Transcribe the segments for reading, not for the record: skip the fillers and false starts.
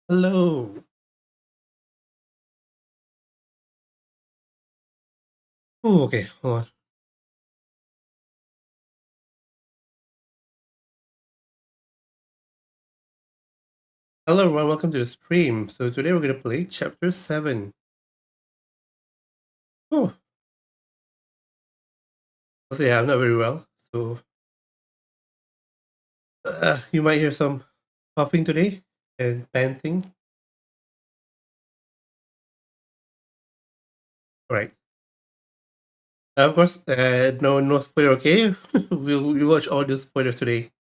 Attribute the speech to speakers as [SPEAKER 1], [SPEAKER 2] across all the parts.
[SPEAKER 1] Hello. Oh, okay. Hold on. Hello, everyone. Welcome to the stream. So today we're gonna play Chapter 7. Oh, also, yeah, I'm not very well, so you might hear some coughing today and panting. All right. Of course, no spoiler. Okay, we'll watch all the spoilers today.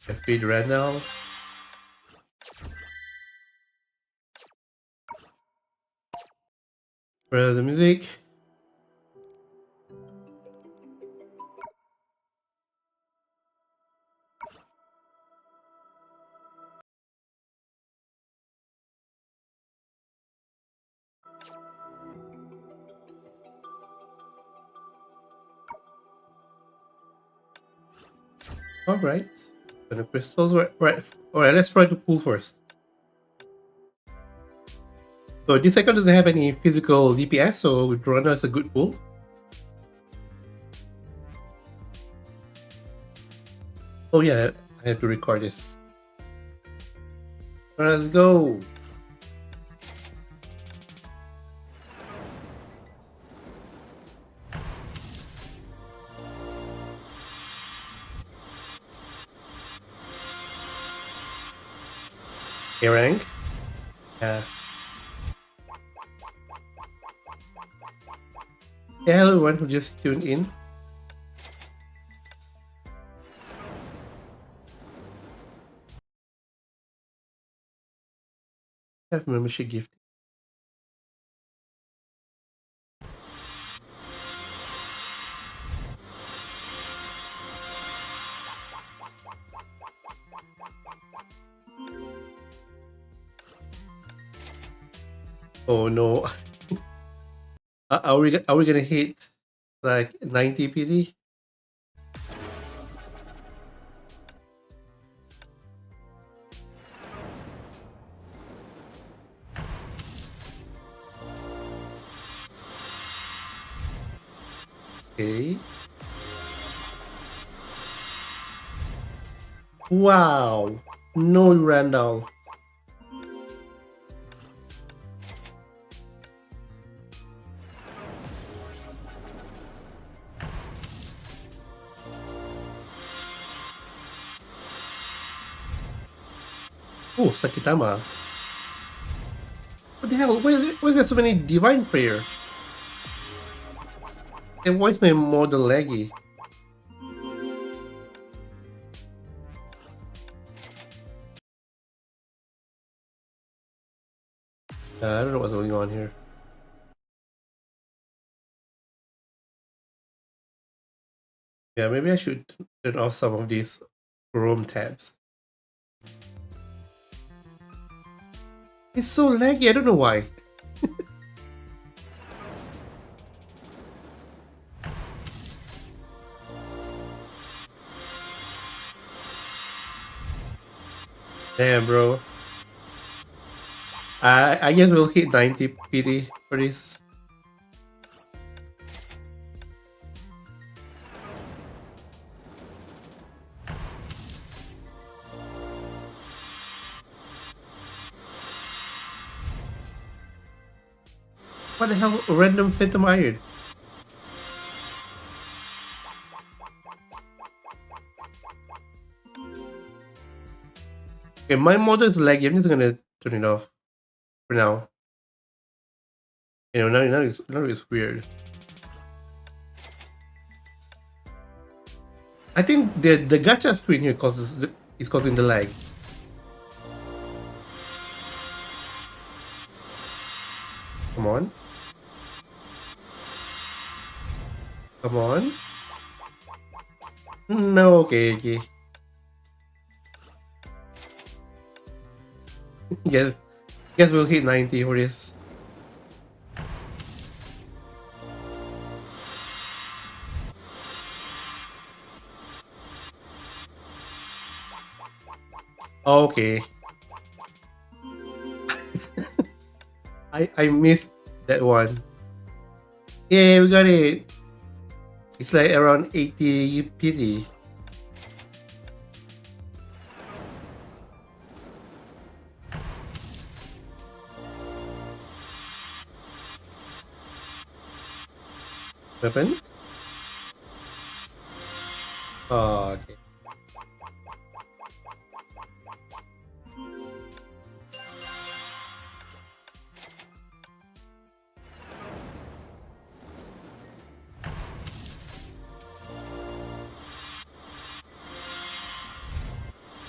[SPEAKER 1] I feed Randall. Where's the music? All right. And the crystals. Right. All right. Let's try to pull first. So this icon doesn't have any physical DPS, so Randall is a good pull. Oh yeah, I have to record this. Let's go. A rank. Yeah. Yeah, hello everyone who just tuned in. I have membership gift. Oh no. Are we gonna hit like 90 PD? Okay. Wow. No Randall. Oh, Sakitama. What the hell? Why is there so many divine prayer? And why is my model laggy? I don't know what's going on here. Yeah, maybe I should turn off some of these Chrome tabs. It's so laggy, I don't know why. Damn, bro. I guess we'll hit 90 PD for this. What the hell? Random Phantom Iron. Okay, my model is laggy. I'm just gonna turn it off for now. You know, now it's weird. I think the gacha screen here is causing the lag. Come on. Come on. No, okay. Guess we'll hit 90 for this. Okay. I missed that one. Yeah, we got it. It's like around 80 PT. Weapon? Oh, okay.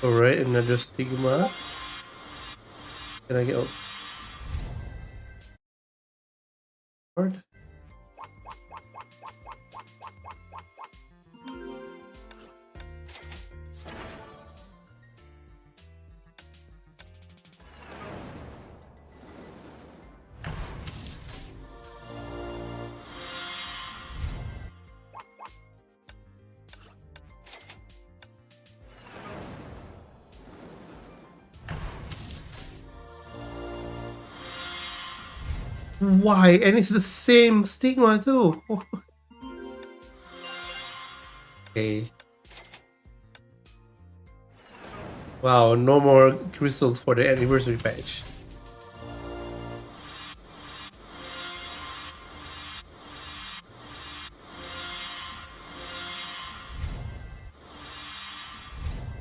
[SPEAKER 1] Alright, another stigma. Can I get out? Why? And it's the same stigma too. Okay. Wow, no more crystals for the anniversary patch.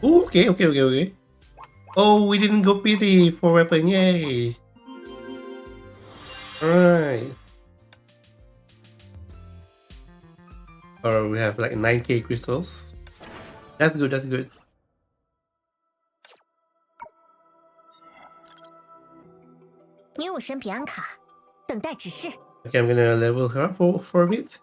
[SPEAKER 1] Ooh, okay. Oh, we didn't go PT for weapon, yay! Alright. Or we have like 9k crystals. That's good, that's good. Okay, I'm gonna level her up for a bit.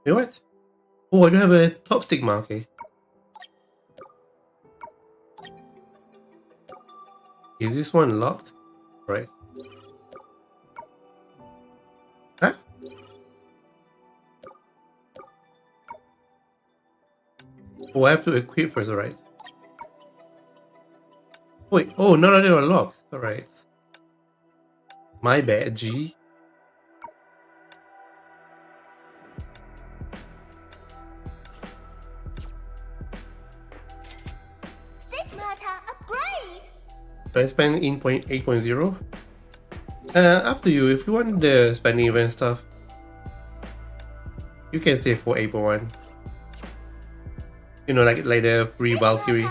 [SPEAKER 1] Wait, what? Oh, I don't have a top stigma, okay. Is this one locked? Right. Huh? Oh, I have to equip first, alright. Wait, oh, none of them are locked. Alright. My bad, G. So I spend in 8.0. Up to you. If you want the spending event stuff, you can save for 8.1. You know, like the free Valkyrie.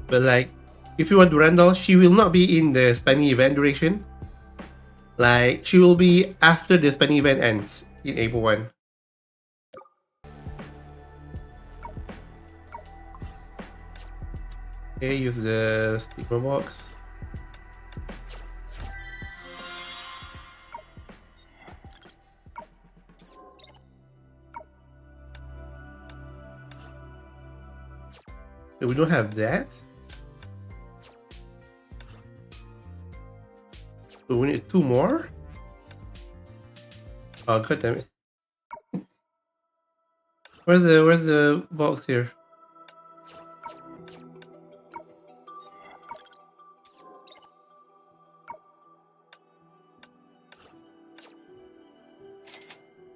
[SPEAKER 1] But like, if you want to Randall, she will not be in the spending event duration. Like, she will be after the spending event ends in 8.1. Okay, use the stigma box. So we don't have that. So we need 2 more. Oh, god damn it. Where's the box here?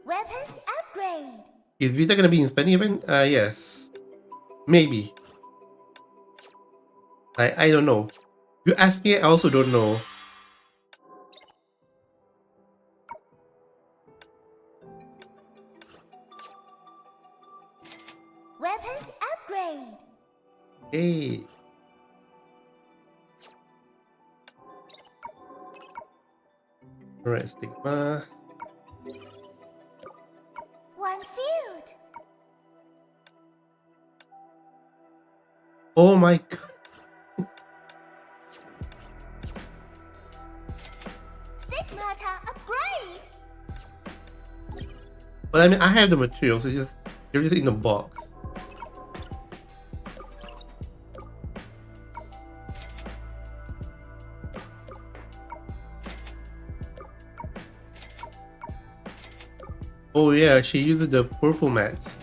[SPEAKER 2] Weapon upgrade.
[SPEAKER 1] Is Vita gonna be in spending event? Yes. Maybe. I don't know. You ask me, I also don't know.
[SPEAKER 2] Weapon upgrade.
[SPEAKER 1] Hey. Alright, stigma.
[SPEAKER 2] One suit.
[SPEAKER 1] Oh my god.
[SPEAKER 2] Stigmata upgrade.
[SPEAKER 1] Well, I mean, I have the materials. It's just they're just in the box. Oh yeah, she uses the purple mats.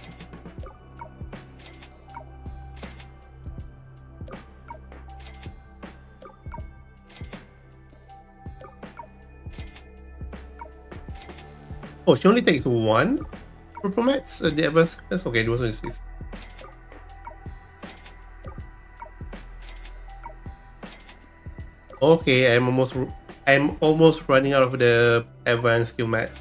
[SPEAKER 1] Oh, she only takes one purple mats at the advanced class? Okay, it was only 6. Okay, I'm almost running out of the advanced skill mats.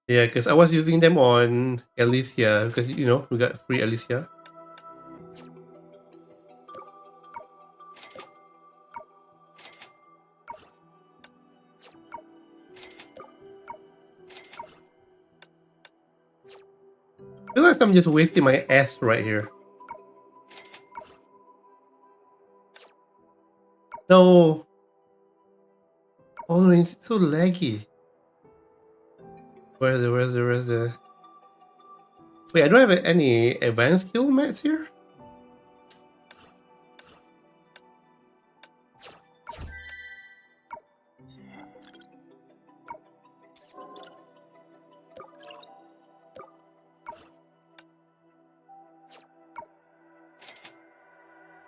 [SPEAKER 1] Yeah, because I was using them on Alicia because you know we got free Alicia. I feel like I'm just wasting my S right here. No. Oh no, it's so laggy. Where's the Wait, I don't have any advanced skill mats here?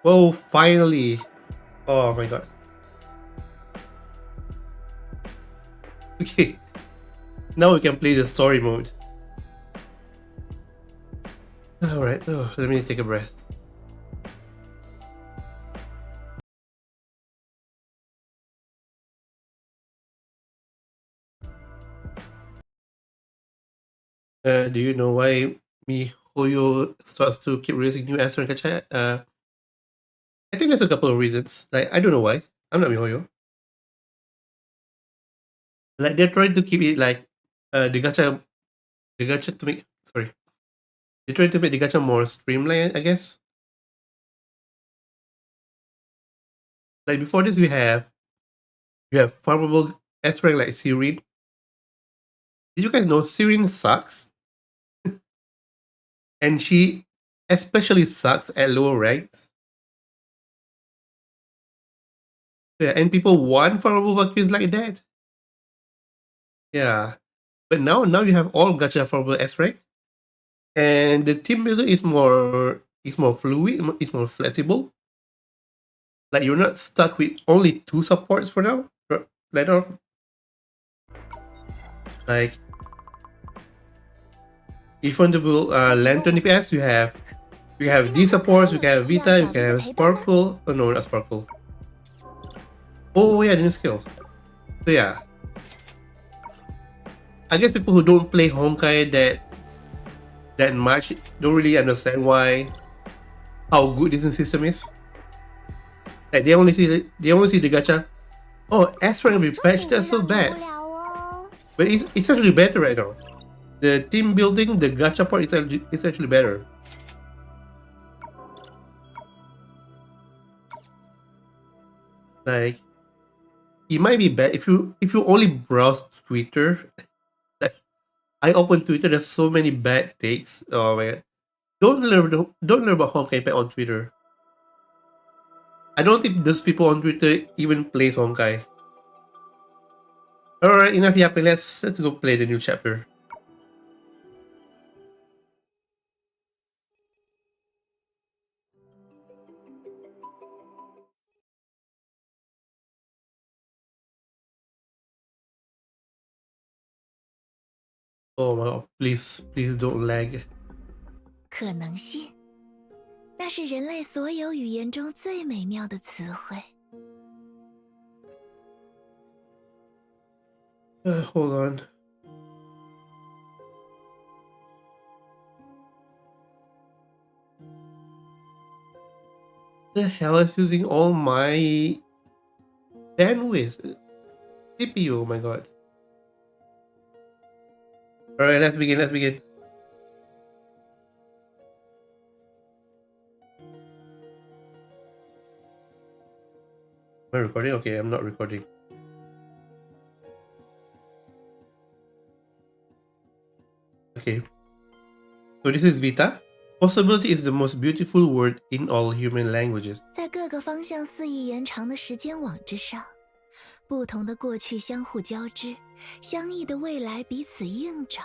[SPEAKER 1] Whoa, finally! Oh my god. Okay, now we can play the story mode. Alright, oh, let me take a breath. Do you know why miHoYo starts to keep releasing new Astro and gacha? I think there's a couple of reasons. Like, I don't know why. I'm not miHoYo. Like, they're trying to keep it like the gacha to make. Sorry. They're trying to make the gacha more streamlined, I guess. Like, before this, you have farmable S rank like Sirin. Did you guys know Sirin sucks? And she especially sucks at lower ranks. Yeah, and people want farmable Valkyries like that. Yeah. But now you have all gacha farmable S rank. And the team builder is more fluid, it's more flexible. Like you're not stuck with only 2 supports for now. Later, like if you want to build land 20 PS, you have these supports, you can have Vita, you can have Sparkle. Oh no, not Sparkle. Oh yeah, the new skills. So yeah, I guess people who don't play Honkai that much don't really understand how good this new system is. Like they only see the gacha. Oh, S rank repatch, that's so bad. But it's actually better right now. The team building, the gacha part, it's actually better. Like it might be bad if you only browse Twitter. Like I open Twitter, there's so many bad takes. Oh my god! Don't learn about Honkai Impact on Twitter. I don't think those people on Twitter even plays Honkai. All right, enough yapping. Let's go play the new chapter. Oh my god! Please don't lag.
[SPEAKER 3] 可能性，那是人类所有语言中最美妙的词汇。
[SPEAKER 1] Hold on. The hell is using all my bandwidth? CPU, oh my god. Alright, let's begin. Am I recording? Okay, I'm not recording. Okay. So this is Vita. Possibility is the most beautiful word in all human languages.
[SPEAKER 3] 在各个方向肆意延长的时间网之上，不同的过去相互交织，相异的未来彼此映照。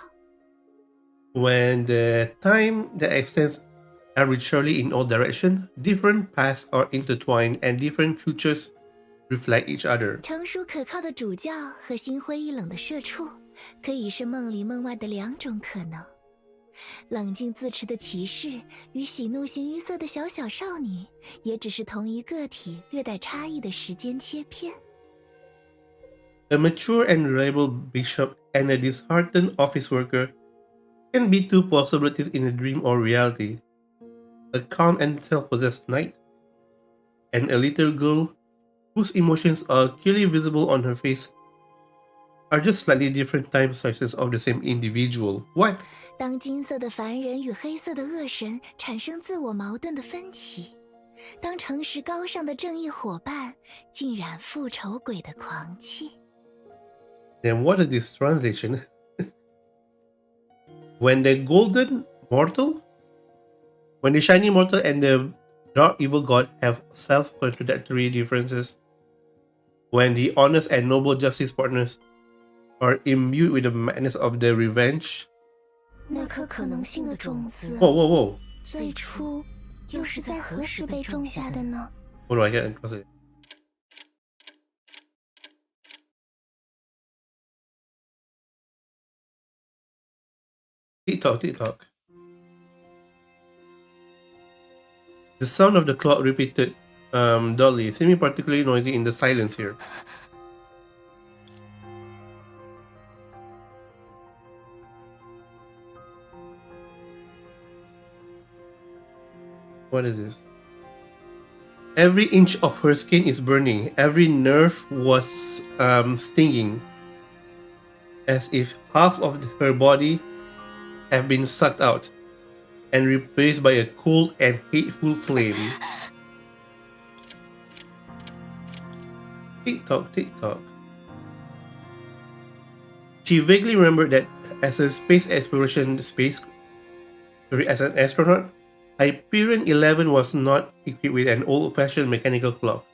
[SPEAKER 1] When the time that extends arbitrarily in all directions, different paths are intertwined and different futures reflect each other.
[SPEAKER 3] 成熟可靠的主教和心灰意冷的社畜，可以是梦里梦外的两种可能。冷静自持的骑士与喜怒形于色的小小少女，也只是同一个体略带差异的时间切片。
[SPEAKER 1] A mature and reliable bishop and a disheartened office worker can be two possibilities in a dream or reality. A calm and self-possessed knight, and a little girl whose emotions are clearly visible on her face are just slightly different time slices of the same individual. What?
[SPEAKER 3] 当金色的凡人与黑色的恶神产生自我矛盾的分歧，当诚实高尚的正义伙伴浸染复仇鬼的狂气。
[SPEAKER 1] Then what is this translation? When the golden mortal, when the shiny mortal and the dark evil god have self-contradictory differences, when the honest and noble justice partners are imbued with the madness of the revenge.
[SPEAKER 3] 那颗可能性的种子，
[SPEAKER 1] Whoa, whoa, whoa.
[SPEAKER 3] 最初又是在何时被种下的呢？
[SPEAKER 1] Hold on, I can't translate. TikTok, TikTok. The sound of the clock repeated dully, seeming particularly noisy in the silence here. What is this? Every inch of her skin is burning. Every nerve was stinging, as if half of her body have been sucked out and replaced by a cold and hateful flame. TikTok, TikTok. She vaguely remembered that as an astronaut, Hyperion 11 was not equipped with an old-fashioned mechanical clock.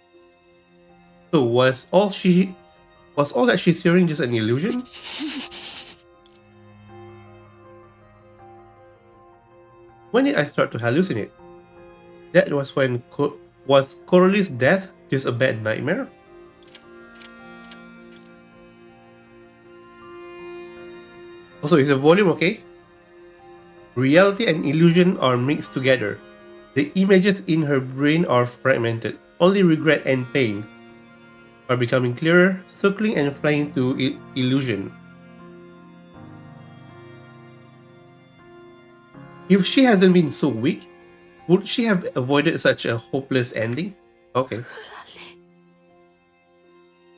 [SPEAKER 1] So was all that she's hearing just an illusion? When did I start to hallucinate? That was when was Coralie's death just a bad nightmare? Also, is the volume okay? Reality and illusion are mixed together. The images in her brain are fragmented. Only regret and pain are becoming clearer, circling and flying to illusion. If she hadn't been so weak, would she have avoided such a hopeless ending? Okay.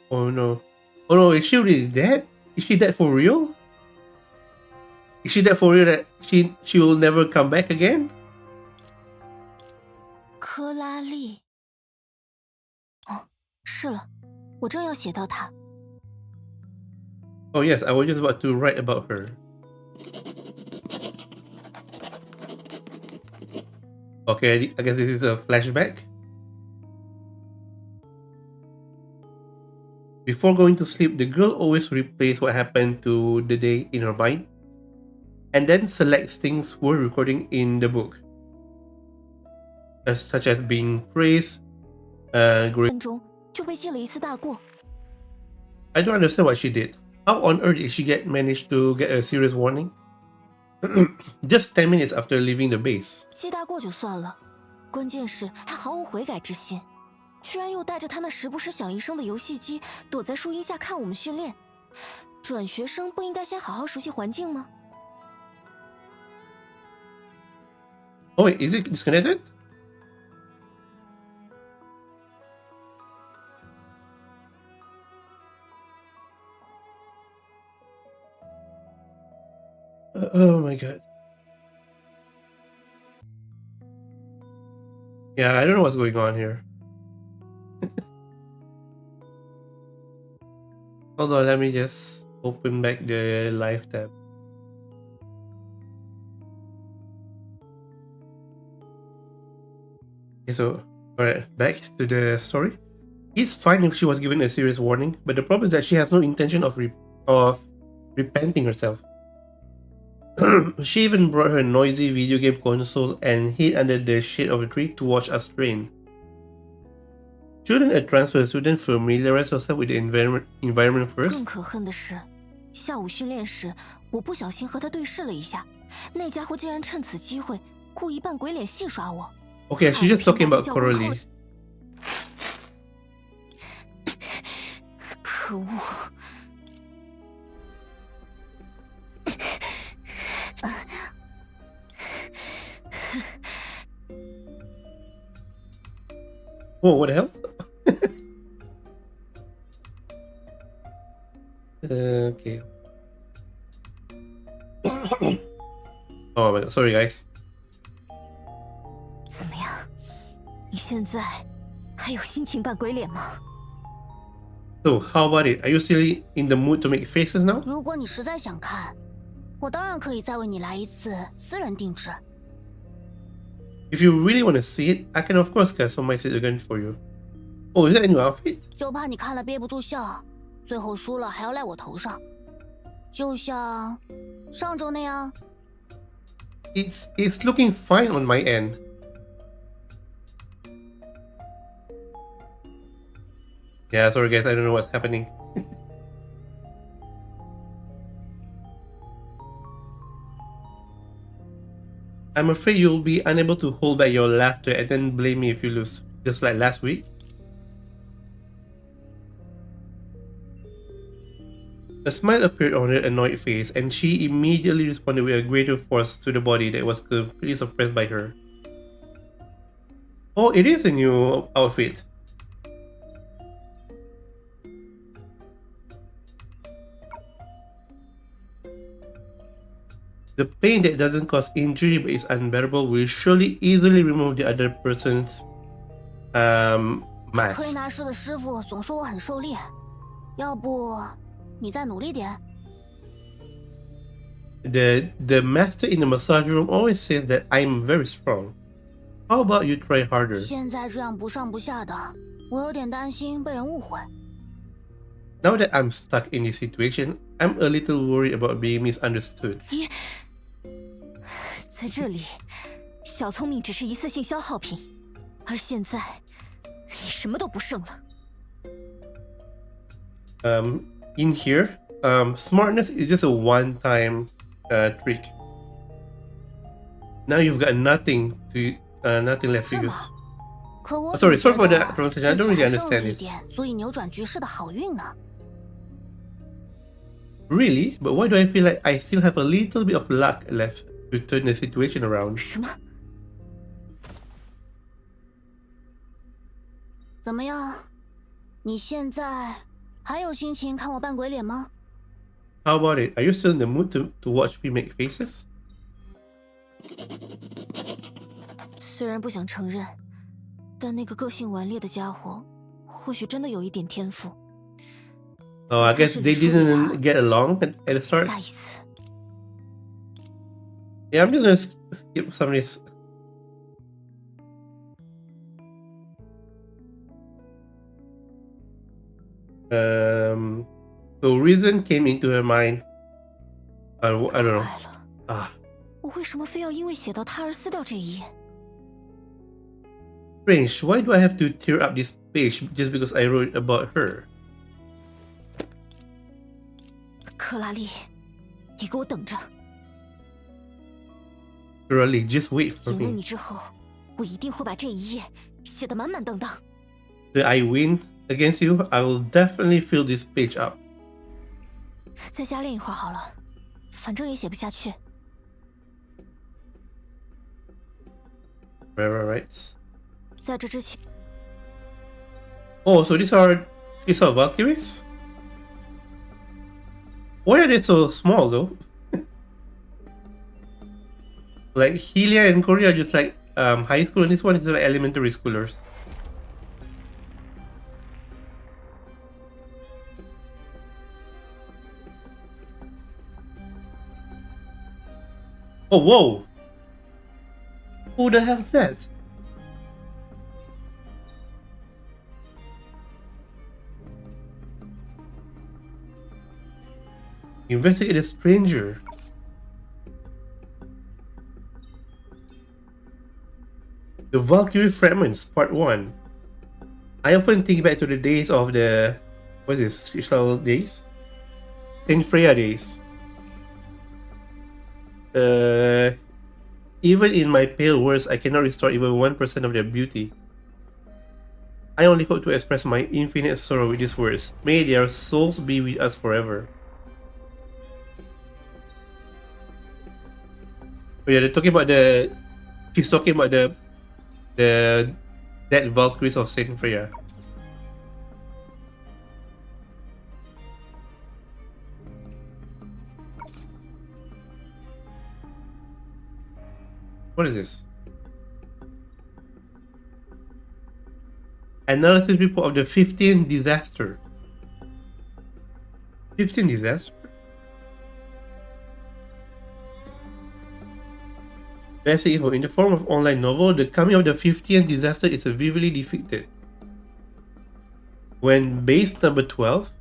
[SPEAKER 1] Oh no. Oh no, is she really dead? Is she dead for real? Is she dead for real that she will never come back again?
[SPEAKER 3] 科拉利。哦，是了，我正要写到她。
[SPEAKER 1] Oh yes, I was just about to write about her. Okay, I guess this is a flashback. Before going to sleep, the girl always replays what happened to the day in her mind, and then selects things worth recording in the book, such as being praised, growing.
[SPEAKER 3] 中就被记了一次大过。
[SPEAKER 1] I don't understand what she did. How on earth did she manage to get a serious warning? Just 10 minutes after leaving the base.
[SPEAKER 3] 记大过就算了，关键是他毫无悔改之心，居然又带着他那时不时响一声的游戏机，躲在树荫下看我们训练。转学生不应该先好好熟悉环境吗？
[SPEAKER 1] Oh wait, is it disconnected? Oh my god. Yeah, I don't know what's going on here. Hold on, let me just open back the live tab. Okay, so alright, back to the story. It's fine if she was given a serious warning, but the problem is that she has no intention of repenting herself. She even brought her noisy video game console and hid under the shade of a tree to watch us train. Shouldn't a transfer student familiarize herself with the environment
[SPEAKER 4] 更
[SPEAKER 1] first?
[SPEAKER 4] 可恨的是，下午训练时，我不小心和他对视了一下，那家伙竟然趁此机会故意扮鬼脸戏耍我。
[SPEAKER 1] Okay, she's just talking about Coralie.
[SPEAKER 4] 可恶！
[SPEAKER 1] Whoa, what the hell? Okay. Oh my god, sorry guys.
[SPEAKER 4] 怎么样？你现在还有心情扮鬼脸吗？
[SPEAKER 1] So, how about it? Are you still in the mood to make faces now?
[SPEAKER 4] 如果你实在想看，我当然可以再为你来一次私人定制。
[SPEAKER 1] If you really want to see it, I can of course customize it again for you. Oh, is that a new outfit?
[SPEAKER 4] 就怕你看了憋不住笑，最后输了还要赖我头上，就像上周那样。
[SPEAKER 1] It's looking fine on my end. Yeah, sorry guys, I don't know what's happening. I'm afraid you'll be unable to hold back your laughter and then blame me if you lose, just like last week. A smile appeared on her annoyed face, and she immediately responded with a greater force to the body that was completely suppressed by her. Oh, it is a new outfit. The pain that doesn't cause injury but is unbearable will surely easily remove the other person's
[SPEAKER 4] 推
[SPEAKER 1] mask.
[SPEAKER 4] 拿师的师傅总说我很受力，要不你再努力点。
[SPEAKER 1] The master in the massage room always says that I'm very strong. How about you try harder?
[SPEAKER 4] 现在这样不上不下的，我有点担心被人误会。
[SPEAKER 1] Now that I'm stuck in this situation, I'm a little worried about being misunderstood.
[SPEAKER 4] 在这里，小聪明只是一次性消耗品，而现在你什么都不剩了。
[SPEAKER 1] In here, smartness is just a one-time trick. Now you've got nothing left to
[SPEAKER 4] 是吗
[SPEAKER 1] use.
[SPEAKER 4] 可我
[SPEAKER 1] Sorry
[SPEAKER 4] 总
[SPEAKER 1] for
[SPEAKER 4] 觉
[SPEAKER 1] the
[SPEAKER 4] 得
[SPEAKER 1] pronunciation. I don't
[SPEAKER 4] 自己
[SPEAKER 1] really
[SPEAKER 4] 还剩
[SPEAKER 1] understand
[SPEAKER 4] 了一
[SPEAKER 1] this.
[SPEAKER 4] 点足以扭转局势的好运呢。
[SPEAKER 1] Really? But why do I feel like I still have a little bit of luck left to turn the situation around?
[SPEAKER 4] 什么？怎么样？你现在还有心情看我扮鬼脸吗？
[SPEAKER 1] How about it? Are you still in the mood to watch me make faces?
[SPEAKER 4] 虽然不想承认，但那个个性顽劣的家伙，或许真的有一点天赋。
[SPEAKER 1] Oh, I guess they didn't get along at the start.
[SPEAKER 4] 下一次，
[SPEAKER 1] Yeah, I'm just gonna skip some of this. So reason came into her mind. I don't know.
[SPEAKER 4] 坏了，
[SPEAKER 1] Ah,
[SPEAKER 4] 我为什么非要因为写到他而撕掉这一页？
[SPEAKER 1] strange. Why do I have to tear up this page just because I wrote about her?
[SPEAKER 4] 克拉丽，你给我等着！
[SPEAKER 1] Coralie, just wait for
[SPEAKER 4] 赢了
[SPEAKER 1] me.
[SPEAKER 4] 你之后，我一定会把这一页写得满满当当。
[SPEAKER 1] If I win against you, I will definitely fill this page up.
[SPEAKER 4] 在家练一会儿好了，反正也写不下去。
[SPEAKER 1] Right.
[SPEAKER 4] 在这之前，
[SPEAKER 1] Oh, so these are Valkyries? Why are they so small though? Like Helia and Coralie are just like high school, and this one is like elementary schoolers. Oh, whoa! Who the hell is that? Investigate a stranger. The Valkyrie Fragments, Part 1. I often think back to the days of the... what is this? Special days? In Freya days. Even in my pale words, I cannot restore even 1% of their beauty. I only hope to express my infinite sorrow with these words. May their souls be with us forever. Oh yeah, they're talking about the... she's talking about the dead Valkyries of Saint Freya. What is this? Analysis report of the 15th disaster. 15th disaster? Let's see, in the form of online novel, the coming of the 15th disaster is vividly depicted. When base number 12...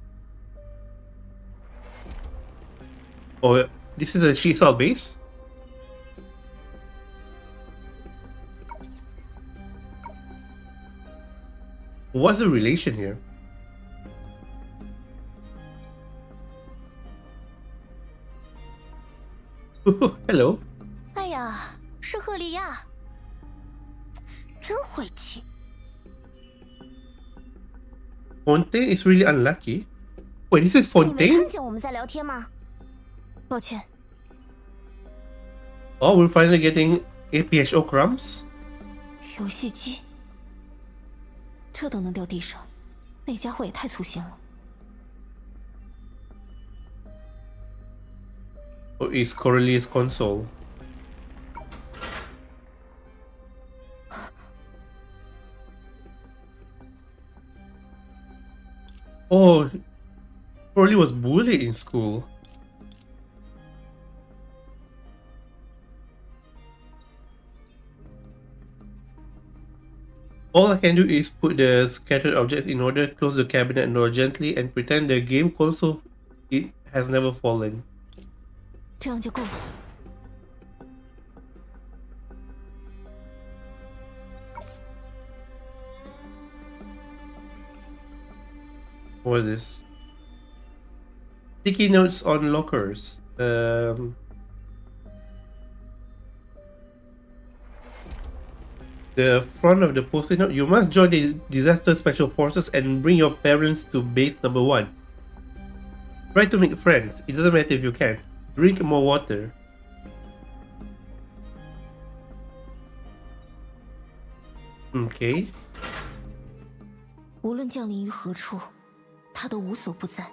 [SPEAKER 1] oh, this is a Shisal base? What's the relation here? Hello.
[SPEAKER 4] 哎呀，是赫利亚，真晦气。
[SPEAKER 1] Fontaine is really unlucky. Wait, this is
[SPEAKER 2] 你没
[SPEAKER 1] Fontaine?
[SPEAKER 2] 看见我们在聊天吗？
[SPEAKER 4] 抱歉，
[SPEAKER 1] Oh, we're finally getting APHO crumbs?
[SPEAKER 4] 游戏机，这都能掉地上，那家伙也太粗心了。
[SPEAKER 1] Or is Coralie's console? Oh, Coralie was bullied in school. All I can do is put the scattered objects in order, close the cabinet door gently, and pretend the game console it has never fallen.
[SPEAKER 4] 这样就够了。
[SPEAKER 1] What is this? Sticky notes on lockers. The front of the post-it note. You must join the disaster special forces and bring your parents to base number 1. Try to make friends. It doesn't matter if you can. Drink more water. Okay.
[SPEAKER 4] 无论降临于何处，他都无所不在。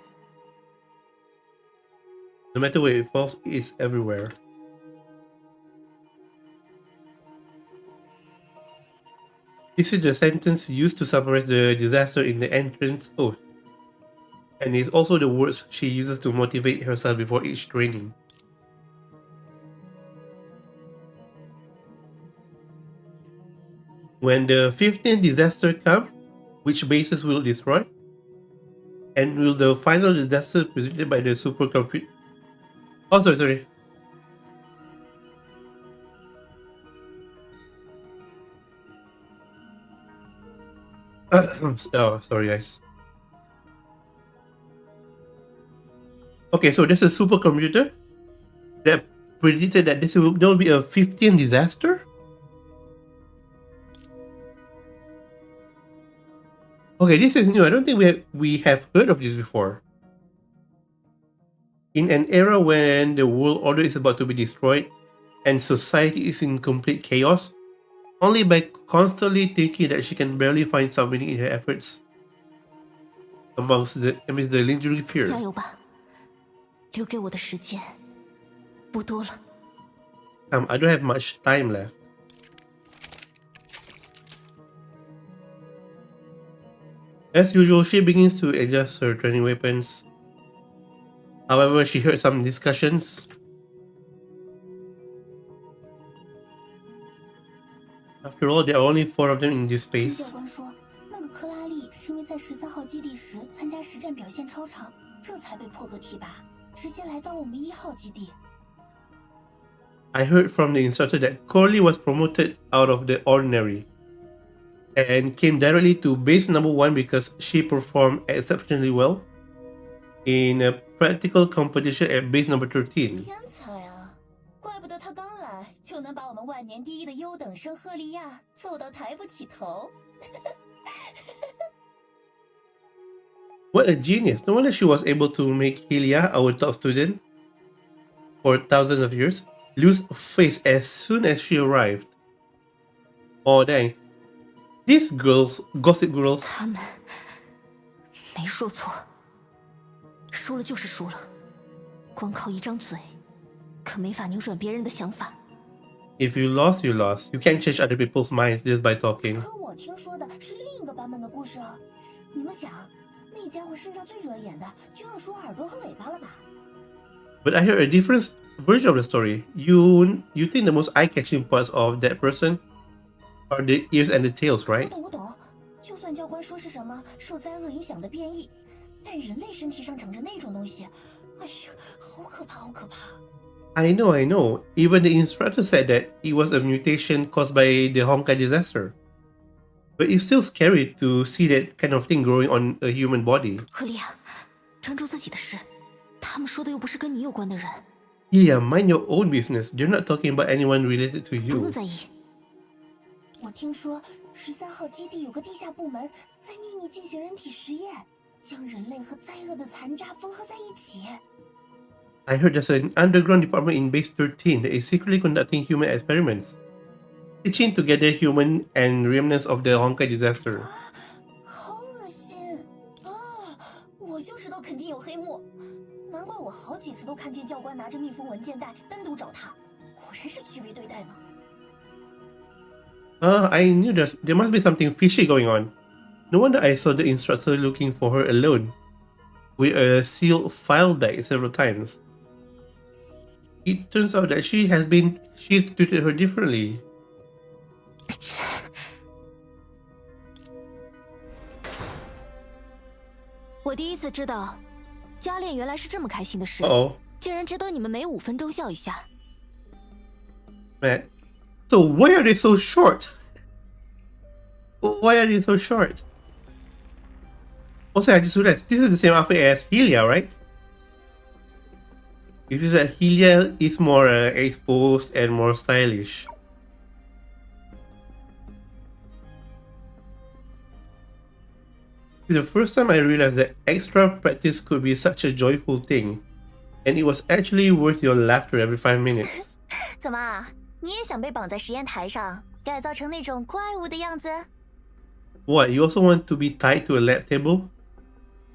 [SPEAKER 1] No matter where it falls, it's everywhere. This is the sentence used to summarize the disaster in the entrance oath, and is also the words she uses to motivate herself before each training. When the 15th disaster comes, which bases will it destroy? And will the final disaster presented by the supercomputer? Oh, sorry. Oh, sorry, guys. Okay, so there's a supercomputer that predicted that there will be a 15th disaster. Okay, this is new. I don't think we have heard of this before. In an era when the world order is about to be destroyed and society is in complete chaos, only by constantly thinking that she can barely find some meaning in her efforts amidst the lingering fear.
[SPEAKER 4] 加油吧，留给我的时间不多了。
[SPEAKER 1] I don't have much time left. As usual, she begins to adjust her training weapons. However, she heard some discussions. After all, there are only 4 of them in this
[SPEAKER 5] 教
[SPEAKER 1] space.
[SPEAKER 5] 官说，那个克拉丽是因为在13号基地时参加实战表现超常，这才被破格提拔。只
[SPEAKER 1] I heard from the instructor that Coralie was promoted out of the ordinary and came directly to base number 1 because she performed exceptionally well in a practical competition at base number 13.
[SPEAKER 3] 天才啊！怪不得他刚来就能把我们万年第一的优等生赫利亚揍到抬不起头。
[SPEAKER 1] What a genius! No wonder she was able to make Helia, our top student, for thousands of years, lose face as soon as she arrived. Oh dang. These girls, gossip girls.
[SPEAKER 4] 他们没说错，输了就是输了，光靠一张嘴，可没法扭转别人的想法。
[SPEAKER 1] If you lost, you lost. You can't change other people's minds just by talking.
[SPEAKER 3] 可我听说的是另一个版本的故事啊！你们想，那家伙身上最惹眼的就要数耳朵和尾巴了吧？
[SPEAKER 1] But I heard a different version of the story. You think the most eye-catching parts of that person are the ears and the tails, right?
[SPEAKER 3] 我懂，就算教官说是什么受灾厄影响的变异，但人类身体上长着那种东西，哎呀，好可怕，好可怕！
[SPEAKER 1] I know. Even the instructor said that it was a mutation caused by the Honkai disaster. But it's still scary to see that kind of thing growing on a human body.
[SPEAKER 4] 赫利亚，专注自己的事，他们说的又不是跟你有关的人。
[SPEAKER 1] Yeah, mind your own business. They're not talking about anyone related to
[SPEAKER 4] 不用
[SPEAKER 1] you.
[SPEAKER 4] 在意。
[SPEAKER 3] 我听说13号基地有个地下部门在秘密进行人体实验，将人类和灾厄的残渣缝合在一起。
[SPEAKER 1] I heard there's an underground department in base 13 that is secretly conducting human experiments, stitching together human and remnants of the Honkai disaster.
[SPEAKER 3] 好恶心啊！我就知道肯定有黑幕，难怪我好几次都看见教官拿着密封文件袋单独找他，果然是区别对待呢。
[SPEAKER 1] I knew that there must be something fishy going on. No wonder I saw the instructor looking for her alone, with a sealed file bag several times. It turns out that she treated her differently.
[SPEAKER 4] 我第一次知道，加练原来是这么开心的事，
[SPEAKER 1] Uh-oh.
[SPEAKER 4] 竟然值得你们每5分钟笑一下。
[SPEAKER 1] Man. So why are they so short? Why are they so short? Also, I just realized this is the same outfit as Helia, right? It is that Helia is more exposed and more stylish. It's the first time I realized that extra practice could be such a joyful thing, and it was actually worth your laughter every 5 minutes.
[SPEAKER 3] 怎么，你也想被绑在实验台上，改造成那种怪物的样子？
[SPEAKER 1] What, you also want to be tied to a lab table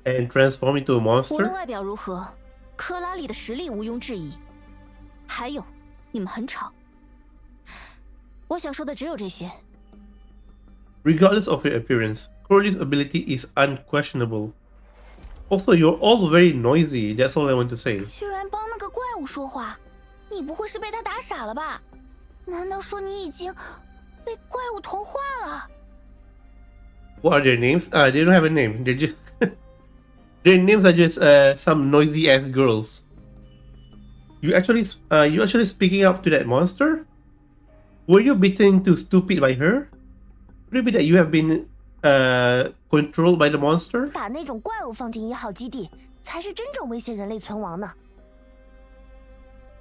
[SPEAKER 1] and transform into a
[SPEAKER 4] 无论
[SPEAKER 1] monster?
[SPEAKER 4] 外表如何，科拉里的实力毋庸置疑。还有，你们很吵。我想说的只有这些。
[SPEAKER 1] Regardless of your appearance, Coralie's ability is unquestionable. Also, you're all very noisy, that's all I want to say.
[SPEAKER 3] 居然帮那个怪物说话，你不会是被他打傻了吧？难道说你已经被怪物同化了？
[SPEAKER 1] What are their names? They don't have a name. They just their names are just some noisy ass girls. You actually speaking up to that monster? Were you beaten too stupid by her? Could it be that you have been controlled by the monster?
[SPEAKER 3] 把那种怪物放进1号基地，才是真正威胁人类存亡呢。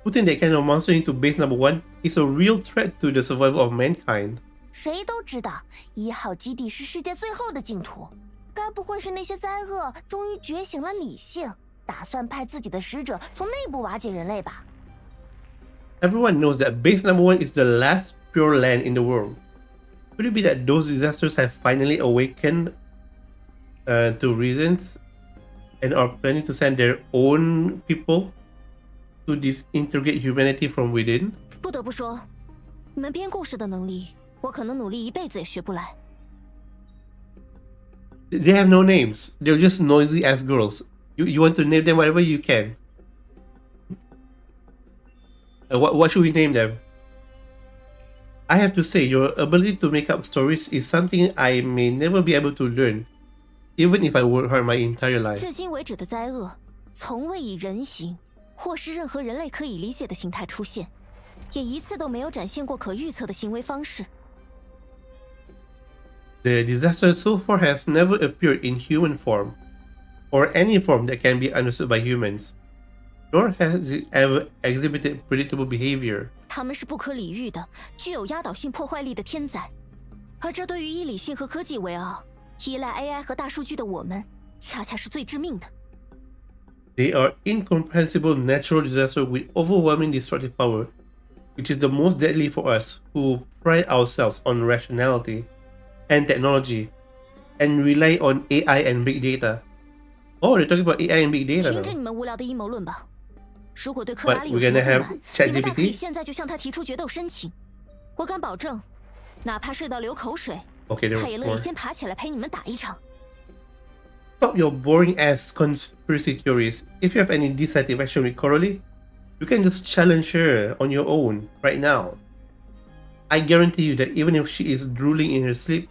[SPEAKER 1] Putting that kind of monster into base number 1 is a real threat to the survival of mankind.
[SPEAKER 3] 谁都知道1号基地是世界最后的净土，该不会是那些灾厄终于觉醒了理性，打算派自己的使者从内部瓦解人类吧？
[SPEAKER 1] Everyone knows that base number 1 is the last pure land in the world. Could it be that those disasters have finally awakened to reasons and are planning to send their own people to disintegrate humanity from within?
[SPEAKER 4] 不得不说，你们编故事的能力，我可能努力一辈子也学不来。
[SPEAKER 1] They have no names. They're just noisy ass girls. You want to name them whatever you can. What should we name them? I have to say, your ability to make up stories is something I may never be able to learn, even if I work hard my entire life.
[SPEAKER 4] 至今为止的灾厄，从未以人形或是任何人类可以理解的形态出现，也一次都没有展现过可预测的行为方式。
[SPEAKER 1] The disaster so far has never appeared in human form, or any form that can be understood by humans, nor has it ever exhibited predictable behavior.
[SPEAKER 4] 他们是不可理喻的、具有压倒性破坏力的天灾，而这对于以理性和科技为傲、依赖 AI 和大数据的我们，恰恰是最致命的。
[SPEAKER 1] They are incomprehensible natural disasters with overwhelming destructive power, which is the most deadly for us who pride ourselves on rationality and technology and rely on AI and big data. Oh, they're talking about AI and big data
[SPEAKER 4] 停止
[SPEAKER 1] now.
[SPEAKER 4] 你们无聊的阴谋论吧！如果对克拉
[SPEAKER 1] But
[SPEAKER 4] 丽有
[SPEAKER 1] we're
[SPEAKER 4] 什么
[SPEAKER 1] gonna
[SPEAKER 4] 不
[SPEAKER 1] have
[SPEAKER 4] 满，你们大可以
[SPEAKER 1] ChatGPT?
[SPEAKER 4] 现在就向他提出决斗申请。我敢保证，哪怕是到流口水，
[SPEAKER 1] Okay, there
[SPEAKER 4] 他也
[SPEAKER 1] was
[SPEAKER 4] 乐意
[SPEAKER 1] more.
[SPEAKER 4] 先爬起来陪你们打一场。
[SPEAKER 1] Stop your boring ass conspiracy theories. If you have any dissatisfaction with Coralie, you can just challenge her on your own right now. I guarantee you that even if she is drooling in her sleep,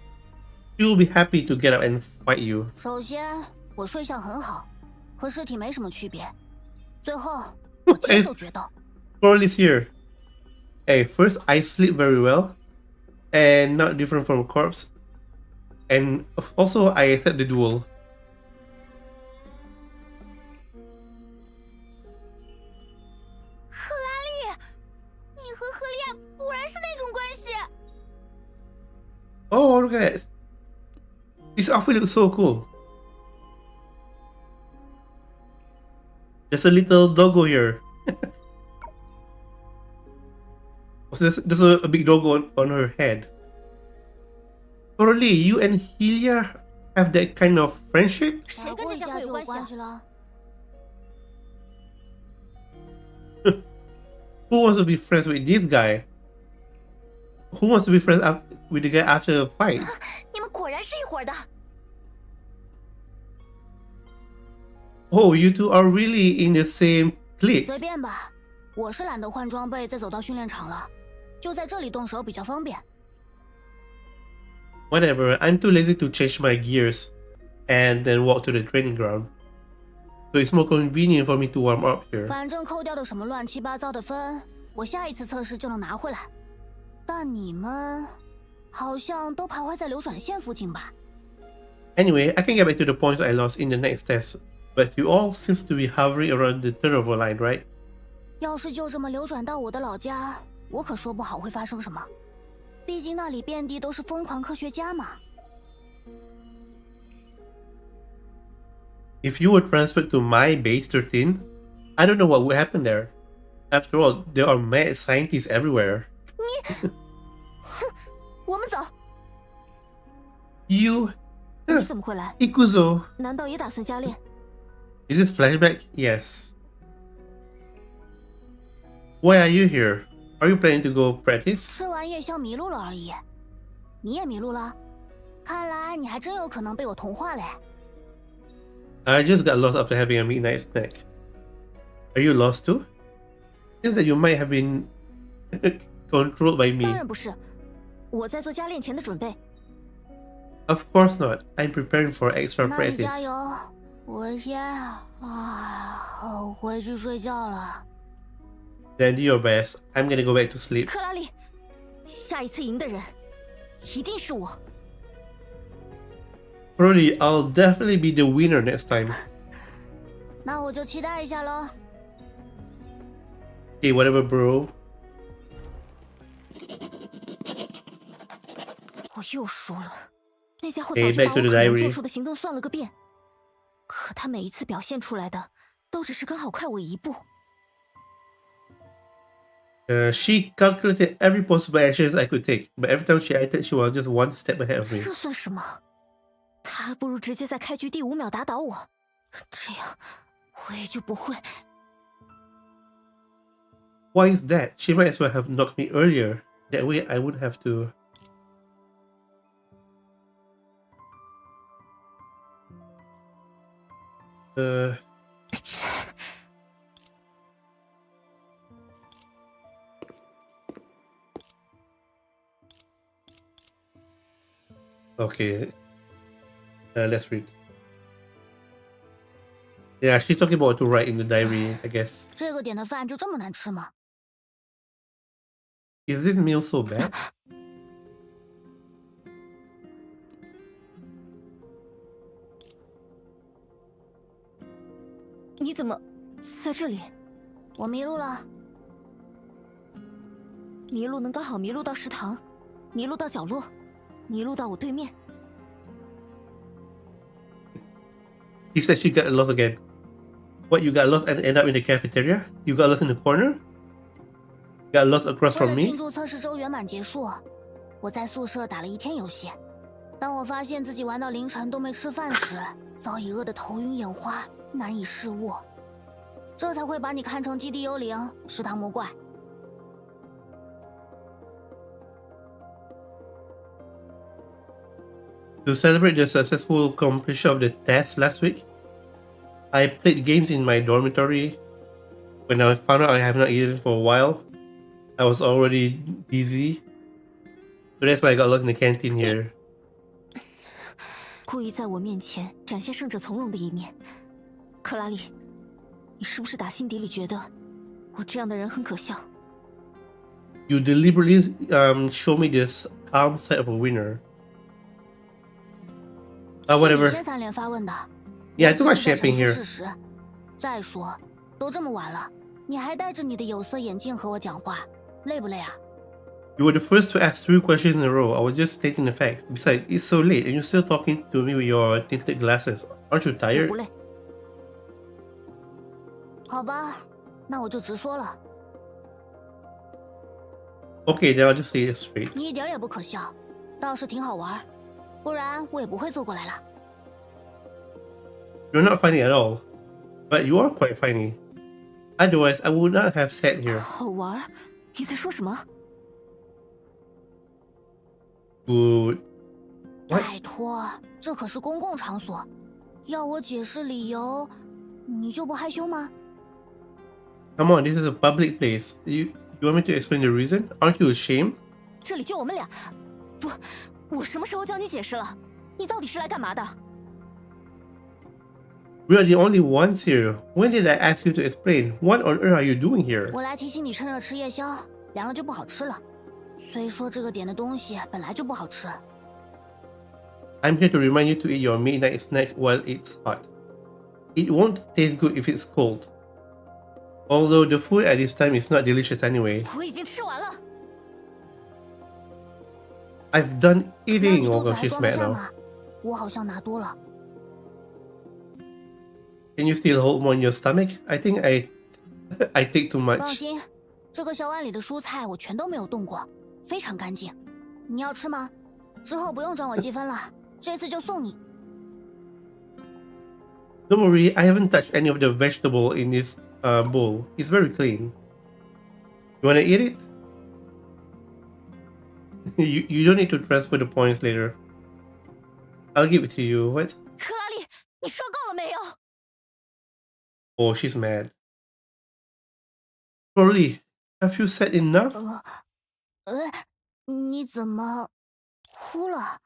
[SPEAKER 1] she will be happy to get up and fight you.
[SPEAKER 5] 首先，我睡相很好，和尸体没什么区别。最后，我接受决斗。
[SPEAKER 1] Coralie's here. Hey, first I sleep very well, and not different from a corpse. And also I accept the duel.
[SPEAKER 2] 克拉丽，你和赫利亚果然是那种关系。
[SPEAKER 1] Oh, look at that. This outfit looks so cool. There's a little doggo here. So there's a big doggo on her head. Coralie, you and Helia have that kind of friendship?
[SPEAKER 4] 谁跟
[SPEAKER 5] 打过一
[SPEAKER 4] 这家伙有
[SPEAKER 5] 架就有
[SPEAKER 4] 关系啊？
[SPEAKER 5] 关系了。
[SPEAKER 1] Who wants to be friends with this guy? Who wants to be friends with the guy after a fight?
[SPEAKER 2] 你们果然是一伙的。
[SPEAKER 1] Oh, you two are really in the same clique.
[SPEAKER 5] 随便吧，我是懒得换装备再走到训练场了，就在这里动手比较方便。
[SPEAKER 1] Whatever, I'm too lazy to change my gears and then walk to the training ground. So it's more convenient for me to warm up here.
[SPEAKER 5] 反正扣掉的什么乱七八糟的分，我下一次测试就能拿回来。但你们好像都徘徊在流转线附近吧？
[SPEAKER 1] Anyway, I can get back to the points I lost in the next test, but you all seems to be hovering around the turnover line, right?
[SPEAKER 5] 要是就这么流转到我的老家，我可说不好会发生什么。毕竟那里遍地都是疯狂科学家嘛。
[SPEAKER 1] If you were transferred to my base 13, I don't know what would happen there. After all, there are mad scientists everywhere.
[SPEAKER 5] 我们走。
[SPEAKER 1] You,
[SPEAKER 4] 你怎么会来？
[SPEAKER 1] Ikuzo.
[SPEAKER 4] 难道也打算加练？
[SPEAKER 1] Is this flashback? Yes. Why are you here? Are you planning to go practice?
[SPEAKER 5] 吃完夜宵迷路了而已。你也迷路了？看来你还真有可能被我同化嘞。
[SPEAKER 1] I just got lost after having a midnight snack. Are you lost too? Seems that you might have been controlled by
[SPEAKER 4] 当
[SPEAKER 1] me.
[SPEAKER 4] 然不是，我在做加练前的准备。
[SPEAKER 1] Of course not. I'm preparing for extra
[SPEAKER 5] 那你加
[SPEAKER 1] practice.
[SPEAKER 5] 油，我先回去睡觉了。
[SPEAKER 1] Then do your best. I'm gonna go back to sleep.
[SPEAKER 4] 克拉丽，下一次赢的人一定是我。
[SPEAKER 1] Probably I'll definitely be the winner next time.
[SPEAKER 5] 那我就期待一下喽。
[SPEAKER 1] Hey, whatever, bro.
[SPEAKER 4] 我又输了。那家伙
[SPEAKER 1] Hey,
[SPEAKER 4] 早就
[SPEAKER 1] back
[SPEAKER 4] 把
[SPEAKER 1] to
[SPEAKER 4] 我
[SPEAKER 1] the
[SPEAKER 4] 可能
[SPEAKER 1] diary.
[SPEAKER 4] 做出的行动算了个遍，可他每一次表现出来的，都只是刚好快我一步。
[SPEAKER 1] She calculated every possible actions I could take, but every time she acted, she was just one step ahead of me.
[SPEAKER 4] 这算什么？他还不如直接在开局第5秒打倒我，这样我也就不会。
[SPEAKER 1] Why is that? She might as well have knocked me earlier. That way I wouldn't have to. Okay. Let's read. Yeah, she's talking about to write in the diary, I guess.
[SPEAKER 5] 这个点的饭就这么难吃吗？
[SPEAKER 1] Is this meal so bad?
[SPEAKER 4] 你怎么在这里？
[SPEAKER 5] 我迷路了。
[SPEAKER 4] 迷路能刚好迷路到食堂，迷路到角落，迷路到我对面。
[SPEAKER 1] She said she got lost again. What, you got lost and end up in the cafeteria? You got lost in the corner? Got lost across
[SPEAKER 5] 为
[SPEAKER 1] from
[SPEAKER 5] 了
[SPEAKER 1] me?
[SPEAKER 5] 庆祝测试周圆满结束，我在宿舍打了一天游戏。当我发现自己玩到凌晨都没吃饭时，早已饿得头晕眼花，难以视物。这才会把你看成基地幽灵、食堂魔怪。
[SPEAKER 1] To celebrate the successful completion of the test last week, I played games in my dormitory. When I found out I have not eaten for a while, I was already dizzy. So that's why I got lost in the canteen here.
[SPEAKER 4] 故意在我面前展现胜者从容的一面，克拉丽，你是不是打心底里觉得我这样的人很可笑？
[SPEAKER 1] You deliberately show me this calm side of a winner.
[SPEAKER 5] 是
[SPEAKER 1] Whatever.
[SPEAKER 5] 你先三连发问的。
[SPEAKER 1] Yeah, too
[SPEAKER 5] 我
[SPEAKER 1] much
[SPEAKER 5] 只是在
[SPEAKER 1] shipping
[SPEAKER 5] 陈述
[SPEAKER 1] here.
[SPEAKER 5] 事实。再说，都这么晚了，你还戴着你的有色眼镜和我讲话，累不累啊？
[SPEAKER 1] You were the first to ask 3 questions in a row. I was just stating the facts. Besides, it's so late and you're still talking to me with your tinted glasses. Aren't you
[SPEAKER 4] 我
[SPEAKER 1] tired?
[SPEAKER 4] 不累。
[SPEAKER 5] 好吧，那我就直说了，
[SPEAKER 1] Okay, then I'll just say it straight.
[SPEAKER 5] 你一点也不可笑，倒是挺好玩，不然我也不会坐过来了。
[SPEAKER 1] You're not funny at all. But you are quite funny. Otherwise, I would not have sat here.
[SPEAKER 4] 好玩？你在说什么？
[SPEAKER 1] Good. What?
[SPEAKER 5] 拜托，这可是公共场所，要我解释理由，你就不害羞吗？
[SPEAKER 1] Come on, this is a public place. You want me to explain the reason? Aren't you ashamed?
[SPEAKER 4] 这里就我们俩。不，我什么时候叫你解释了？你到底是来干嘛的？
[SPEAKER 1] We are the only ones here. When did I ask you to explain? What on earth are you doing here?
[SPEAKER 5] 我来提醒你趁热吃夜宵，凉了就不好吃了。虽说这个点的东西本来就不好吃，
[SPEAKER 1] I'm here to remind you to eat your midnight snack while it's hot. It won't taste good if it's cold. Although the food at this time is not delicious anyway.
[SPEAKER 4] 我已经吃完了。
[SPEAKER 1] I've done
[SPEAKER 5] 那
[SPEAKER 1] eating.
[SPEAKER 5] 你
[SPEAKER 1] Oh
[SPEAKER 5] 肚子
[SPEAKER 1] gosh,
[SPEAKER 5] 还
[SPEAKER 1] she's
[SPEAKER 5] 装得
[SPEAKER 1] mad
[SPEAKER 5] 下
[SPEAKER 1] now.
[SPEAKER 5] 吗？我好像拿多了。
[SPEAKER 1] Can you still hold more in your stomach? I think I take too
[SPEAKER 5] 放
[SPEAKER 1] much.
[SPEAKER 5] 心，这个小碗里的蔬菜我全都没有动过，非常干净。你要吃吗？之后不用转我积分了，这次就送你。
[SPEAKER 1] Don't worry, I haven't touched any of the vegetable in this bowl. It's very clean. You wanna eat it? you don't need to transfer the points later. I'll give it to you. What?
[SPEAKER 4] 克拉丽，你受够了没有？
[SPEAKER 1] Oh, she's mad. Coralie, have you said enough?
[SPEAKER 5] 你怎么哭了？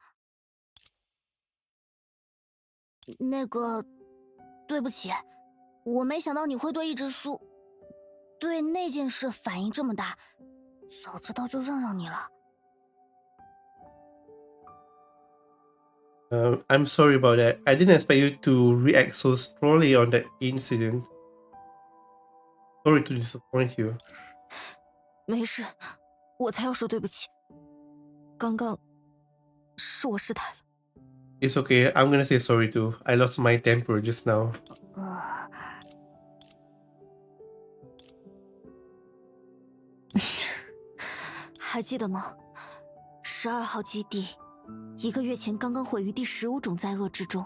[SPEAKER 5] 那个，对不起，我没想到你会对一直输，对那件事反应这么大，早知道就让你了。
[SPEAKER 1] I'm sorry about that. I didn't expect you to react so strongly on that incident. Sorry to disappoint you.
[SPEAKER 4] 没事，我才要说对不起。刚刚是我失态了。
[SPEAKER 1] It's okay. I'm gonna say sorry too. I lost my temper just now.
[SPEAKER 4] 还记得吗？12号基地，1个月前刚刚毁于第15种灾厄之中。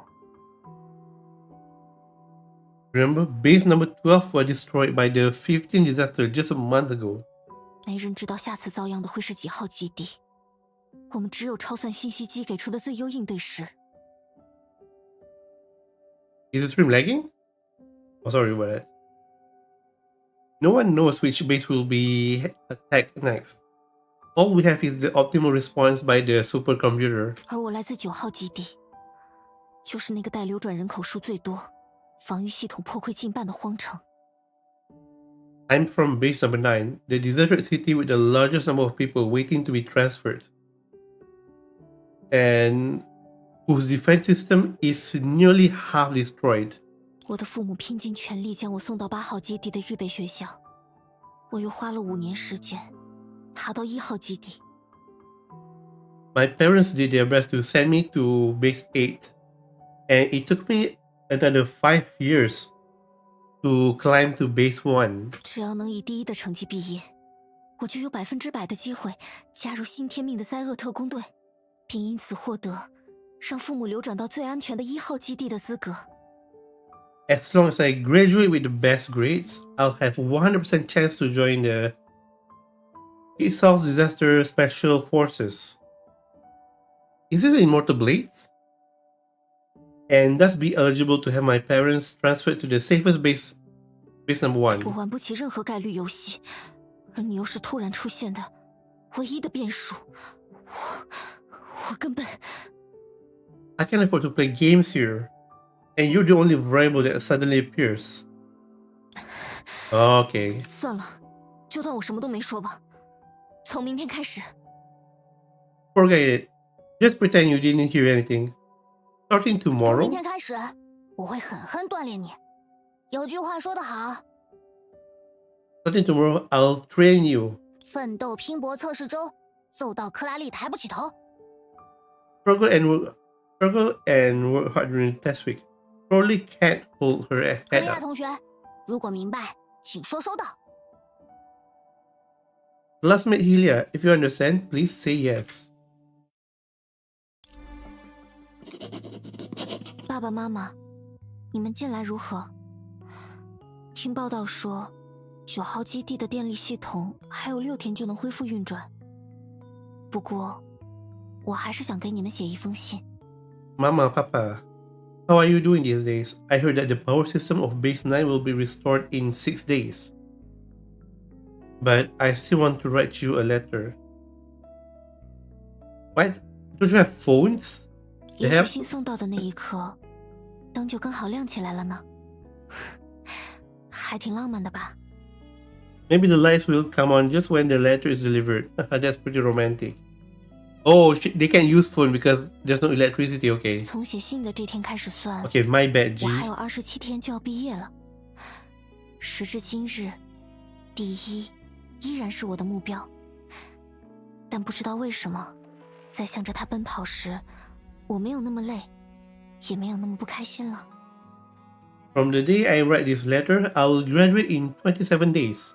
[SPEAKER 1] Remember, base number 12 was destroyed by the 15 disaster just a month ago.
[SPEAKER 4] 没人知道下次遭殃的会是几号基地。我们只有超算信息机给出的最优应对时。
[SPEAKER 1] Is the stream lagging? Oh, sorry about that. No one knows which base will be attacked next. All we have is the optimal response by the supercomputer.
[SPEAKER 4] 而我来自9号基地，就是那个带流转人口数最多、防御系统破溃近半的荒城。
[SPEAKER 1] I'm from base number 9, the deserted city with the largest number of people waiting to be transferred, and whose defense system is nearly half destroyed.
[SPEAKER 4] 我的父母拼尽全力将我送到8号基地的预备学校，我又花了5年时间爬到1号基地。
[SPEAKER 1] My parents did their best to send me to base 8, and it took me another 5 years to climb to base 1.
[SPEAKER 4] 只要能以第1的成绩毕业，我就有100%的机会加入新天命的灾厄特工队，并因此获得让父母流转到最安全的1号基地的资格。
[SPEAKER 1] As long as I graduate with the best grades, I'll have 100% chance to join the South Disaster Special Forces. Is this Immortal Blade? And thus be eligible to have my parents transferred to the safest base number 1.
[SPEAKER 4] 我玩不起任何概率游戏，而你又是突然出现的唯一的变数。我根本
[SPEAKER 1] I can't afford to play games here, and you're the only variable that suddenly appears. Okay.
[SPEAKER 4] 算了，就当我什么都没说吧。从明天开始，
[SPEAKER 1] Forget it. Just pretend you didn't hear anything. Starting
[SPEAKER 5] 从明
[SPEAKER 1] tomorrow,
[SPEAKER 5] 天开始，我会狠狠锻炼你。有句话说得好，
[SPEAKER 1] I'll train you.
[SPEAKER 5] 奋斗拼搏测试周，揍到克拉丽抬不起头。
[SPEAKER 1] Struggle and work hard during test week. Probably can't hold her
[SPEAKER 5] 克
[SPEAKER 1] head
[SPEAKER 5] 利亚
[SPEAKER 1] up.
[SPEAKER 5] 同学，如果明白，请说收到。
[SPEAKER 1] Classmate Helia, if you understand, please say yes.
[SPEAKER 4] 爸爸妈妈，你们近来如何？听报道说，9号基地的电力系统还有6天就能恢复运转。不过，我还是想给你们写一封信。
[SPEAKER 1] Mama, Papa, how are you doing these days? I heard that the power system of base 9 will be restored in 6 days. But I still want to write you a letter. What? Don't you have phones?
[SPEAKER 4] 也
[SPEAKER 1] They
[SPEAKER 4] 许
[SPEAKER 1] have?
[SPEAKER 4] 信送到的那一刻，灯就刚好亮起来了呢。还挺浪漫的吧？
[SPEAKER 1] Maybe the lights will come on just when the letter is delivered. That's pretty romantic. Oh, they can't use phone because there's no electricity. Okay.
[SPEAKER 4] 从写信的这天开始算，
[SPEAKER 1] Okay, my bad, G.
[SPEAKER 4] 我还有27天就要毕业了。时至今日，第1依然是我的目标。但不知道为什么，在向着它奔跑时，我没有那么累，也没有那么不开心了。
[SPEAKER 1] From the day I write this letter, I will graduate in 27 days.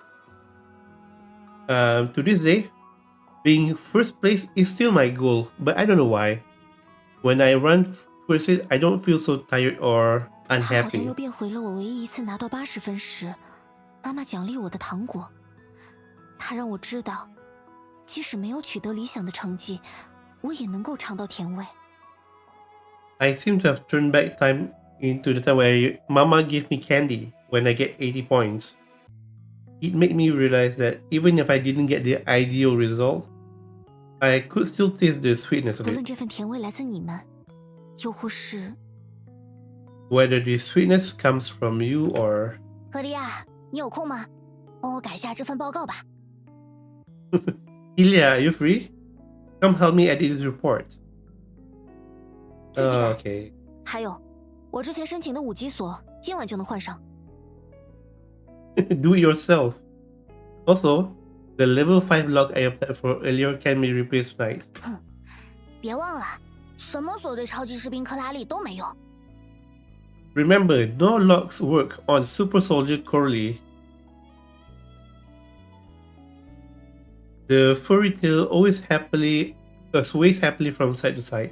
[SPEAKER 1] To this day, being first place is still my goal, but I don't know why. When I run towards it, I don't feel so tired or
[SPEAKER 4] 它好像
[SPEAKER 1] unhappy.
[SPEAKER 4] 又变回了我唯一一次拿到80分时，妈妈奖励我的糖果。它让我知道，即使没有取得理想的成绩，我也能够尝到甜味。
[SPEAKER 1] I seem to have turned back time into the time where Mama gave me candy when I get 80 points. It made me realize that even if I didn't get the ideal result, I could still taste the sweetness of
[SPEAKER 4] 不论
[SPEAKER 1] it.
[SPEAKER 4] 这份甜味来自你们，又或是
[SPEAKER 1] Whether the sweetness comes from you or...
[SPEAKER 5] 克利亚，你有空吗？帮我改下这份报告吧。
[SPEAKER 1] Helia, are you free? Come help me edit this report.
[SPEAKER 5] 自己改。
[SPEAKER 1] Okay.
[SPEAKER 4] 还有，我之前申请的5级锁，今晚就能换上。
[SPEAKER 1] Do it yourself. Also, the level 5 log I applied for earlier can be replaced tonight.
[SPEAKER 5] 别忘了，什么锁对超级士兵克拉丽都没用。
[SPEAKER 1] Remember, no logs work on Super Soldier Coralie. The furry tail sways happily from side to side,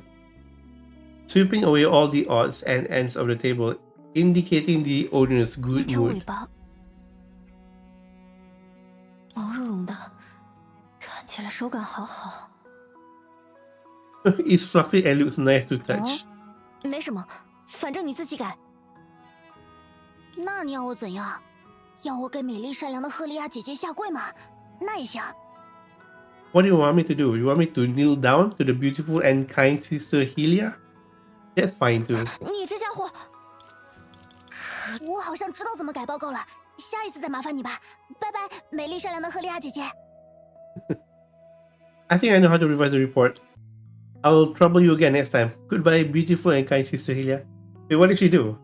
[SPEAKER 1] sweeping away all the odds and ends of the table, indicating the owner's
[SPEAKER 4] 那
[SPEAKER 1] good
[SPEAKER 4] 条尾
[SPEAKER 1] mood.
[SPEAKER 4] 巴毛茸茸的，看起来手感好好。
[SPEAKER 1] It's fluffy and looks nice to touch.
[SPEAKER 4] 没什么，反正你自己改。
[SPEAKER 5] 那你要我怎样？要我给美丽善良的赫利亚姐姐下跪吗？那也行。
[SPEAKER 1] What do you want me to do? You want me to kneel down to the beautiful and kind sister Helia? That's fine too.
[SPEAKER 4] 你这家伙，
[SPEAKER 5] 我好像知道怎么改报告了，下一次再麻烦你吧。拜拜，美丽善良的赫利亚姐姐。
[SPEAKER 1] I think I know how to revise the report. I'll trouble you again next time. Goodbye, beautiful and kind sister Helia. Wait, what did she do?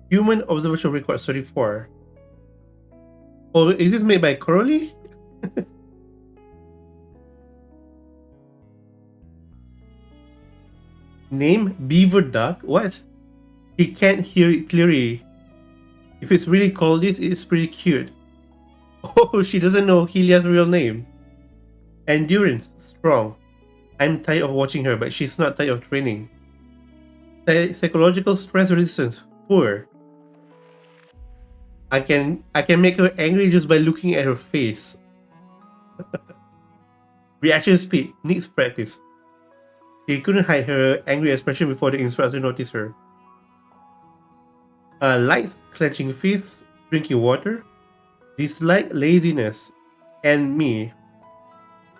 [SPEAKER 1] Human Observation Record 34. Oh, is this made by Coralie? Name Beaver Duck? What? He can't hear it clearly. If it's really called this, it's pretty cute. Oh, she doesn't know Helia's real name. Endurance, strong. I'm tired of watching her, but she's not tired of training. Psychological stress resistance, poor. I can make her angry just by looking at her face. Reaction speed needs practice. She couldn't hide her angry expression before the instructor noticed her. Likes clenching fists, drinking water. Dislike laziness, and me.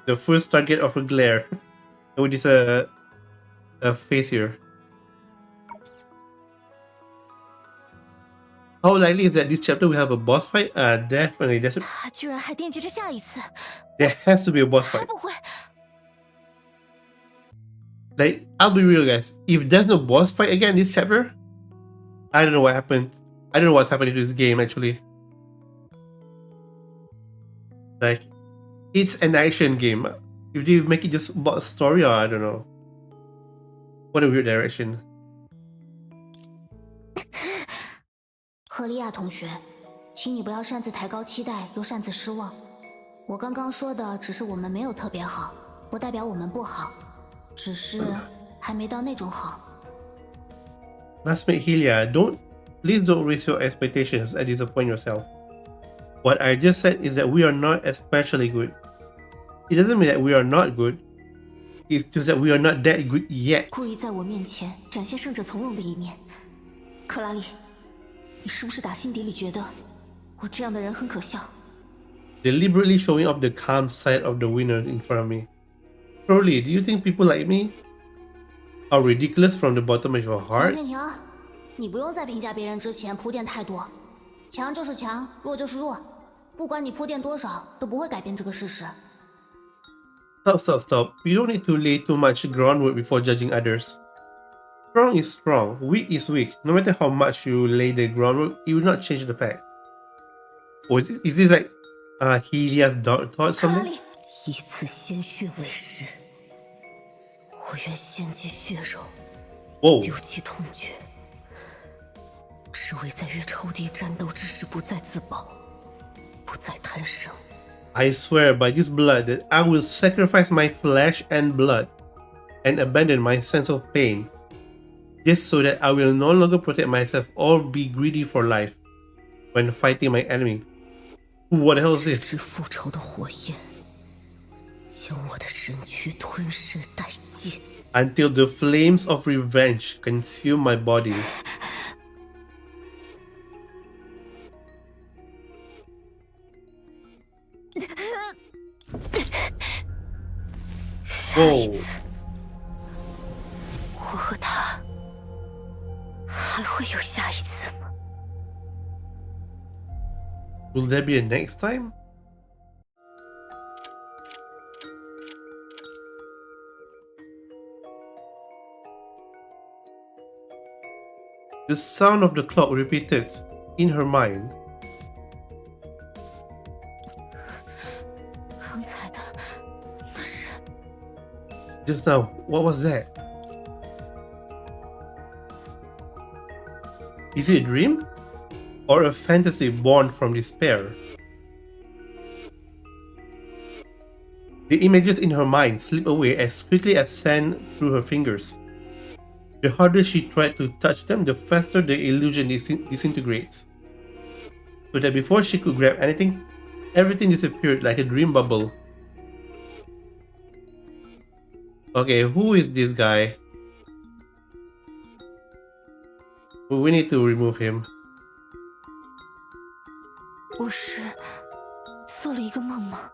[SPEAKER 1] The first target of her glare. With this a face here. How likely is that this chapter will have a boss fight? Definitely. There has to be a boss fight. Like, I'll be real, guys. If there's no boss fight again in this chapter, I don't know what happened. I don't know what's happening to this game, actually. Like, it's an action game. If they make it just about a story, or I don't know. What a weird direction.
[SPEAKER 5] 赫利亚同学，请你不要擅自抬高期待，又擅自失望。我刚刚说的只是我们没有特别好，不代表我们不好，只是还没到那种好。
[SPEAKER 1] Classmate Helia, please don't raise your expectations and disappoint yourself. What I just said is that we are not especially good. It doesn't mean that we are not good. It's just that we are not that good yet.
[SPEAKER 4] 故意在我面前展现胜者从容的一面，克拉丽。 你是不是打心底里觉得我这样的人很可笑
[SPEAKER 1] ？Deliberately showing off the calm side of the winner in front of me. Coralie, do you think people like me are ridiculous from the bottom of your heart?
[SPEAKER 5] 停，你不用在评价别人之前铺垫太多。强就是强，弱就是弱，不管你铺垫多少，都不会改变这个事实。
[SPEAKER 1] Stop. You don't need to lay too much groundwork before judging others. Strong is strong, weak is weak. No matter how much you lay the groundwork, it will not change the fact. Or is this like Helia's dark thought something?
[SPEAKER 4] 以此鲜血为食，我愿献祭血肉，丢弃痛觉，只为在与仇敌战斗之时不再自保，不再贪生。
[SPEAKER 1] I swear by this blood that I will sacrifice my flesh and blood and abandon my sense of pain. Just so that I will no longer protect myself or be greedy for life when fighting my enemy. What the hell is this?
[SPEAKER 4] 复仇的火焰将我的身躯吞噬殆尽
[SPEAKER 1] Until the flames of revenge consume my body. Whoa.
[SPEAKER 4] 我和他还会有下一次吗？
[SPEAKER 1] Will there be a next time? The sound of the clock repeated in her mind.
[SPEAKER 4] 刚才的那是
[SPEAKER 1] Just now, what was that? Is it a dream? Or a fantasy born from despair? The images in her mind slip away as quickly as sand through her fingers. The harder she tried to touch them, the faster the illusion disintegrates. So that before she could grab anything, everything disappeared like a dream bubble. Okay, who is this guy? We need to remove him.
[SPEAKER 4] 我是做了一个梦吗？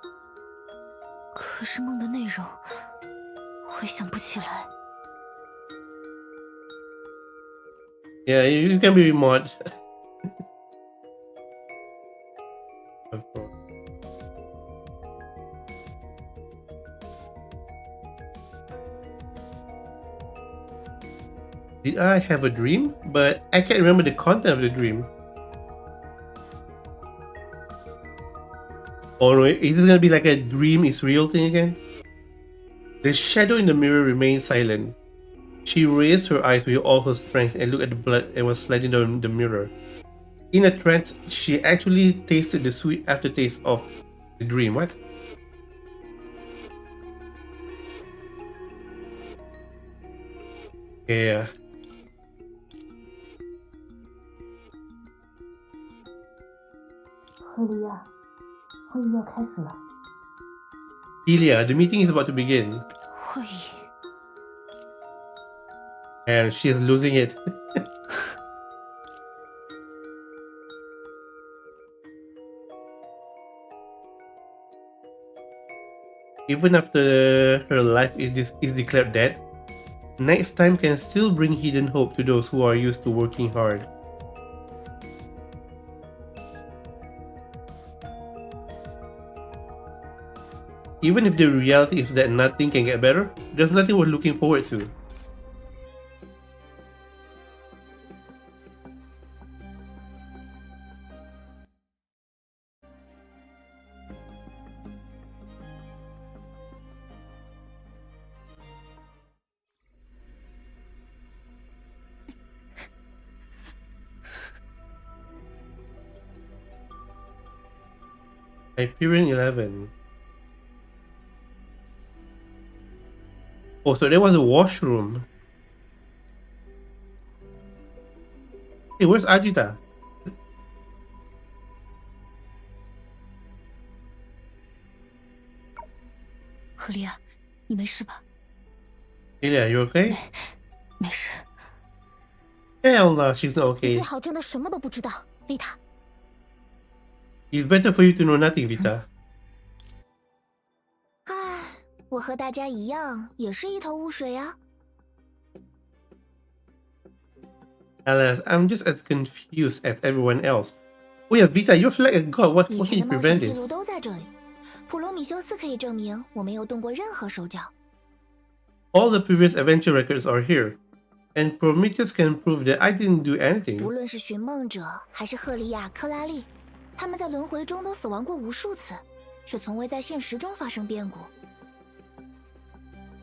[SPEAKER 4] 可是梦的内容回想不起来。
[SPEAKER 1] Yeah, you can be mod. Did I have a dream? But I can't remember the content of the dream. Oh no, is it gonna be like a dream is real thing again? The shadow in the mirror remained silent. She raised her eyes with all her strength and looked at the blood that was sliding down the mirror. In a trance, she actually tasted the sweet aftertaste of the dream. What? Yeah.
[SPEAKER 6] 赫利亚，会议要开始了。
[SPEAKER 1] Helia, the meeting is about to begin.
[SPEAKER 4] 会议
[SPEAKER 1] And she's losing it. Even after her life is declared dead, next time can still bring hidden hope to those who are used to working hard. Even if the reality is that nothing can get better, there's nothing worth looking forward to. Hyperion 11. Oh, so there was a washroom. Hey, where's Ajita?
[SPEAKER 4] 赫利亚，你没事吧？
[SPEAKER 1] Helia, you okay?
[SPEAKER 4] 没事。
[SPEAKER 1] Hell no, she's not
[SPEAKER 5] 你
[SPEAKER 1] okay.
[SPEAKER 5] 最好真的什么都不知道，维塔。
[SPEAKER 1] It's better for you to know nothing, Vita.
[SPEAKER 3] 唉，我和大家一样，也是一头雾水呀。
[SPEAKER 1] Alas, I'm just as confused as everyone else. Oh yeah, Vita, you're like a god. What
[SPEAKER 3] 以
[SPEAKER 1] can
[SPEAKER 3] 前
[SPEAKER 1] you
[SPEAKER 3] 的冒险
[SPEAKER 1] prevent
[SPEAKER 3] 记录
[SPEAKER 1] this?
[SPEAKER 3] 都在这里，普罗米修斯可以证明我没有动过任何手脚。
[SPEAKER 1] All the previous adventure records are here, and Prometheus can prove that I didn't do
[SPEAKER 3] 无
[SPEAKER 1] anything.
[SPEAKER 3] 论是寻梦者还是赫利亚、克拉丽，他们在轮回中都死亡过无数次，却从未在现实中发生变故。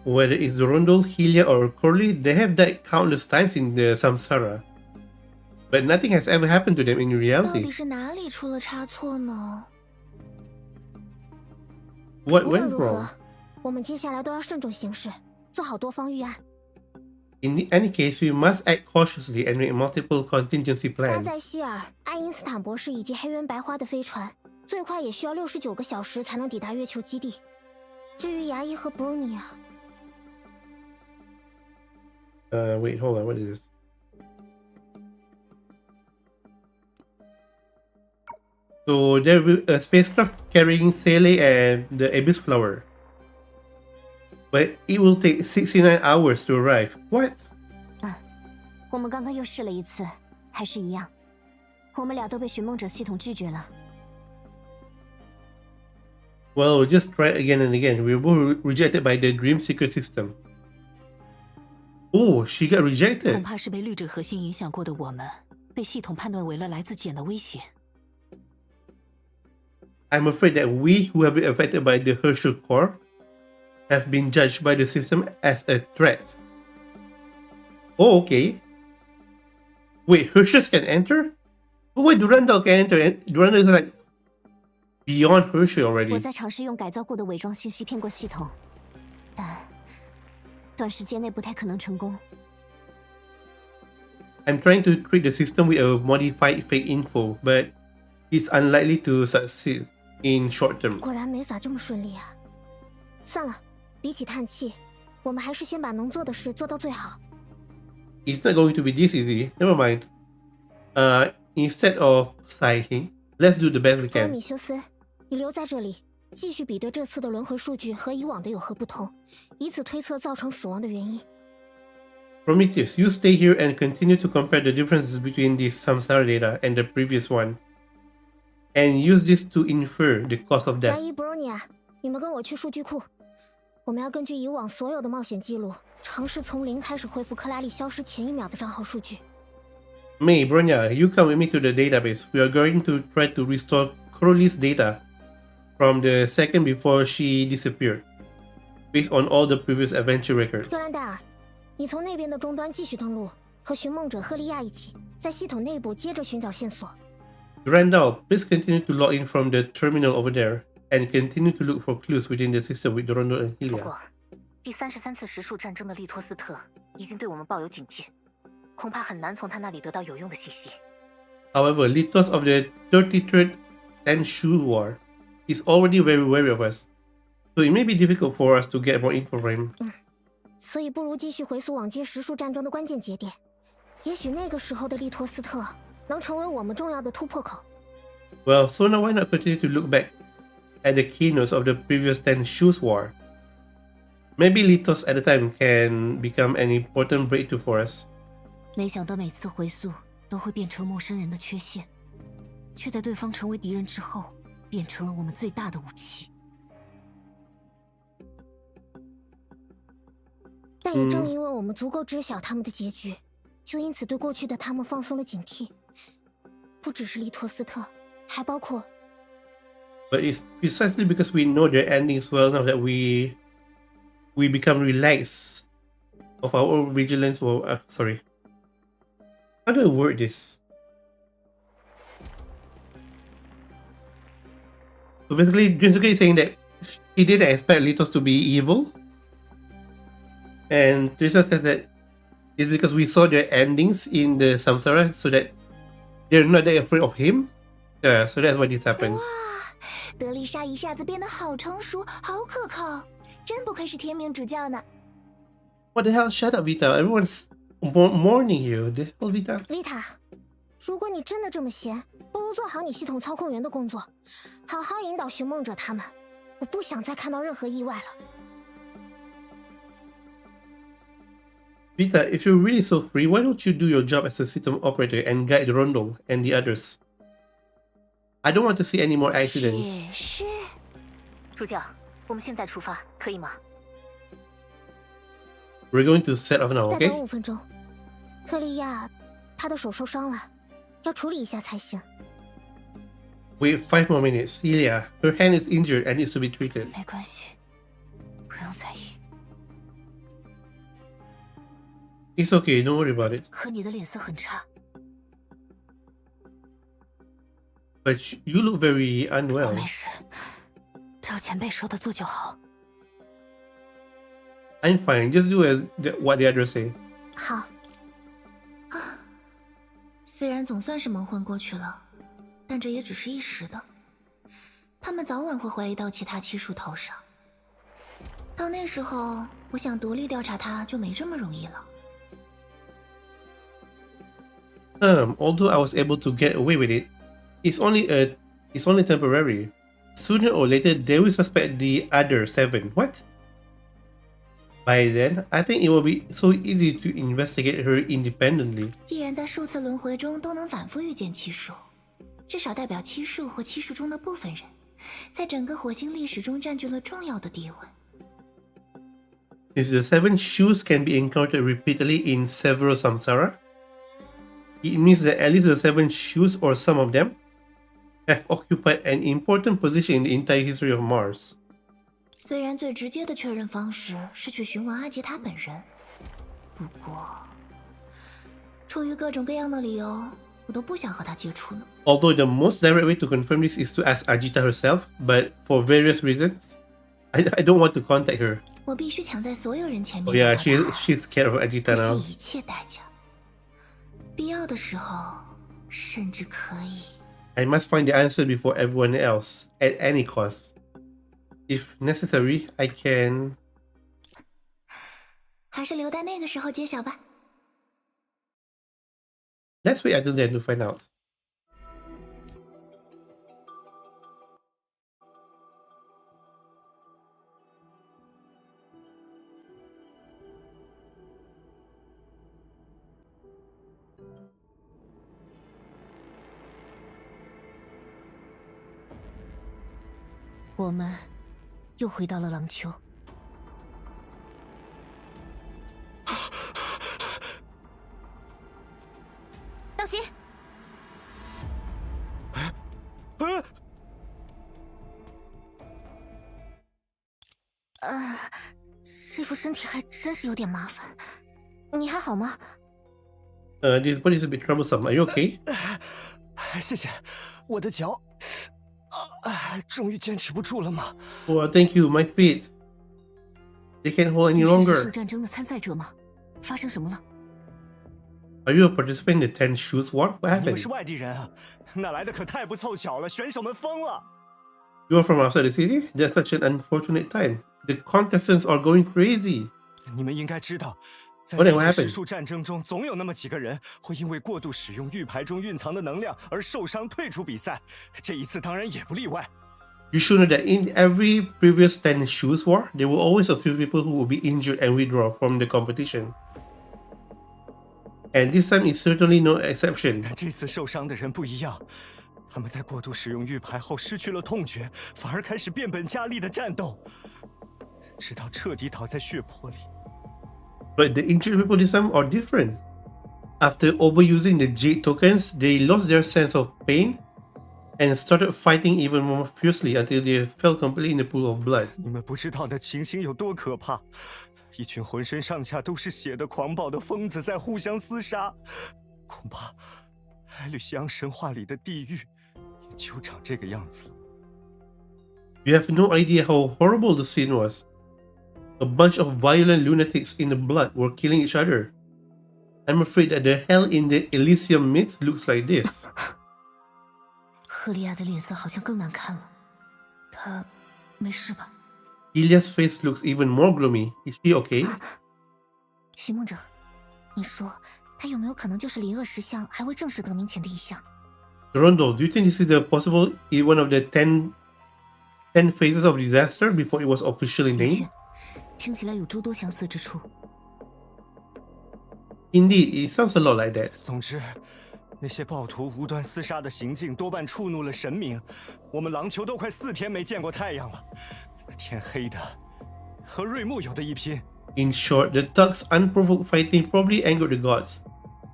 [SPEAKER 1] Whether it's Dorondol, Helia, or Coralie, they have died countless times in the Samsara. But nothing has ever happened to them in
[SPEAKER 3] 到底
[SPEAKER 1] reality.
[SPEAKER 3] 是哪里出了差错呢？
[SPEAKER 1] What
[SPEAKER 5] 无论
[SPEAKER 1] went
[SPEAKER 5] 如何
[SPEAKER 1] wrong?，
[SPEAKER 5] 我们接下来都要慎重行事，做好多方预案。
[SPEAKER 1] In any case, we must act cautiously and make multiple contingency
[SPEAKER 5] 搭载
[SPEAKER 1] plans.
[SPEAKER 5] 希尔、爱因斯坦博士以及黑渊白花的飞船，最快也需要69个小时才能抵达月球基地。至于牙医和布鲁尼亚，
[SPEAKER 1] Wait, hold on, what is this? So there will be a spacecraft carrying Sele and the Abyss Flower. But it will take 69 hours to arrive. What?
[SPEAKER 5] 我们刚刚又试了一次，还是一样，我们俩都被寻梦者系统拒绝了。
[SPEAKER 1] Well, we'll just try again and again. We were both rejected by the Dream Seeker system. Oh, she got
[SPEAKER 7] 恐
[SPEAKER 1] rejected.
[SPEAKER 7] 怕是被绿者核心影响过的我们，被系统判断为了来自茧的威胁。
[SPEAKER 1] I'm afraid that we who have been affected by the Herschel core have been judged by the system as a threat. Oh, okay. Wait, Herschels can enter? Oh, wait, Durandal can enter. And Durandal is like beyond Herschel
[SPEAKER 5] 我
[SPEAKER 1] already.
[SPEAKER 5] 在尝试用改造过的伪装信息骗过系统，但短时间内不太可能成功。
[SPEAKER 1] I'm trying to trick the system with a modified fake info, but it's unlikely to succeed in short term.
[SPEAKER 5] 果然没法这么顺利啊！算了，比起叹气，我们还是先把能做的事做到最好。
[SPEAKER 1] It's not going to be this easy. Never mind. Instead of sighing, let's do the best we
[SPEAKER 5] 还有
[SPEAKER 1] can.
[SPEAKER 5] 米修斯，你留在这里，继续比对这次的轮回数据和以往的有何不同，以此推测造成死亡的原因。
[SPEAKER 1] Prometheus, you stay here and continue to compare the differences between the Samsara data and the previous one, and use this to infer the cause of
[SPEAKER 5] 加
[SPEAKER 1] death.
[SPEAKER 5] 伊、布罗尼亚，你们跟我去数据库，我们要根据以往所有的冒险记录，尝试从零开始恢复克拉丽消失前1秒的账号数据。
[SPEAKER 1] May, Bronya, you come with me to the database. We are going to try to restore Coralie's data from the second before she disappeared, based on all the previous adventure records.
[SPEAKER 5] 特兰戴尔，你从那边的终端继续登录，和寻梦者赫利亚一起，在系统内部接着寻找线索。
[SPEAKER 1] Randall, please continue to log in from the terminal over there, and continue to look for clues within the system with Rondo and
[SPEAKER 4] 不
[SPEAKER 1] Helia.
[SPEAKER 4] 过，第33次实数战争的利托斯特已经对我们抱有警戒，恐怕很难从他那里得到有用的信息。
[SPEAKER 1] However, Litos of the 33rd and Shu War is already very wary of us, so it may be difficult for us to get more info from him.
[SPEAKER 5] 所以不如继续回溯往届实数战争的关键节点，也许那个时候的利托斯特能成为我们重要的突破口。
[SPEAKER 1] Well, so now why not continue to look back at the keynotes of the previous 10 Shu's War? Maybe Litos at the time can become an important breakthrough for us.
[SPEAKER 7] 没想到每次回溯都会变成陌生人的缺陷，却在对方成为敌人之后，变成了我们最大的武器。
[SPEAKER 5] 但也正因为我们足够知晓他们的结局，就因此对过去的他们放松了警惕。不只是利托斯特，还包括
[SPEAKER 1] But it's precisely because we know their endings well enough that we become relaxed of our own vigilance. Or sorry, how do I word this? So basically, Junsuke is saying that he didn't expect Litos to be evil, and Teresa says that it's because we saw their endings in the Samsara, so that they're not that afraid of him. Yeah, so that's why this happens.
[SPEAKER 3] 德丽莎一下子变得好成熟，好可靠，真不愧是天命主教呢。
[SPEAKER 1] What the hell? Shut up, Vita. Everyone's mourning you. The hell, Vita?
[SPEAKER 5] 维塔。如果你真的这么闲，不如做好你系统操控员的工作，好好引导寻梦者他们。我不想再看到任何意外了。
[SPEAKER 1] Vita, if you're really so free, why don't you do your job as a system operator and guide Rondel and the others? I don't want to see any more accidents.
[SPEAKER 3] 也是，
[SPEAKER 4] 主教，我们现在出发，可以吗？
[SPEAKER 1] We're going to set off now,
[SPEAKER 5] 再等
[SPEAKER 1] okay?
[SPEAKER 5] 5分钟。克利亚，她的手受伤了，要处理一下才行。
[SPEAKER 1] Wait 5 more minutes. Helia, her hand is injured and needs to be treated.
[SPEAKER 7] 没关系，不用在意。
[SPEAKER 1] It's okay, don't worry about it.
[SPEAKER 7] 可你的脸色很差，
[SPEAKER 1] But you look very
[SPEAKER 7] 我
[SPEAKER 1] unwell.
[SPEAKER 7] 没事，照前辈说的做就好。
[SPEAKER 1] I'm fine. Just do what the others say.
[SPEAKER 5] 好，
[SPEAKER 3] 虽然总算是蒙混过去了，但这也只是一时的。他们早晚会回到其他七树头上。到那时候，我想独立调查他就没这么容易了。
[SPEAKER 1] Although I was able to get away with it, it's only temporary. Sooner or later, they will suspect the other 7. What? By then, I think it will be so easy to investigate her independently.
[SPEAKER 3] 既然在数次轮回中都能反复遇见七树，至少代表七树或七树中的部分人，在整个火星历史中占据了重要的地位。
[SPEAKER 1] Since the 7 shoes can be encountered repeatedly in several samsara, it means that at least the 7 shoes or some of them have occupied an important position in the entire history of Mars.
[SPEAKER 3] 虽然最直接的确认方式是去询问阿吉他本人，不过出于各种各样的理由，我都不想和他接触呢。
[SPEAKER 1] Although the most direct way to confirm this is to ask Ajita herself, but for various reasons, I don't want to contact her.
[SPEAKER 3] 我必须抢在所有人前面
[SPEAKER 1] Oh yeah,
[SPEAKER 3] 得到答案
[SPEAKER 1] she's scared of Ajita
[SPEAKER 3] 不
[SPEAKER 1] now.
[SPEAKER 3] 惜一切代价，必要的时候甚至可以。
[SPEAKER 1] I must find the answer before everyone else, at any cost. If necessary, I can...
[SPEAKER 3] 还是留待那个时候揭晓吧。
[SPEAKER 1] Let's wait until then to find out.
[SPEAKER 7] “我们又回到了廊丘。
[SPEAKER 4] 当心！这副身体还真是有点麻烦。你还好吗？
[SPEAKER 1] This body is a bit troublesome. Are you okay?
[SPEAKER 8] 谢谢，我的脚，终于坚持不住了吗？
[SPEAKER 1] Oh, thank you. My feet. They can't hold any
[SPEAKER 7] 你是世术
[SPEAKER 1] longer.
[SPEAKER 7] 战争的参赛者吗？发生什么了？
[SPEAKER 1] Are you a participant in the 10 Shoes War? What
[SPEAKER 8] 你们
[SPEAKER 1] happened?
[SPEAKER 8] 是外地人啊，哪来的可太不凑巧了，选手们疯了。
[SPEAKER 1] You are from outside the city? That's such an unfortunate time. The contestants are going crazy.
[SPEAKER 8] 你们应该知道，在
[SPEAKER 1] What
[SPEAKER 8] 历
[SPEAKER 1] happened?
[SPEAKER 8] 届实术战争中，总有那么几个人会因为过度使用玉牌中蕴藏的能量而受伤退出比赛，这一次当然也不例外。
[SPEAKER 1] You should know that in every previous 10 Shoes War, there were always a few people who would be injured and withdraw from the competition. And this time is certainly no exception.
[SPEAKER 8] 但这次受伤的人不一样，他们在过度使用玉牌后失去了痛觉，反而开始变本加厉的战斗，直到彻底倒在血泊里。
[SPEAKER 1] But the injured people this time are different. After overusing the Jade tokens, they lost their sense of pain and started fighting even more fiercely until they fell completely in the pool of blood.
[SPEAKER 8] 你们不知道那情形有多可怕，一群浑身上下都是血的狂暴的疯子在互相厮杀，恐怕艾吕西昂神话里的地狱也就长这个样子了。
[SPEAKER 1] You have no idea how horrible the scene was. A bunch of violent lunatics in the blood were killing each other. I'm afraid that the hell in the Elysium myth looks like this.
[SPEAKER 7] 赫利亚的脸色好像更难看了，她没事吧？
[SPEAKER 1] Ilya's face looks even more gloomy. Is she okay?
[SPEAKER 4] 寻梦者，你说他有没有可能就是离恶石像还未正式得名前的一项？
[SPEAKER 1] Rondo, do you think this is the possible one of the 10 phases of disaster before it was officially
[SPEAKER 7] 的
[SPEAKER 1] named?
[SPEAKER 7] 确，听起来有诸多相似之处。
[SPEAKER 1] Indeed, it sounds a lot like that.
[SPEAKER 8] 总之，那些暴徒无端厮杀的行径多半触怒了神明。我们狼丘都快4天没见过太阳了，那天黑的和瑞木有的一拼。
[SPEAKER 1] In short, the thugs' unprovoked fighting probably angered the gods.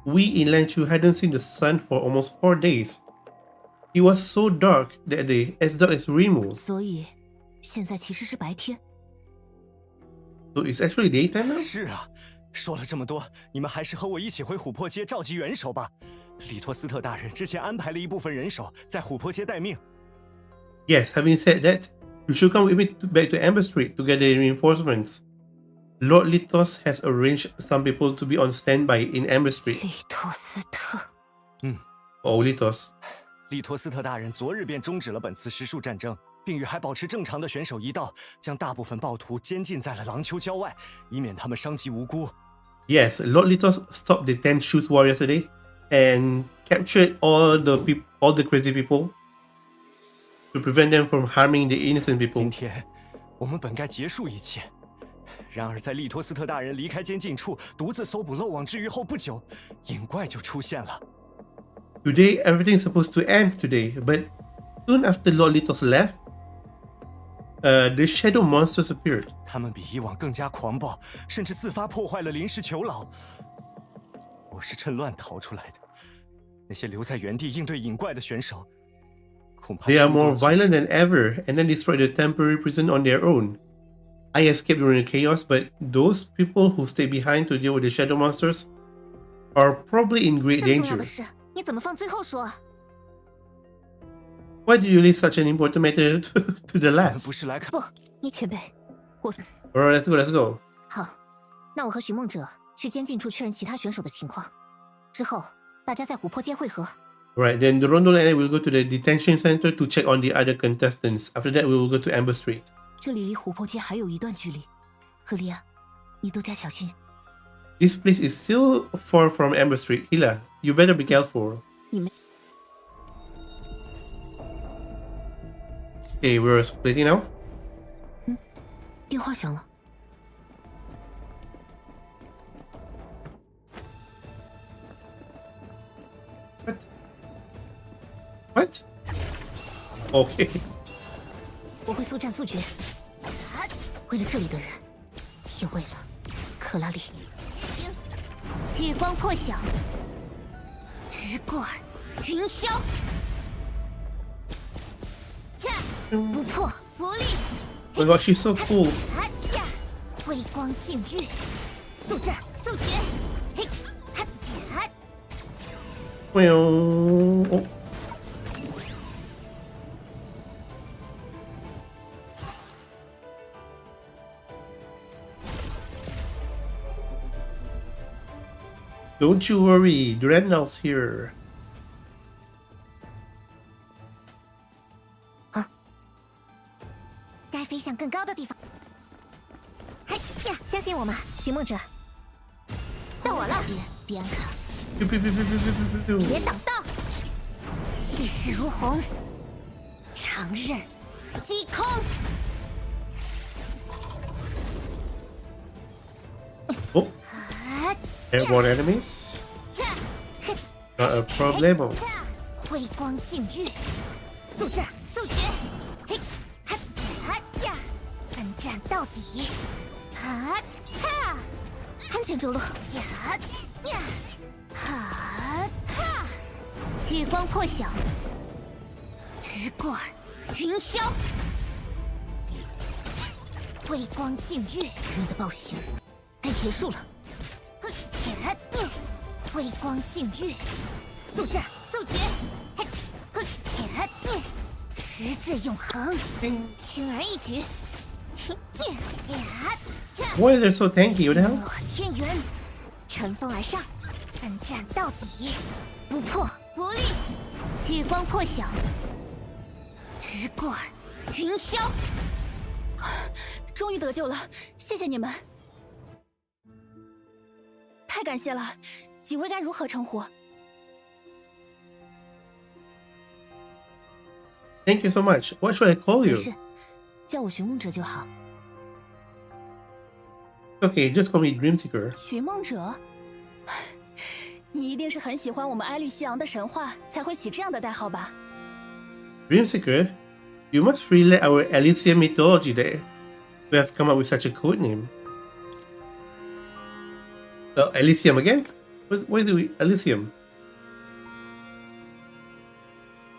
[SPEAKER 1] We in Lanchu hadn't seen the sun for almost 4 days. It was so dark that day, as dark as Rimu.
[SPEAKER 7] 所以，现在其实是白天。
[SPEAKER 1] So it's actually daytime now?
[SPEAKER 8] 是啊，说了这么多，你们还是和我一起回琥珀街召集元首吧。里托斯特大人之前安排了一部分人手在琥珀街待命。
[SPEAKER 1] Yes, having said that, you should come with me back to Amber Street to get the reinforcements. Lord Litos has arranged some people to be on standby in Amber Street.
[SPEAKER 7] 利托斯特，
[SPEAKER 1] Oh, Litos.
[SPEAKER 8] 利托斯特大人昨日便终止了本次实术战争，并与还保持正常的选手一道，将大部分暴徒监禁在了廊丘郊外，以免他们伤及无辜。
[SPEAKER 1] Yes, Lord Litos stopped the 10 Shoes War yesterday and captured all the crazy people to prevent them from harming the innocent
[SPEAKER 8] 今
[SPEAKER 1] people.
[SPEAKER 8] 天我们本该结束一切，然而在利托斯特大人离开监禁处，独自搜捕漏网之鱼后不久，隐怪就出现了。
[SPEAKER 1] Today, everything's supposed to end today, but soon after Lord Litos left, the shadow monsters appeared.
[SPEAKER 8] 他们比以往更加狂暴，甚至自发破坏了临时囚牢。我是趁乱逃出来的。那些留在原地应对隐怪的选手，恐怕
[SPEAKER 1] They are
[SPEAKER 8] 凶多
[SPEAKER 1] more
[SPEAKER 8] 吉
[SPEAKER 1] violent
[SPEAKER 8] 少
[SPEAKER 1] than ever and then destroyed the temporary prison on their own. I escaped during the chaos, but those people who stay behind to deal with the shadow monsters are probably in great
[SPEAKER 4] 这么重要
[SPEAKER 1] danger.
[SPEAKER 4] 的事，你怎么放最后说啊？
[SPEAKER 1] Why do you leave such an important matter to the
[SPEAKER 8] 我们
[SPEAKER 1] last?
[SPEAKER 8] 不是来看。
[SPEAKER 4] 不，你
[SPEAKER 7] 前辈，我
[SPEAKER 1] Alright, let's go.
[SPEAKER 4] 好，那我和寻梦者去监禁处确认其他选手的情况，之后大家在琥珀街汇合。
[SPEAKER 1] Alright, then the Rondo and I will go to the detention center to check on the other contestants. After that, we will go to Amber Street.
[SPEAKER 7] 这里离琥珀街还有一段距离。赫利亚，你多加小心，
[SPEAKER 1] This place is still far from Amber Street. Helia, you better be careful. Okay, we're splitting now.
[SPEAKER 7] 电话响了，
[SPEAKER 1] What? Okay.
[SPEAKER 7] 我会速战速决，为了这里的人，也为了克拉丽。
[SPEAKER 5] 月光破晓，直过云霄，不破不立。
[SPEAKER 1] Oh my god, she's so cool.
[SPEAKER 5] 呀，微光净月，速战速决。嘿，哈呀，
[SPEAKER 1] Well, oh. Don't you worry, Durandal's here.
[SPEAKER 5] 该飞向更高的地方。嘿呀，相信我们，寻梦者。到我了，
[SPEAKER 7] 比安卡，
[SPEAKER 1] Pew, pew, pew, pew, pew, pew, pew, pew.
[SPEAKER 5] 别挡道，气势如虹，长刃击空。
[SPEAKER 1] Oh, airborne enemies? Not a problemo.
[SPEAKER 5] 微光净月，速战速决。嘿，哈呀，奋战到底。哈嚓，安全着陆。呀呀，哈哈，月光破晓，直过云霄。微光净月，
[SPEAKER 7] 你的暴行该结束了。
[SPEAKER 5] 微光净月，速战速决，迟至永恒，轻而易举。
[SPEAKER 1] Why is it so tanky? What the hell?
[SPEAKER 5] 落天元，乘风而上，奋战到底，不破不立。月光破晓，直过云霄。
[SPEAKER 4] 终于得救了，谢谢你们，太感谢了。几位该如何称呼？
[SPEAKER 1] Thank you so much. What should I call
[SPEAKER 7] 没
[SPEAKER 1] you?
[SPEAKER 7] 事，叫我寻梦者就好。
[SPEAKER 1] Okay, just call me Dreamseeker.
[SPEAKER 4] 寻梦者，你一定是很喜欢我们埃律西昂的神话，才会起这样的代号吧？
[SPEAKER 1] Dreamseeker? You must really like our Elysium mythology there to have come up with such a code name. Elysium again? What is it with Elysium?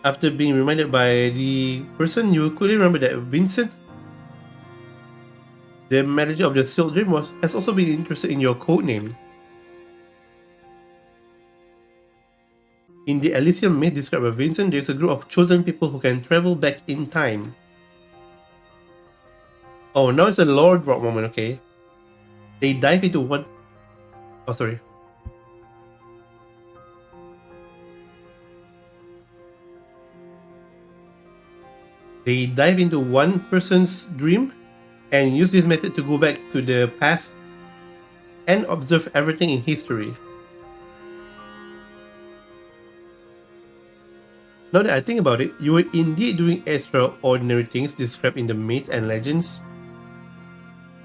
[SPEAKER 1] After being reminded by the person, you quickly remember that Vincent, the manager of the Sealed Dream, has also been interested in your code name. In the Elysium myth described by Vincent, there is a group of chosen people who can travel back in time. Oh, now it's a lore drop moment, okay. They dive into one... Oh, sorry. They dive into one person's dream and use this method to go back to the past and observe everything in history. Now that I think about it, you were indeed doing extraordinary things described in the myths and legends.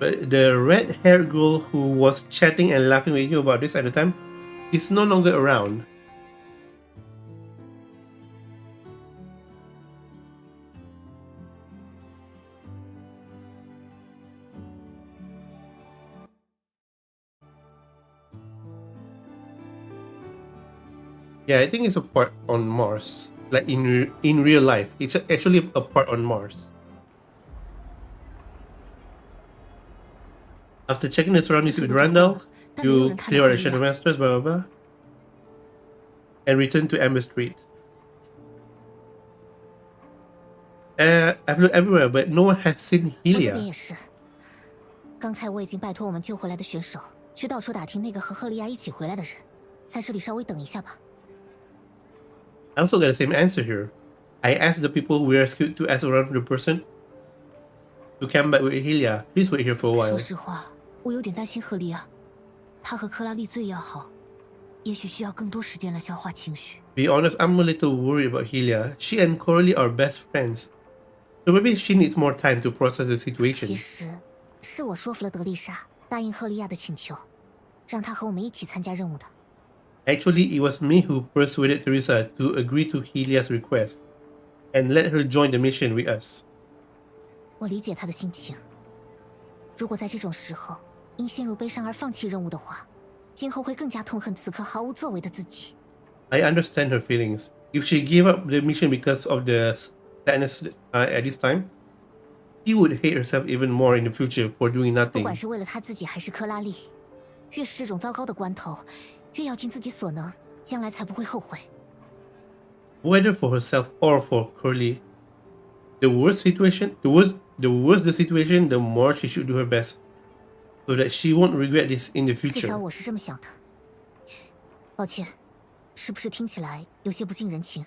[SPEAKER 1] But the red-haired girl who was chatting and laughing with you about this at the time is no longer around. Yeah, I think it's a part on Mars. Like in real life, it's actually a part on Mars. After checking the surroundings with Randall, you clear out the Shadow Masters, blah blah blah, and return to Amber Street. I've looked everywhere, but no one has seen
[SPEAKER 4] 我这边
[SPEAKER 1] Helia.
[SPEAKER 4] 也是。刚才我已经拜托我们救回来的选手去到处打听那个和赫利亚一起回来的人，在这里稍微等一下吧。
[SPEAKER 1] I also got the same answer here. I asked the people we rescued to ask around for the person who came back with Helia. Please wait here for a
[SPEAKER 4] 说
[SPEAKER 1] while.
[SPEAKER 4] 实话，我有点担心赫利亚。
[SPEAKER 7] 他和克拉丽最要好，也许需要更多时间来消化情绪。
[SPEAKER 1] Be honest, I'm a little worried about Helia. She and Coralie are best friends. So maybe she needs more time to process the
[SPEAKER 4] 其
[SPEAKER 1] situation.
[SPEAKER 4] 实是我说服了德丽莎答应赫利亚的请求，让她和我们一起参加任务的。
[SPEAKER 1] Actually, it was me who persuaded Teresa to agree to Helia's request and let her join the mission with us.
[SPEAKER 4] 我理解她的心情。如果在这种时候因陷入悲伤而放弃任务的话，今后会更加痛恨此刻毫无作为的自己。
[SPEAKER 1] I understand her feelings. If she gave up the mission because of the sadness at this time, she would hate herself even more in the future for doing
[SPEAKER 4] 不
[SPEAKER 1] nothing.
[SPEAKER 4] 管是为了她自己还是克拉丽，越是这种糟糕的关头，越要尽自己所能，将来才不会后悔。
[SPEAKER 1] Whether for herself or for Curly, the worse the situation, the more she should do her best, so that she won't regret this in the
[SPEAKER 4] 至少
[SPEAKER 1] future.
[SPEAKER 4] 我是这么想的。抱歉，是不是听起来有些不近人情？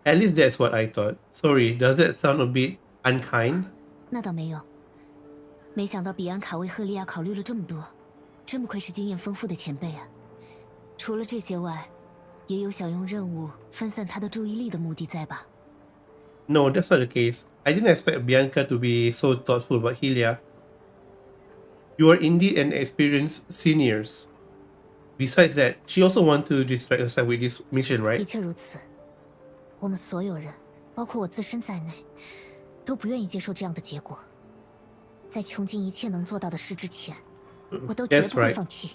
[SPEAKER 1] At least that's what I thought. Sorry, does that sound a bit unkind?
[SPEAKER 7] 那倒没有，没想到比安卡为赫利亚考虑了这么多，真不愧是经验丰富的前辈啊！除了这些外，也有想用任务分散他的注意力的目的在吧？
[SPEAKER 1] No, that's not the case. I didn't expect Bianca to be so thoughtful about Helia. You are indeed an experienced seniors. Besides that, she also wants to distract herself with this mission,
[SPEAKER 4] 的
[SPEAKER 1] right?
[SPEAKER 4] 确如此，我们所有人，包括我自身在内，都不愿意接受这样的结果。在穷尽一切能做到的事之前，我都绝
[SPEAKER 1] That's
[SPEAKER 4] 不会
[SPEAKER 1] right.
[SPEAKER 4] 放弃。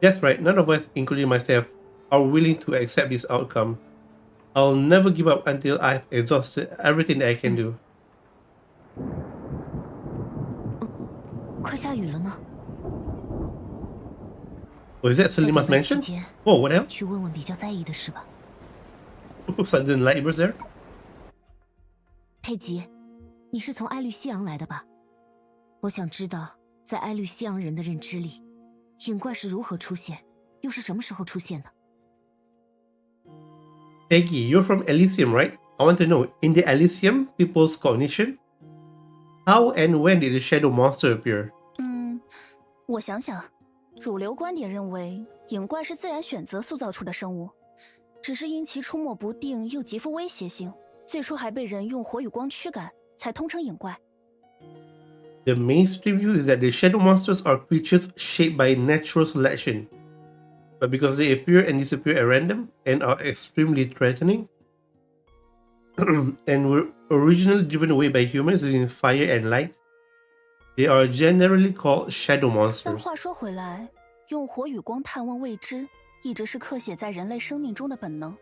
[SPEAKER 1] That's right, none of us, including myself, are willing to accept this outcome. I'll never give up until I've exhausted everything that I can do.
[SPEAKER 7] 快下雨了呢，
[SPEAKER 1] Oh, is that
[SPEAKER 7] 在
[SPEAKER 1] Selima's
[SPEAKER 7] 等待期
[SPEAKER 1] mansion?
[SPEAKER 7] 间
[SPEAKER 1] Oh, what else?
[SPEAKER 7] 去问问比较在意的事吧。
[SPEAKER 1] Sudden light burst there?
[SPEAKER 7] 佩吉，你是从埃律西昂来的吧？我想知道，在埃律西昂人的认知里，影怪是如何出现，又是什么时候出现的？
[SPEAKER 1] Peggy, you're from Elysium, right? I want to know, in the Elysium, people's cognition? How and when did the shadow monster appear?
[SPEAKER 9] 我想想，主流观点认为影怪是自然选择塑造出的生物，只是因其出没不定又极富威胁性，最初还被人用火与光驱赶，才通称影怪。
[SPEAKER 1] The mainstream view is that the shadow monsters are creatures shaped by natural selection. But because they appear and disappear at random and are extremely threatening, and were originally driven away by humans using fire and light, they are generally called shadow
[SPEAKER 9] 但
[SPEAKER 1] monsters.
[SPEAKER 9] 话说回来，用火与光探问未知，一直是刻写在人类生命中的本能。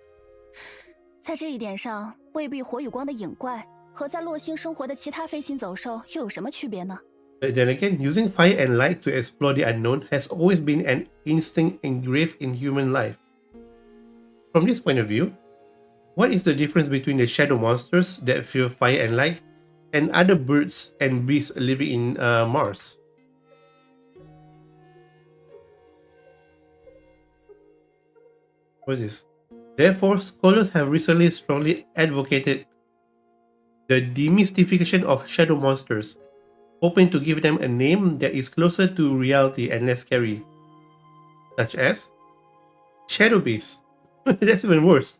[SPEAKER 9] 在这一点上，未必火与光的影怪和在洛星生活的其他飞行走兽又有什么区别呢？
[SPEAKER 1] But then again, using fire and light to explore the unknown has always been an instinct engraved in human life. From this point of view, what is the difference between the shadow monsters that fear fire and light and other birds and beasts living in Mars? What is this? Therefore, scholars have recently strongly advocated the demystification of shadow monsters, hoping to give them a name that is closer to reality and less scary, such as shadow beasts. That's even worse.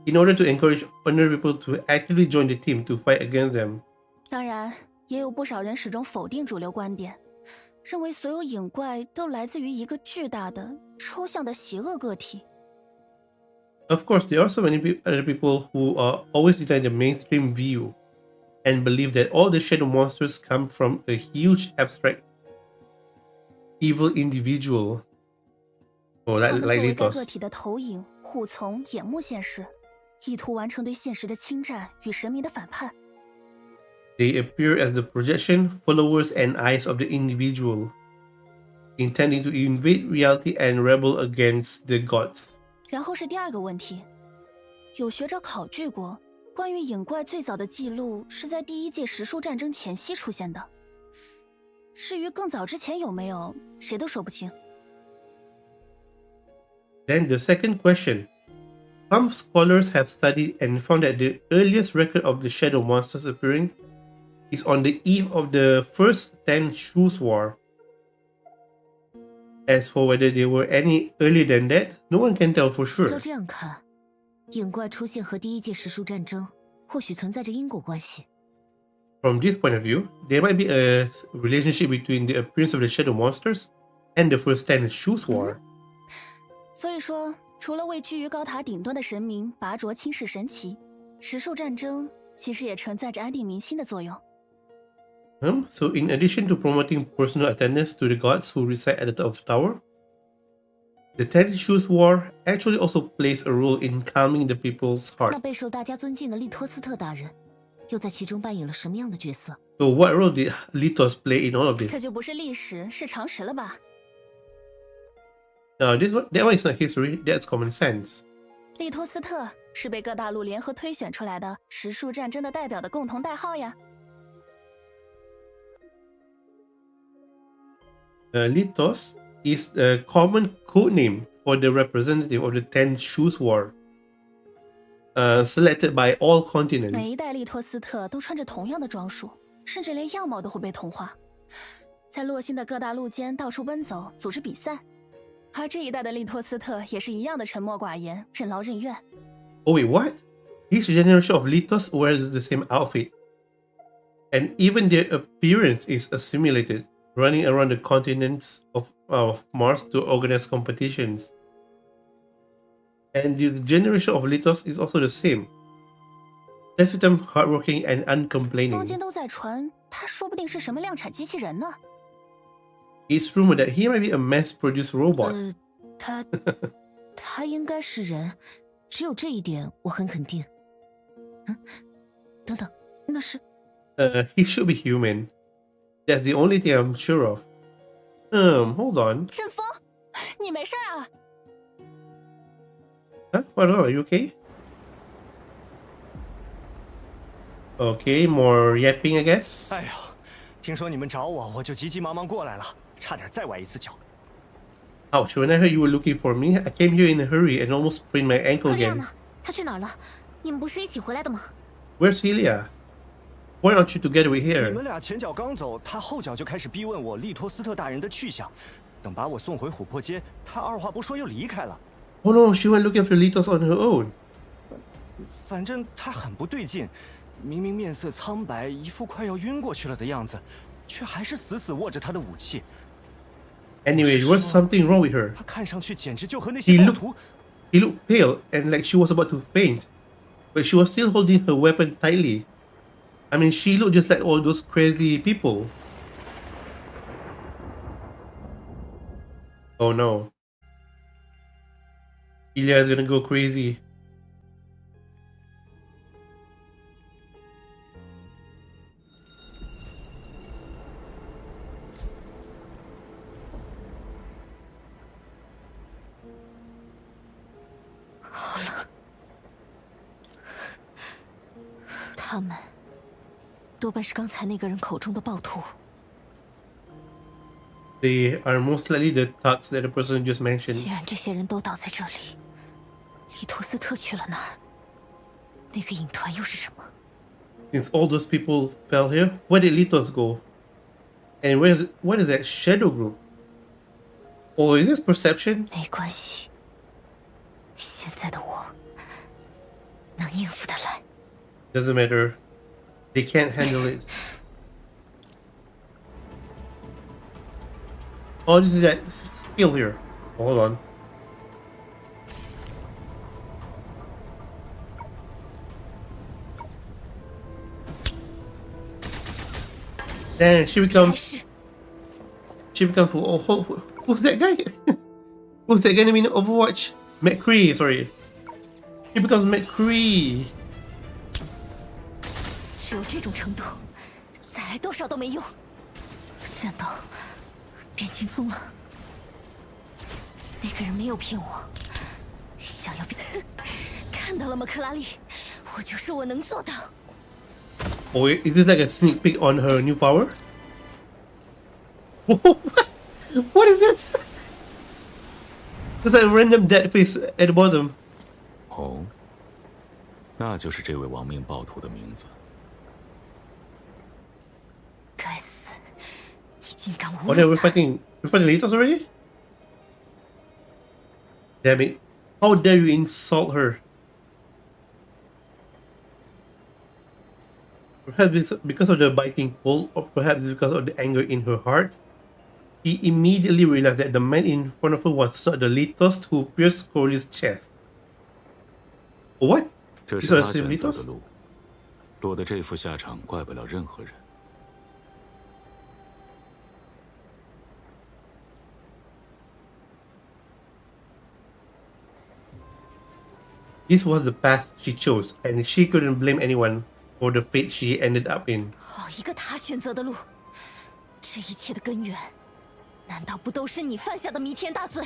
[SPEAKER 1] In order to encourage ordinary people to actively join the team to fight against them.
[SPEAKER 9] 当然，也有不少人始终否定主流观点，认为所有影怪都来自于一个巨大的、抽象的邪恶个体。
[SPEAKER 1] Of course, there are so many other people who always deny the mainstream view and believe that all the shadow monsters come from a huge abstract evil individual. Oh,
[SPEAKER 9] 他
[SPEAKER 1] like
[SPEAKER 9] 们作为该个
[SPEAKER 1] Litos.
[SPEAKER 9] 体的投影、护从、眼目现世，意图完成对现实的侵占与神明的反叛。
[SPEAKER 1] They appear as the projection, followers, and eyes of the individual, intending to invade reality and rebel against the gods.
[SPEAKER 9] 然后是第二个问题，有学者考据过，关于影怪最早的记录是在第一届实数战争前夕出现的。至于更早之前有没有，谁都说不清。
[SPEAKER 1] Then the second question. Some scholars have studied and found that the earliest record of the shadow monsters appearing is on the eve of the First Ten Shoes War. As for whether they were any earlier than that, no one can tell for
[SPEAKER 7] 照
[SPEAKER 1] sure.
[SPEAKER 7] 这样看，影怪出现和第一届实数战争或许存在着因果关系。
[SPEAKER 1] From this point of view, there might be a relationship between the appearance of the shadow monsters and the first 10 Shoes War.
[SPEAKER 9] 所以说，除了为居于高塔顶端的神明拔擢轻视神奇，实数战争其实也承载着安定民心的作用。
[SPEAKER 1] So in addition to promoting personal attendance to the gods who reside at the top of the tower, the 10 Shoes War actually also plays a role in calming the people's
[SPEAKER 7] 那备
[SPEAKER 1] hearts.
[SPEAKER 7] 受大家尊敬的利托斯特大人，又在其中扮演了什么样的角色？
[SPEAKER 1] So what role did Litos play in all of
[SPEAKER 9] 这
[SPEAKER 1] this?
[SPEAKER 9] 就不是历史，是常识了吧？
[SPEAKER 1] Now that one is not history, that's common sense.
[SPEAKER 9] 利托斯特是被各大陆联合推选出来的实数战争的代表的共同代号呀。
[SPEAKER 1] Litos is a common code name for the representative of the 10 Shoes War, selected by all
[SPEAKER 9] 每
[SPEAKER 1] continents.
[SPEAKER 9] 一代利托斯特都穿着同样的装束，甚至连样貌都会被同化，在洛星的各大陆间到处奔走，组织比赛。而这一代的利托斯特也是一样的沉默寡言，任劳任怨。
[SPEAKER 1] Oh wait, what? Each generation of Litos wears the same outfit, and even their appearance is assimilated, running around the continents of Mars to organize competitions. And this generation of Litos is also the same. Taciturn, hardworking, and
[SPEAKER 9] 坊
[SPEAKER 1] uncomplaining.
[SPEAKER 9] 间都在传，他说不定是什么量产机器人呢。
[SPEAKER 1] It's rumored that he might be a mass-produced robot.
[SPEAKER 7] 他应该是人，只有这一点我很肯定。等等，那是
[SPEAKER 1] He should be human. That's the only thing I'm sure of. Hold on.
[SPEAKER 9] 阵风，你没事啊？
[SPEAKER 1] Huh? What are you okay? Okay, more yapping, I guess.
[SPEAKER 8] 哎呀，听说你们找我，我就急急忙忙过来了，差点再崴一次脚。
[SPEAKER 1] Ouch, when I heard you were looking for me, I came here in a hurry and almost sprained my ankle
[SPEAKER 3] 赫利亚
[SPEAKER 1] again.
[SPEAKER 3] 呢？他去哪儿了？你们不是一起回来的吗？
[SPEAKER 1] Where's Helia? Why aren't you together with
[SPEAKER 8] 你
[SPEAKER 1] her?
[SPEAKER 8] 们俩前脚刚走，他后脚就开始逼问我利托斯特大人的去向。等把我送回琥珀街，他二话不说又离开了。
[SPEAKER 1] Oh no, she went looking for Litos on her own.
[SPEAKER 8] 反正他很不对劲，明明面色苍白，一副快要晕过去了的样子，却还是死死握着他的武器。
[SPEAKER 1] Anyway, there was something wrong with her.
[SPEAKER 8] 他看上去简直就和那
[SPEAKER 1] He
[SPEAKER 8] 些暴
[SPEAKER 1] looked,
[SPEAKER 8] 徒。
[SPEAKER 1] he looked pale and like she was about to faint, but she was still holding her weapon tightly. I mean, she looked just like all those crazy people. Oh no. Helia is gonna go crazy.
[SPEAKER 4] “他们多半是刚才那个人口中的暴徒。”
[SPEAKER 1] They are most likely the thugs that the person just mentioned.
[SPEAKER 4] 既然这些人都倒在这里，利托斯特去了哪儿？那个影团又是什么？
[SPEAKER 1] Since all those people fell here, where did Litos go? And what is that shadow group? Or is this perception?
[SPEAKER 4] 没关系，现在的我能应付得来。
[SPEAKER 1] Doesn't matter. They can't handle it. Oh, this is that skill here. Hold on. Then she becomes. She becomes. Who's that guy? Who's that guy named in Overwatch? McCree, sorry. She becomes McCree.
[SPEAKER 4] 只有这种程度，再来多少都没用。战斗变轻松了。那个人没有骗我，想要变……
[SPEAKER 9] 看到了吗，克拉丽？我就是我能做到。
[SPEAKER 1] Oh, is this like a sneak peek on her new power? Whoa, what is that? There's a random dead face at the bottom.
[SPEAKER 10] 哦，那就是这位亡命暴徒的名字。
[SPEAKER 4] 该死，已经敢侮
[SPEAKER 1] Oh, then
[SPEAKER 4] 辱
[SPEAKER 1] we're
[SPEAKER 4] 他！
[SPEAKER 1] fighting Litos already? Damn it. How dare you insult her? Perhaps because of the biting cold, or perhaps because of the anger in her heart, he immediately realized that the man in front of her was not the Litos who pierced Coralie's chest. What?
[SPEAKER 10] 这
[SPEAKER 1] These
[SPEAKER 10] 是
[SPEAKER 1] are
[SPEAKER 10] 他
[SPEAKER 1] the same
[SPEAKER 10] 选择的
[SPEAKER 1] Litos?
[SPEAKER 10] 路，落得这副下场，怪不了任何人。
[SPEAKER 1] This was the path she chose, and she couldn't blame anyone for the fate she ended up in.
[SPEAKER 4] 好一个他选择的路，这一切的根源，难道不都是你犯下的弥天大罪？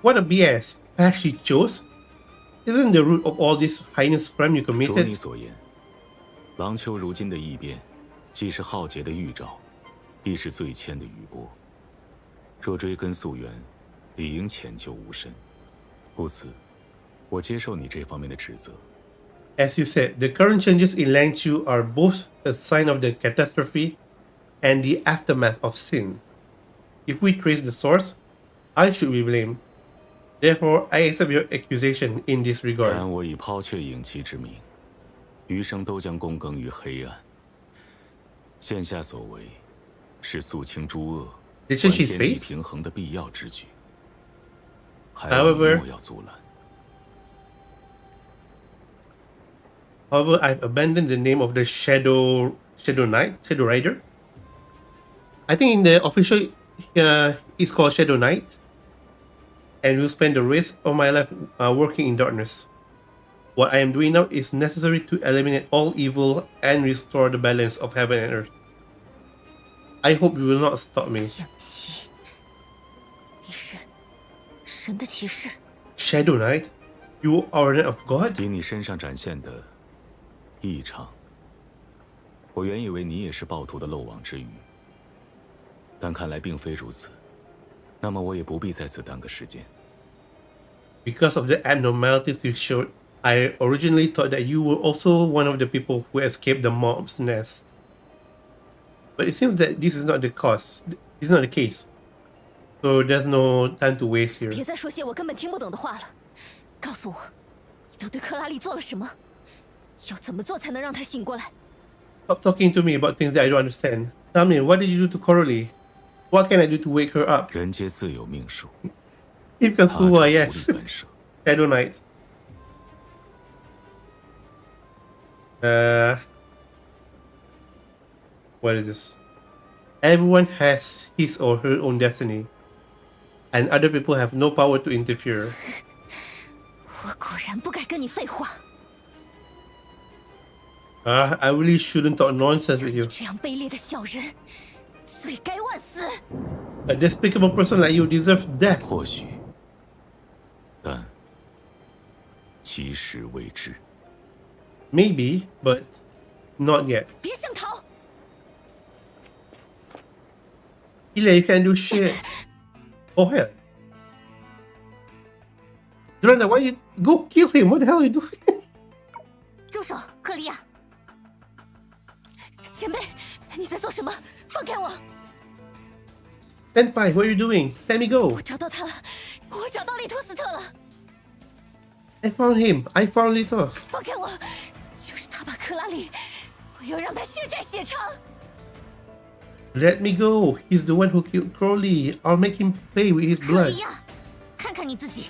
[SPEAKER 1] What a BS! Path she chose? Isn't the root of all this heinous crime you
[SPEAKER 10] 如你
[SPEAKER 1] committed?
[SPEAKER 10] 所言，廊丘如今的异变，既是浩劫的预兆，亦是最欠的余波。若追根溯源，理应浅究无深。故此，我接受你这方面的指责。
[SPEAKER 1] As you said, the current changes in Langchu are both a sign of the catastrophe and the aftermath of sin. If we trace the source, I should be blamed. Therefore, I accept your accusation in this
[SPEAKER 10] 然
[SPEAKER 1] regard.
[SPEAKER 10] 我已抛却影旗之名，余生都将躬耕于黑暗。现下所为，是肃清诸恶，
[SPEAKER 1] Did
[SPEAKER 10] 还
[SPEAKER 1] she
[SPEAKER 10] 天地
[SPEAKER 1] face?
[SPEAKER 10] 平衡的必要之举。还
[SPEAKER 1] However-
[SPEAKER 10] 莫要阻拦。
[SPEAKER 1] However, I've abandoned the name of the Shadow Rider. I think in the official, it's called Shadow Knight, and will spend the rest of my life working in darkness. What I am doing now is necessary to eliminate all evil and restore the balance of heaven and earth. I hope you will not stop me.
[SPEAKER 4] 影旗，你是神的骑士。
[SPEAKER 1] Shadow Knight, you are an of God?
[SPEAKER 10] 以你身上展现的异常，我原以为你也是暴徒的漏网之鱼，但看来并非如此。那么我也不必在此耽搁时间。
[SPEAKER 1] Because of the abnormalities you showed, I originally thought that you were also one of the people who escaped the mob's nest. But it seems that this is not the cause. This is not the case. So there's no time to waste here.
[SPEAKER 4] 别再说些我根本听不懂的话了，告诉我，你都对克拉丽做了什么？要怎么做才能让她醒过来？
[SPEAKER 1] Stop talking to me about things that I don't understand. Tell me, what did you do to Coralie? What can I do to wake her up?
[SPEAKER 10] 人皆自有命数，
[SPEAKER 1] Because
[SPEAKER 10] 他
[SPEAKER 1] who
[SPEAKER 10] 者
[SPEAKER 1] are
[SPEAKER 10] 无
[SPEAKER 1] yes?
[SPEAKER 10] 力干涉。
[SPEAKER 1] Shadow Knight. What is this? Everyone has his or her own destiny, and other people have no power to interfere.
[SPEAKER 4] 我果然不该跟你废话。
[SPEAKER 1] I really shouldn't talk nonsense with you.
[SPEAKER 4] 这样卑劣的小人，罪该万死。
[SPEAKER 1] A despicable person like you deserves death.
[SPEAKER 10] 或许，但其实未知。
[SPEAKER 1] Maybe, but not yet.
[SPEAKER 4] 别想逃！
[SPEAKER 1] Helia, you can't do shit. Oh hell. Duranda, why you go kill him? What the hell are you doing?
[SPEAKER 4] 住手，克利亚！前辈，你在做什么？放开我！
[SPEAKER 1] Senpai, what are you doing? Let me go.
[SPEAKER 4] 我找到他了，我找到利托斯特了！
[SPEAKER 1] I found him. I found Litos.
[SPEAKER 4] 放开我！就是他把克拉里，我要让他血债血偿！
[SPEAKER 1] Let me go. He's the one who killed Crowley. I'll make him pay with his
[SPEAKER 4] 克
[SPEAKER 1] blood.
[SPEAKER 4] 利亚，看看你自己。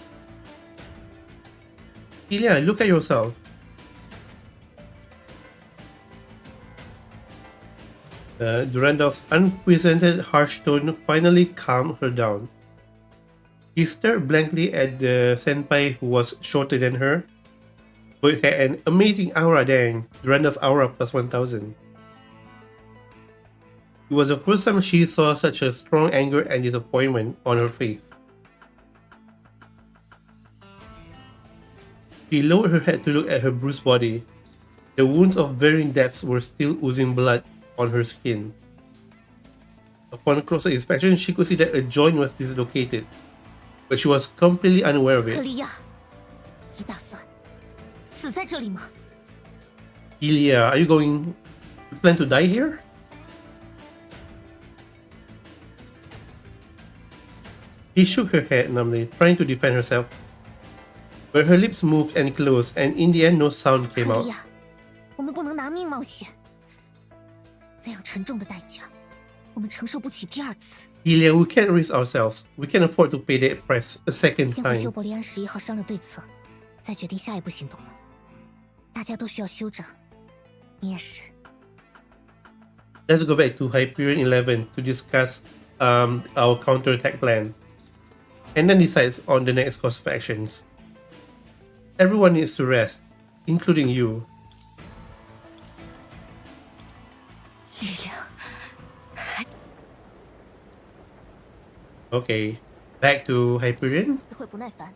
[SPEAKER 1] Helia, look at yourself. Duranda's unprecedented harsh tone finally calmed her down. She stared blankly at the senpai who was shorter than her, but had an amazing aura. Dang, Duranda's aura plus 1000. It was the first time she saw such a strong anger and disappointment on her face. She lowered her head to look at her bruised body. The wounds of varying depths were still oozing blood on her skin. Upon closer inspection, she could see that a joint was dislocated, but she was completely unaware of
[SPEAKER 4] 克
[SPEAKER 1] it.
[SPEAKER 4] 利亚，你打算死在这里吗？
[SPEAKER 1] Helia, are you going to plan to die here? She shook her head numbly, trying to defend herself. But her lips moved and closed, and in the end no sound came
[SPEAKER 5] 克
[SPEAKER 1] out.
[SPEAKER 5] 里亚，我们不能拿命冒险，那样沉重的代价，我们承受不起第二次。
[SPEAKER 1] Helia, we can't risk ourselves. We can't afford to pay that price a second
[SPEAKER 5] 先和修
[SPEAKER 1] time.
[SPEAKER 5] 伯利安11号商量对策，再决定下一步行动了。大家都需要休整，你也是。
[SPEAKER 1] Let's go back to Hyperion 11 to discuss our counterattack plan, and then decide on the next course of actions. Everyone needs to rest, including you.
[SPEAKER 4] 力量，
[SPEAKER 1] Okay, back to Hyperion.
[SPEAKER 5] 会不耐烦。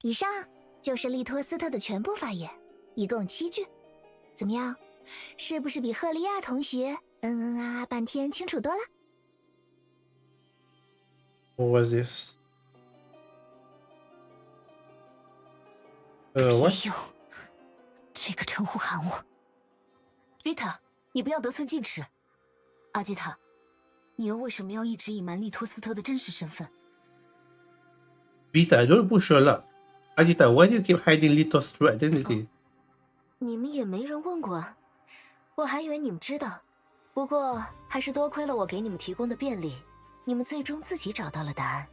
[SPEAKER 3] 以上就是利托斯特的全部发言，一共7句。怎么样，是不是比赫利亚同学啊半天清楚多了？
[SPEAKER 1] What was this? What?
[SPEAKER 4] 利用这个称呼喊我。
[SPEAKER 7] Vita， 你不要得寸进尺。阿基塔，你又为什么要一直隐瞒利托斯特的真实身份？
[SPEAKER 1] Vita, don't push your luck. Ajita, why do you keep hiding Lito's true identity?
[SPEAKER 7] 你们也没人问过啊，我还以为你们知道。不过还是多亏了我给你们提供的便利，你们最终自己找到了答案。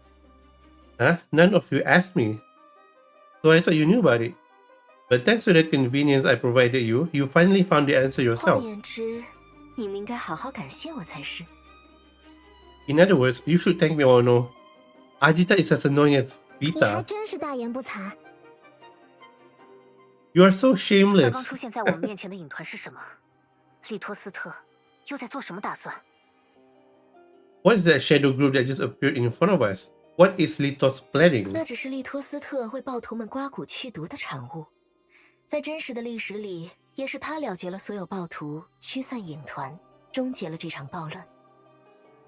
[SPEAKER 1] Huh? None of you asked me. So I thought you knew about it. But thanks to the convenience I provided you, you finally found the answer
[SPEAKER 7] 换
[SPEAKER 1] yourself.
[SPEAKER 7] 言之，你们应该好好感谢我才是。
[SPEAKER 1] In other words, you should thank me or no. Ajita is as annoying as
[SPEAKER 3] 你还
[SPEAKER 1] Vita.
[SPEAKER 3] 真是大言不惭。
[SPEAKER 1] You are so
[SPEAKER 7] 刚
[SPEAKER 1] shameless.
[SPEAKER 7] 刚出现在我们面前的影团是什么？利托斯特又在做什么打算？
[SPEAKER 1] What is that shadow group that just appeared in front of us? What is Litos planning?
[SPEAKER 7] 那只是利托斯特为暴徒们刮骨去毒的产物，在真实的历史里，也是他了结了所有暴徒，驱散影团，终结了这场暴乱。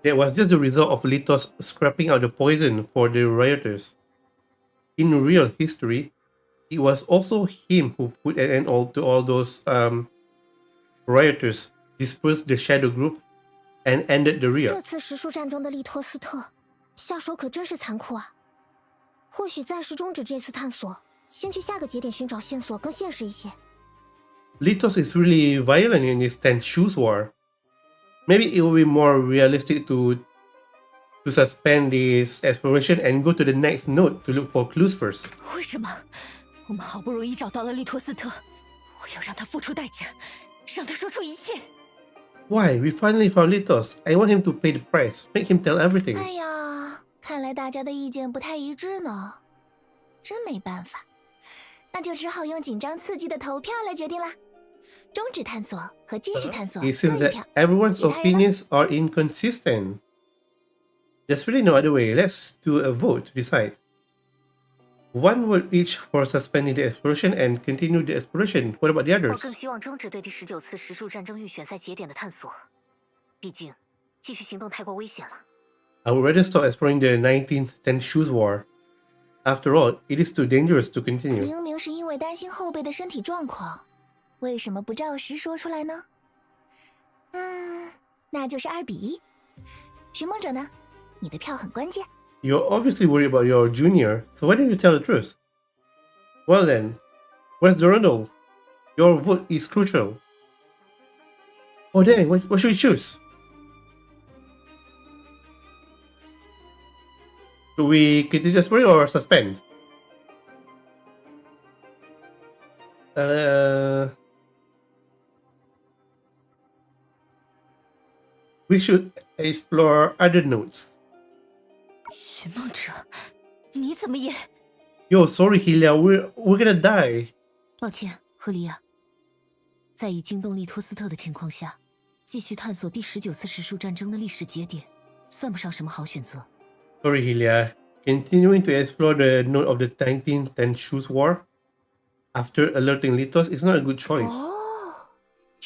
[SPEAKER 1] That was just the result of Litos scrapping out the poison for the rioters. In real history, it was also him who put an end to all those rioters, dispersed the shadow group, and ended the
[SPEAKER 3] 这
[SPEAKER 1] riot.
[SPEAKER 3] 次实数战中的利托斯特下手可真是残酷啊！或许暂时终止这次探索，先去下个节点寻找线索更现实一些。
[SPEAKER 1] Litos is really violent in his 10 shoes war. Maybe it will be more realistic to suspend this exploration and go to the next node to look for clues first.
[SPEAKER 4] 为什么？我们好不容易找到了利托斯特，我要让他付出代价，让他说出一切。
[SPEAKER 1] Why? We finally found Litos. I want him to pay the price. Make him tell everything.
[SPEAKER 3] 哎呀，看来大家的意见不太一致呢，真没办法，那就只好用紧张刺激的投票来决定啦。终止探索和继续探索
[SPEAKER 1] It seems
[SPEAKER 3] 各一
[SPEAKER 1] that
[SPEAKER 3] 票。
[SPEAKER 1] everyone's
[SPEAKER 3] 其他人呢？
[SPEAKER 1] opinions are inconsistent. There's really no other way. Let's do a vote to decide. One vote each for suspending the exploration and continue the exploration. What about the
[SPEAKER 7] 我更
[SPEAKER 1] others?
[SPEAKER 7] 希望终止对第19次实数战争预选赛节点的探索，毕竟继续行动太过危险了。
[SPEAKER 1] I would rather stop exploring the 19th than choose war. After all, it is too dangerous to continue.
[SPEAKER 3] 明明是因为担心后辈的身体状况，为什么不照实说出来呢？那就是2比1。寻梦者呢？你的票很关键。
[SPEAKER 1] You're obviously worried about your junior, so why don't you tell the truth? Well then, where's Dorando? Your vote is crucial. Oh dang, what should we choose? Do we continue exploring or suspend? We should explore other nodes.
[SPEAKER 4] 寻梦者，你怎么也……
[SPEAKER 1] Yo, sorry Helia, we're gonna die.
[SPEAKER 7] 抱歉，赫利亚。在已惊动利托斯特的情况下，继续探索第19次实数战争的历史节点，算不上什么好选择。
[SPEAKER 1] Sorry Helia, continuing to explore the node of the 19th and choose war after alerting Litos is not a good choice.
[SPEAKER 3] 哦，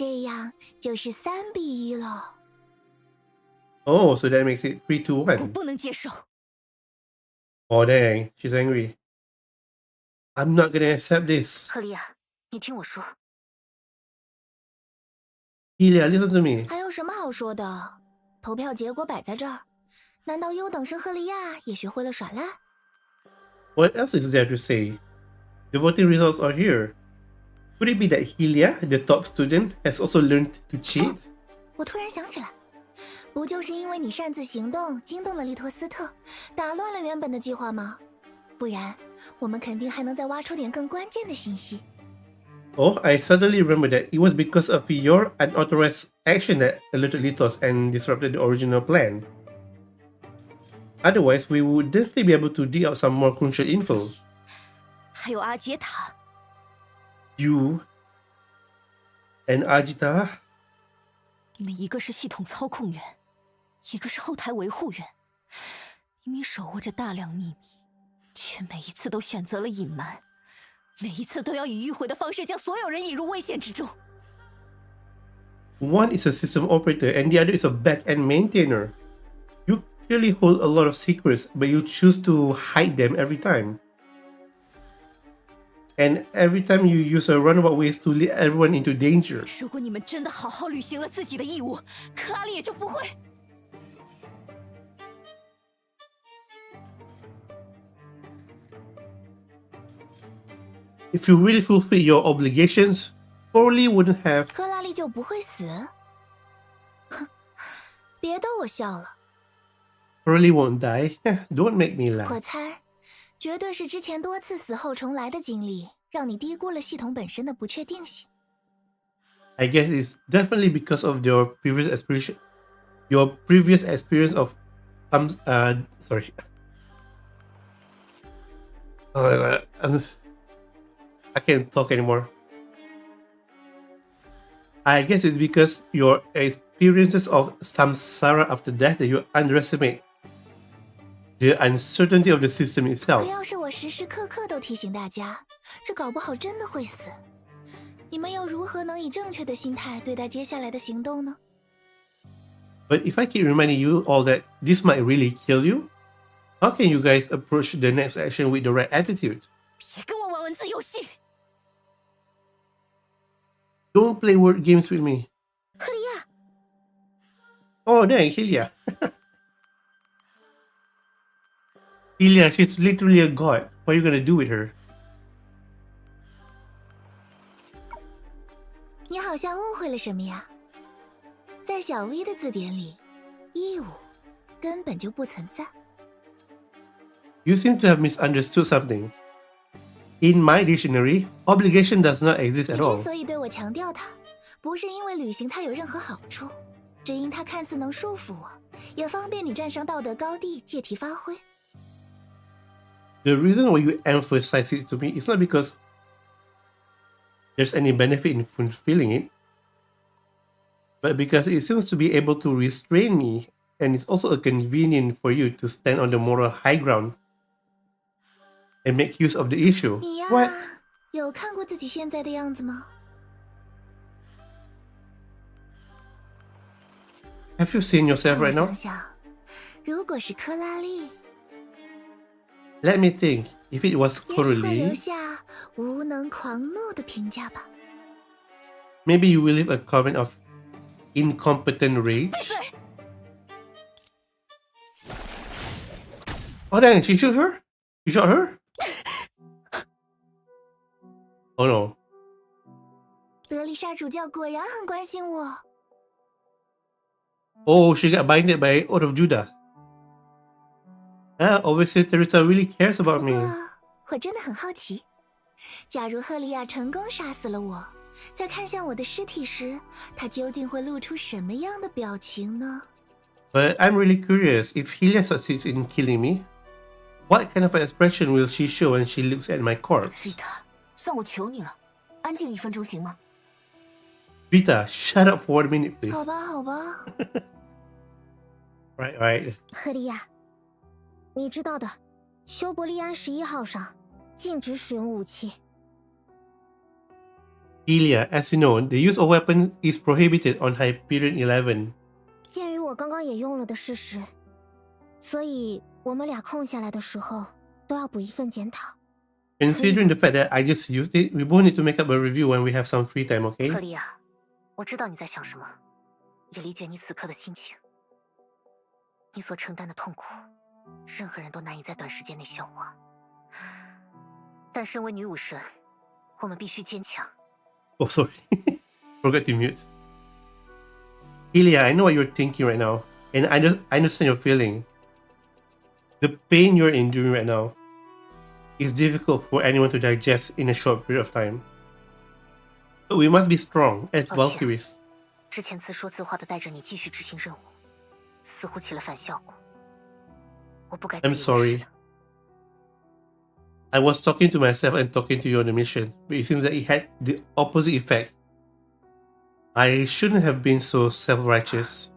[SPEAKER 3] 这样就是3-1了。
[SPEAKER 1] Oh, so that makes it 3-1.
[SPEAKER 9] 我不能接受。
[SPEAKER 1] Oh dang, she's angry. I'm not gonna accept this.
[SPEAKER 4] 赫利亚，你听我说，
[SPEAKER 1] Helia, listen to me.
[SPEAKER 3] 还有什么好说的？投票结果摆在这儿，难道优等生赫利亚也学会了耍赖？
[SPEAKER 1] What else is there to say? The voting results are here. Could it be that Helia, the top student, has also learned to cheat?
[SPEAKER 3] 我突然想起来，不就是因为你擅自行动惊动了利托斯特，打乱了原本的计划吗？不然，我们肯定还能再挖出点更关键的信息。
[SPEAKER 1] Oh, I suddenly remember that it was because of your unauthorized action that alerted Litos and disrupted the original plan. Otherwise, we would definitely be able to dig out some more crucial info.
[SPEAKER 9] 还有阿杰塔，
[SPEAKER 1] You and Ajita?
[SPEAKER 9] 你们一个是系统操控员，一个是后台维护员，明明手握着大量秘密，却每一次都选择了隐瞒，每一次都要以迂回的方式将所有人引入危险之中。
[SPEAKER 1] One is a system operator and the other is a back-end maintainer. You clearly hold a lot of secrets, but you choose to hide them every time. And every time you use a roundabout ways to lead everyone into danger.
[SPEAKER 9] 如果你们真的好好履行了自己的义务，克拉丽也就不会。
[SPEAKER 1] If you really fulfill your obligations, Coralie wouldn't have.
[SPEAKER 3] 克拉丽就不会死？哼，别逗我笑了。
[SPEAKER 1] Coralie won't die. Don't make me
[SPEAKER 3] 我
[SPEAKER 1] laugh.
[SPEAKER 3] 猜，绝对是之前多次死后重来的经历，让你低估了系统本身的不确定性。
[SPEAKER 1] I guess it's definitely because of your previous experience. Your previous experience of sorry. I can't talk anymore. I guess it's because your experiences of samsara after death that you underestimate the uncertainty of the system
[SPEAKER 3] 可
[SPEAKER 1] itself.
[SPEAKER 3] 要是我时时刻刻都提醒大家，这搞不好真的会死。你们又如何能以正确的心态对待接下来的行动呢？
[SPEAKER 1] But if I keep reminding you all that this might really kill you, how can you guys approach the next action with the right attitude?
[SPEAKER 9] 别跟我玩文字游戏。
[SPEAKER 1] Don't play word games with me.
[SPEAKER 3] 赫利亚，
[SPEAKER 1] Oh, dang, Helia. Helia, she's literally a god. What are you gonna do with her?
[SPEAKER 3] 你好像误会了什么呀？在小 V 的字典里，义务根本就不存在。
[SPEAKER 1] You seem to have misunderstood something. In my dictionary, obligation does not exist
[SPEAKER 3] 你
[SPEAKER 1] at
[SPEAKER 3] 之
[SPEAKER 1] all.
[SPEAKER 3] 所以对我强调它，不是因为履行它有任何好处，只因它看似能束缚我，也方便你站上道德高地借题发挥。
[SPEAKER 1] The reason why you emphasize it to me is not because there's any benefit in fulfilling it, but because it seems to be able to restrain me, and it's also a convenient for you to stand on the moral high ground and make use of the issue.
[SPEAKER 3] 你呀
[SPEAKER 1] What?
[SPEAKER 3] 有看过自己现在的样子吗？
[SPEAKER 1] Have you seen yourself
[SPEAKER 3] 让我
[SPEAKER 1] right now?
[SPEAKER 3] 想想，如果是科拉丽，
[SPEAKER 1] Let me think. If it was
[SPEAKER 3] 也许会留
[SPEAKER 1] Coralie,
[SPEAKER 3] 下无能狂怒的评价吧。
[SPEAKER 1] maybe you will leave a comment of incompetent rage. Oh dang, she shot her? You shot her? Oh no.
[SPEAKER 3] 德丽莎主教果然很关心我。
[SPEAKER 1] Oh, she got binded by Out of Judah. Ah, obviously Teresa really cares about
[SPEAKER 3] 不
[SPEAKER 1] me.
[SPEAKER 3] 过，我真的很好奇，假如赫利亚成功杀死了我，在看向我的尸体时，她究竟会露出什么样的表情呢？
[SPEAKER 1] But I'm really curious if Helia succeeds in killing me. What kind of expression will she show when she looks at my
[SPEAKER 7] 丽
[SPEAKER 1] corpse?
[SPEAKER 7] 塔，算我求你了，安静1分钟行吗？
[SPEAKER 1] Vita, shut up for 1 minute, please.
[SPEAKER 3] 好吧，好吧。
[SPEAKER 1] Right, right.
[SPEAKER 4] 赫利亚，你知道的，休伯利安11号上禁止使用武器。
[SPEAKER 1] Helia, as you know, the use of weapons is prohibited on Hyperion 11.
[SPEAKER 5] 鉴于我刚刚也用了的事实，所以我们俩空下来的时候都要补一份检讨。
[SPEAKER 1] Considering the fact that I just used it, we both need to make up a review when we have some free time, okay?
[SPEAKER 7] 克莉亚，我知道你在想什么，也理解你此刻的心情。你所承担的痛苦，任何人都难以在短时间内消化。但身为女武神，我们必须坚强。
[SPEAKER 1] Oh, sorry. Forgot to mute. Helia, I know what you're thinking right now, and I understand your feeling. The pain you're enduring right now is difficult for anyone to digest in a short period of time. But we must be strong as Valkyries.
[SPEAKER 7] 之前自说自话的带着你继续执行任务，似乎起了反效果。我不该。
[SPEAKER 1] I'm sorry. I was talking to myself and talking to you on the mission, but it seems that it had the opposite effect. I shouldn't have been so self-righteous.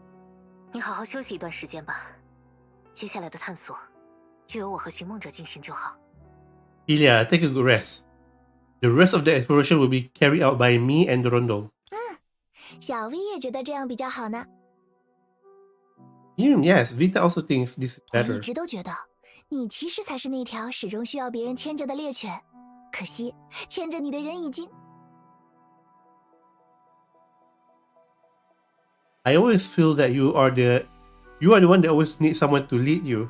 [SPEAKER 7] 你好好休息一段时间吧，接下来的探索就由我和寻梦者进行就好。
[SPEAKER 1] Helia, take a good rest. The rest of the exploration will be carried out by me and Rondo.
[SPEAKER 3] 小 V 也觉得这样比较好呢。
[SPEAKER 1] Yes, Vita also thinks this is
[SPEAKER 3] 我
[SPEAKER 1] better.
[SPEAKER 3] 一直都觉得，你其实才是那条始终需要别人牵着的猎犬。可惜，牵着你的人已经……
[SPEAKER 1] I always feel that you are the one that always needs someone to lead you.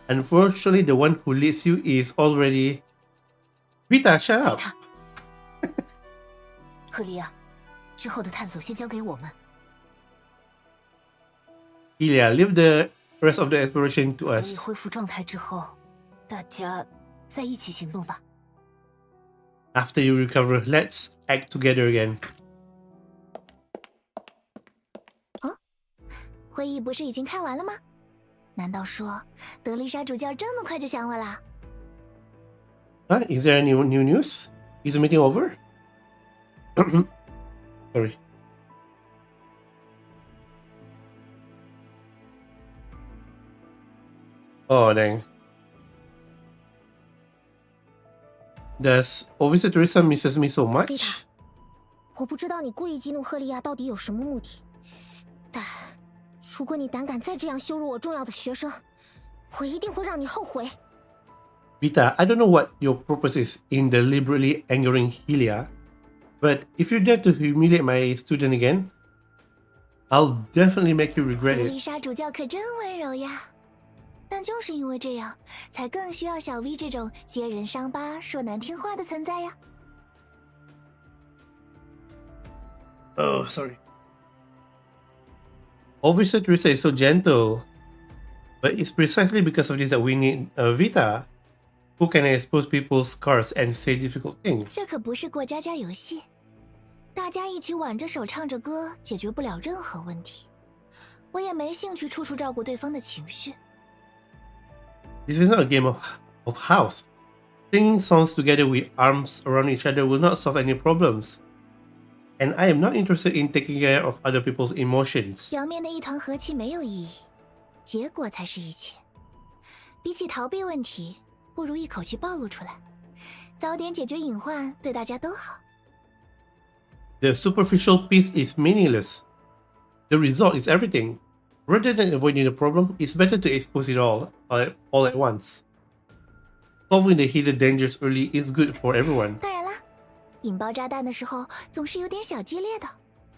[SPEAKER 1] Unfortunately, the one who leads you is already Vita. Shut up.
[SPEAKER 7] 赫利亚，之后的探索先交给我们。
[SPEAKER 1] Helia, leave the rest of the exploration to
[SPEAKER 7] 等你
[SPEAKER 1] us.
[SPEAKER 7] 恢复状态之后，大家再一起行动吧。
[SPEAKER 1] After you recover, let's act together again.
[SPEAKER 3] 会议不是已经开完了吗？难道说德丽莎主教这么快就想我啦？
[SPEAKER 1] Huh? Is there any new news? Is the meeting over? Sorry. Oh, dang. Does Officer Teresa misses me so much?
[SPEAKER 5] Vita 我不知道你故意激怒赫利亚到底有什么目的，但如果你胆敢再这样羞辱我重要的学生，我一定会让你后悔。
[SPEAKER 1] Vita, I don't know what your purpose is in deliberately angering Helia, but if you dare to humiliate my student again, I'll definitely make you regret
[SPEAKER 3] 德
[SPEAKER 1] it.
[SPEAKER 3] 丽莎主教可真温柔呀，但就是因为这样，才更需要小 V 这种揭人伤疤、说难听话的存在呀。
[SPEAKER 1] Oh, sorry. Officer Teresa is so gentle, but it's precisely because of this that we need Vita, who can expose people's scars and say difficult things.
[SPEAKER 3] 这可不是过家家游戏，大家一起挽着手唱着歌，解决不了任何问题。我也没兴趣处处照顾对方的情绪。
[SPEAKER 1] This is not a game of house. Singing songs together with arms around each other will not solve any problems. And I am not interested in taking care of other people's emotions.
[SPEAKER 3] 表面的一团和气没有意义，结果才是一切。比起逃避问题，不如一口气暴露出来，早点解决隐患，对大家都好。
[SPEAKER 1] The superficial piece is meaningless. The result is everything. Rather than avoiding the problem, it's better to expose it all at once. Solving the hidden dangers early is good for everyone.
[SPEAKER 3] 当然啦，引爆炸弹的时候总是有点小激烈的，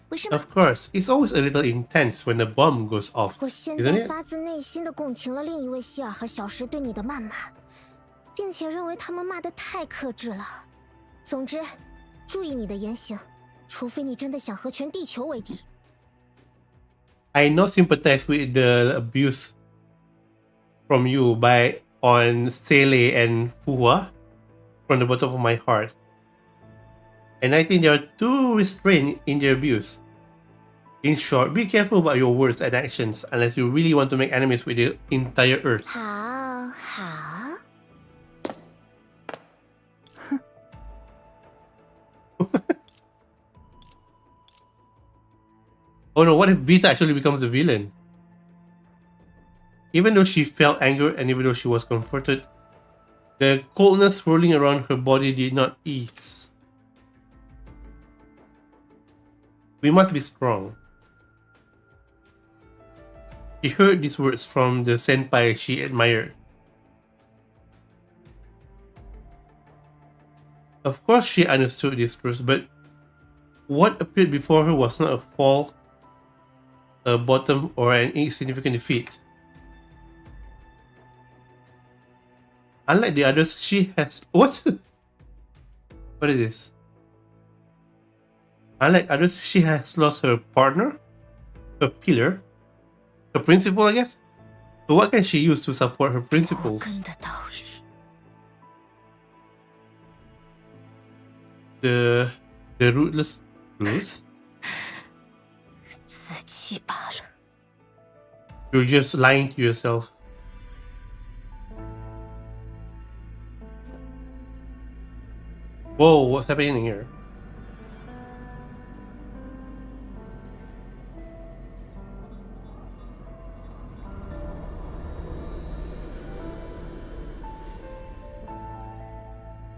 [SPEAKER 3] 不是吗？
[SPEAKER 1] Of course, it's always a little intense when the bomb goes off,
[SPEAKER 5] 我现
[SPEAKER 1] isn't
[SPEAKER 5] 在
[SPEAKER 1] it?
[SPEAKER 5] 发自内心的共情了另一位希尔和小石对你的谩骂，并且认为他们骂得太克制了。总之，注意你的言行，除非你真的想和全地球为敌。
[SPEAKER 1] I not sympathize with the abuse from you on Sele and Fuhua from the bottom of my heart. And I think they are too restrained in their abuse. In short, be careful about your words and actions unless you really want to make enemies with the entire earth.
[SPEAKER 3] 好好，
[SPEAKER 1] Oh no, what if Vita actually becomes the villain? Even though she felt anger and even though she was comforted, the coldness swirling around her body did not ease. We must be strong. She heard these words from the senpai she admired. Of course she understood this first, but what appeared before her was not a fall, a bottom, or an insignificant defeat. Unlike the others, she has... What? What is this? Unlike others, she has lost her partner, her pillar, her principal, I guess? So what can she use to support her principles? The rootless truth? You're just lying to yourself. Whoa, what's happening here?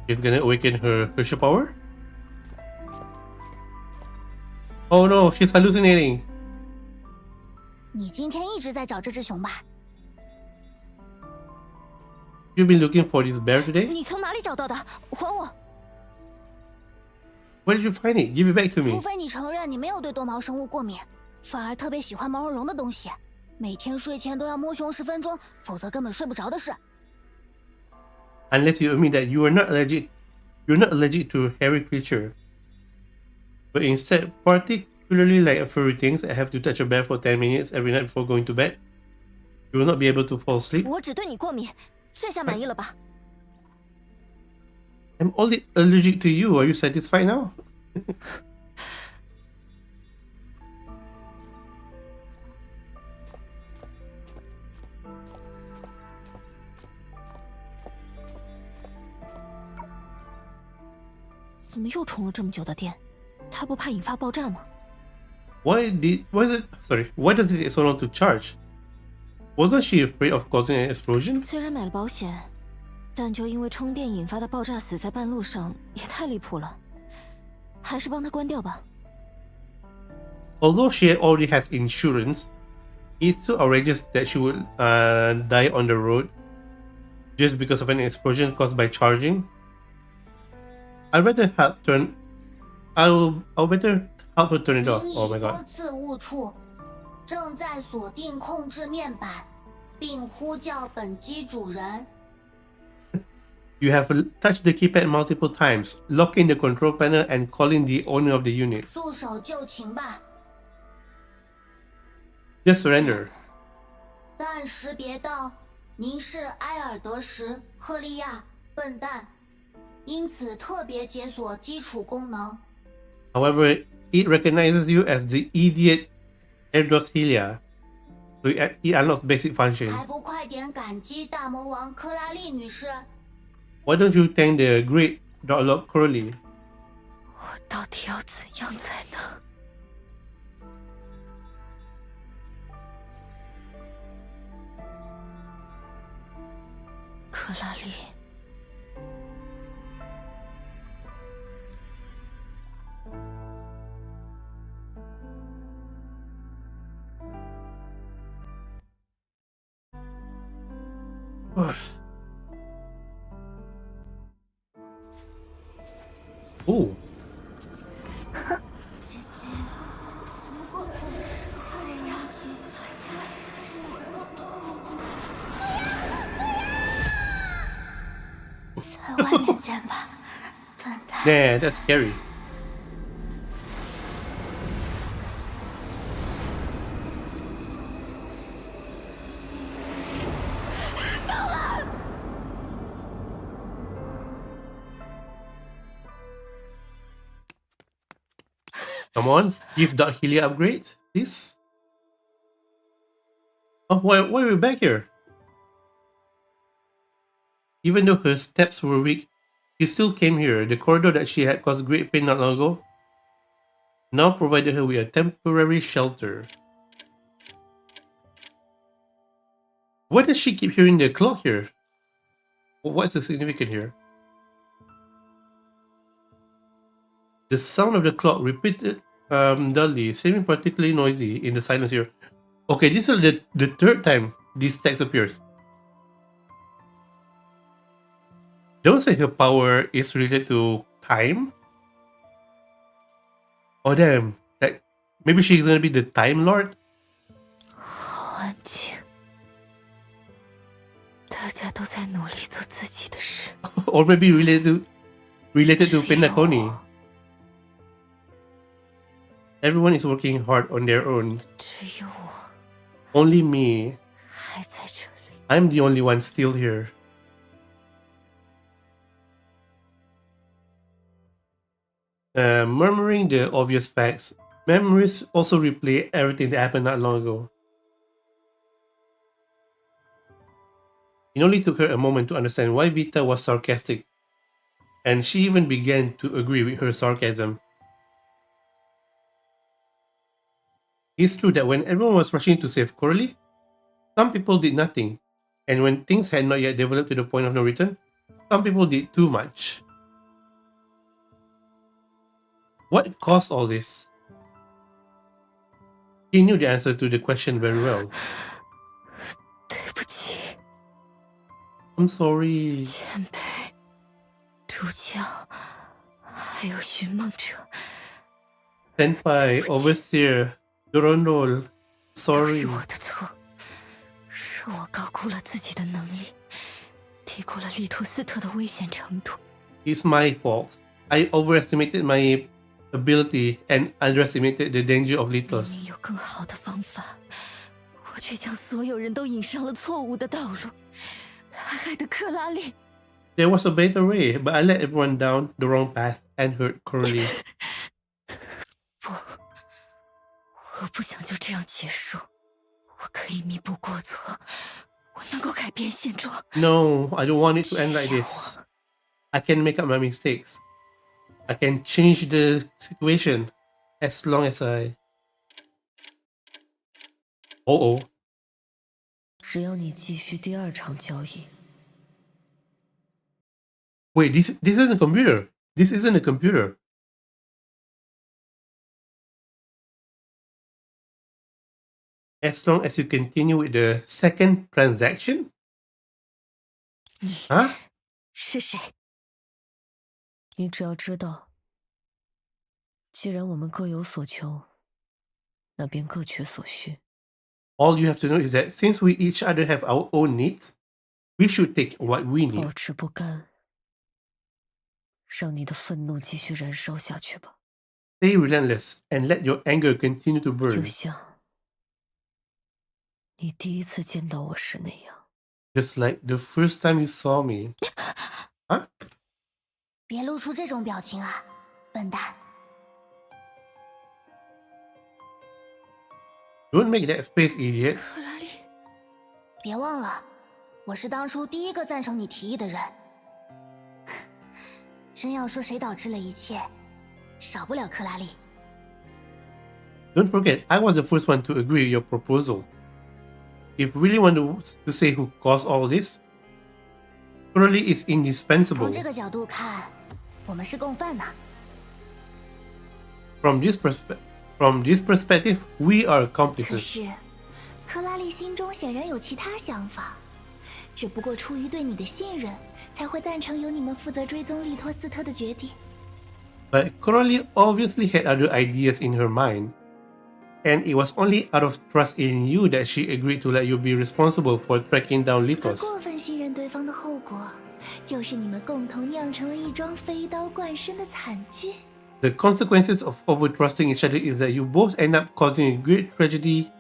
[SPEAKER 1] She's gonna awaken her Hershey power? Oh no, she's hallucinating.
[SPEAKER 5] 你今天一直在找这只熊吧？
[SPEAKER 1] You've been looking for this bear today?
[SPEAKER 9] 你从哪里找到的？还我！
[SPEAKER 1] Where did you find it? Give it back to me.
[SPEAKER 5] 除非你承认你没有对多毛生物过敏，反而特别喜欢毛茸茸的东西，每天睡前都要摸熊10分钟，否则根本睡不着的事。
[SPEAKER 1] Unless you admit that you're not allergic to hairy creature, but instead particularly like furry things that have to touch a bear for 10 minutes every night before going to bed, you will not be able to fall asleep.
[SPEAKER 9] 我只对你过敏，这下满意了吧？
[SPEAKER 1] I'm only allergic to you. Are you satisfied now?
[SPEAKER 9] 怎么又充了这么久的电？他不怕引发爆炸吗？
[SPEAKER 1] Why does it take so long to charge? Wasn't she afraid of causing an explosion?
[SPEAKER 9] 虽然买了保险，但就因为充电引发的爆炸死在半路上，也太离谱了。还是帮他关掉吧。
[SPEAKER 1] Although she already has insurance, it's so outrageous that she would die on the road just because of an explosion caused by charging. I'll better help her turn it off. Oh my god.
[SPEAKER 5] 多次误触，正在锁定控制面板，并呼叫本机主人。
[SPEAKER 1] You have touched the keypad multiple times, locking the control panel and calling the owner of the unit.
[SPEAKER 5] 束手就擒吧。
[SPEAKER 1] Just surrender.
[SPEAKER 5] 但识别到您是埃尔德什·赫利亚，笨蛋，因此特别解锁基础功能。
[SPEAKER 1] However, it recognizes you as the idiot Erdos Helia, so it unlocks basic functions.
[SPEAKER 5] 还不快点感激大魔王克拉丽女士？
[SPEAKER 1] Why don't you thank the great Dr. Coralie?
[SPEAKER 9] 我到底要怎样才能？ 克拉丽，Oh.
[SPEAKER 5] 在外面见吧，笨蛋。
[SPEAKER 1] Yeah, that's scary. Come on, give Dark Helia upgrades, please. Oh, why are we back here? Even though her steps were weak, she still came here. The corridor that she had caused great pain not long ago now provided her with a temporary shelter. Why does she keep hearing the clock here? What's the significance here? The sound of the clock repeated Dudley, seeming particularly noisy in the silence here. Okay, this is the third time this text appears. Don't say her power is related to time. Oh damn! Like maybe she's gonna be the Time Lord.
[SPEAKER 4] 好安静，大家都在努力做自己的事。
[SPEAKER 1] Or maybe related to Penacony. Everyone is working hard on their own.
[SPEAKER 4] 只有我
[SPEAKER 1] Only me.
[SPEAKER 4] 还在这里。
[SPEAKER 1] I'm the only one still here. Murmuring the obvious facts, memories also replay everything that happened not long ago. It only took her a moment to understand why Vita was sarcastic, and she even began to agree with her sarcasm. It's true that when everyone was rushing to save Coralie, some people did nothing, and when things had not yet developed to the point of no return, some people did too much. What caused all this? He knew the answer to the question very well.
[SPEAKER 4] 对不起，
[SPEAKER 1] I'm sorry.
[SPEAKER 4] 前辈、主教，还有寻梦者，
[SPEAKER 1] Senpai, Overseer, Durondol,
[SPEAKER 4] 都
[SPEAKER 1] sorry.
[SPEAKER 4] 是我的错，是我高估了自己的能力，低估了利托斯特的危险程度。
[SPEAKER 1] It's my fault. I overestimated my ability and underestimated the danger of
[SPEAKER 4] 明
[SPEAKER 1] Litos.
[SPEAKER 4] 明有更好的方法，我却将所有人都引上了错误的道路，还害得克拉丽。
[SPEAKER 1] There was a better way, but I led everyone down the wrong path and hurt Coralie.
[SPEAKER 4] 不，我不想就这样结束，我可以弥补过错，我能够改变现状。
[SPEAKER 1] No, I don't want it to end like this. I can make up my mistakes. I can change the situation as long as I... Oh.
[SPEAKER 4] 只要你继续第二场交易，
[SPEAKER 1] Wait, this isn't a computer. This isn't a computer. As long as you continue with the second transaction?
[SPEAKER 4] 你
[SPEAKER 1] Huh?
[SPEAKER 4] 是谁？你只要知道，既然我们各有所求，那便各取所需。
[SPEAKER 1] All you have to know is that since we each other have our own needs, we should take what we
[SPEAKER 4] 保
[SPEAKER 1] need.
[SPEAKER 4] 持不甘，让你的愤怒继续燃烧下去吧。
[SPEAKER 1] Stay relentless and let your anger continue to
[SPEAKER 4] 就
[SPEAKER 1] burn,
[SPEAKER 4] 像你第一次见到我时那样。
[SPEAKER 1] just like the first time you saw me. Huh?
[SPEAKER 5] 别露出这种表情啊，笨蛋！
[SPEAKER 1] Don't make that face, idiot.
[SPEAKER 4] 克拉丽，
[SPEAKER 5] 别忘了，我是当初第一个赞成你提议的人。真要说谁导致了一切，少不了克拉丽。
[SPEAKER 1] Don't forget, I was the first one to agree with your proposal. If you really want to say who caused all this, Coralie is
[SPEAKER 5] 从
[SPEAKER 1] indispensable.
[SPEAKER 5] 这个角度看，我们是共犯呐。
[SPEAKER 1] From this perspective, we are
[SPEAKER 3] 可
[SPEAKER 1] accomplices.
[SPEAKER 3] 是，克拉丽心中显然有其他想法，只不过出于对你的信任，才会赞成由你们负责追踪利托斯特的决定。
[SPEAKER 1] But Coralie obviously had other ideas in her mind, and it was only out of trust in you that she agreed to let you be responsible for tracking down
[SPEAKER 3] 可
[SPEAKER 1] Litos.
[SPEAKER 3] 过分信任对方的后果，就是你们共同酿成了一桩飞刀贯身的惨剧。
[SPEAKER 1] The consequences of overtrusting each other is that you both end up causing a great tragedy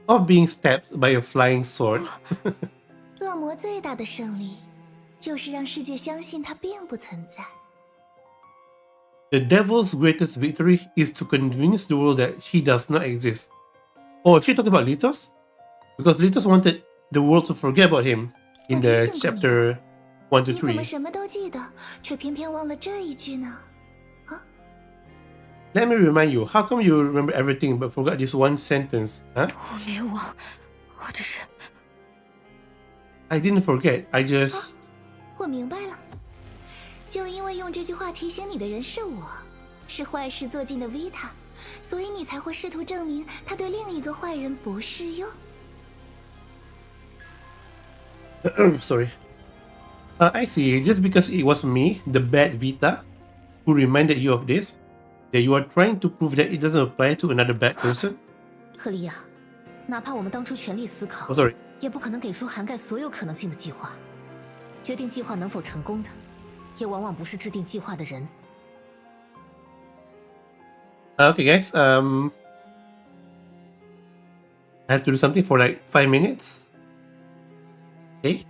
[SPEAKER 1] of being stabbed by a flying sword.
[SPEAKER 3] 恶魔最大的胜利，就是让世界相信它并不存在。
[SPEAKER 1] The devil's greatest victory is to convince the world that he does not exist. Oh, is she talking about Litos? Because Litos wanted the world to forget about him in the chapter 1 to
[SPEAKER 3] 你怎么
[SPEAKER 1] 3.
[SPEAKER 3] 什么都记得，却偏偏忘了这一句呢？
[SPEAKER 1] Let me remind you, how come you remember everything but forgot this one sentence? Huh?
[SPEAKER 4] 我没有忘，我只是
[SPEAKER 1] I didn't forget, I just...
[SPEAKER 3] 我明白了，就因为用这句话提醒你的人是我，是坏事做尽的 Vita，所以你才会试图证明他对另一个坏人不适用。
[SPEAKER 1] Sorry. I see. Just because it was me, the bad Vita, who reminded you of this, that you are trying to prove that it doesn't apply to another bad person?
[SPEAKER 7] 赫利亚，哪怕我们当初全力思考
[SPEAKER 1] Oh, sorry.
[SPEAKER 7] 也不可能给出涵盖所有可能性的计划。决定计划能否成功的，也往往不是制定计划的人。
[SPEAKER 1] Okay, guys. I have to do something for like 5 minutes. Okay.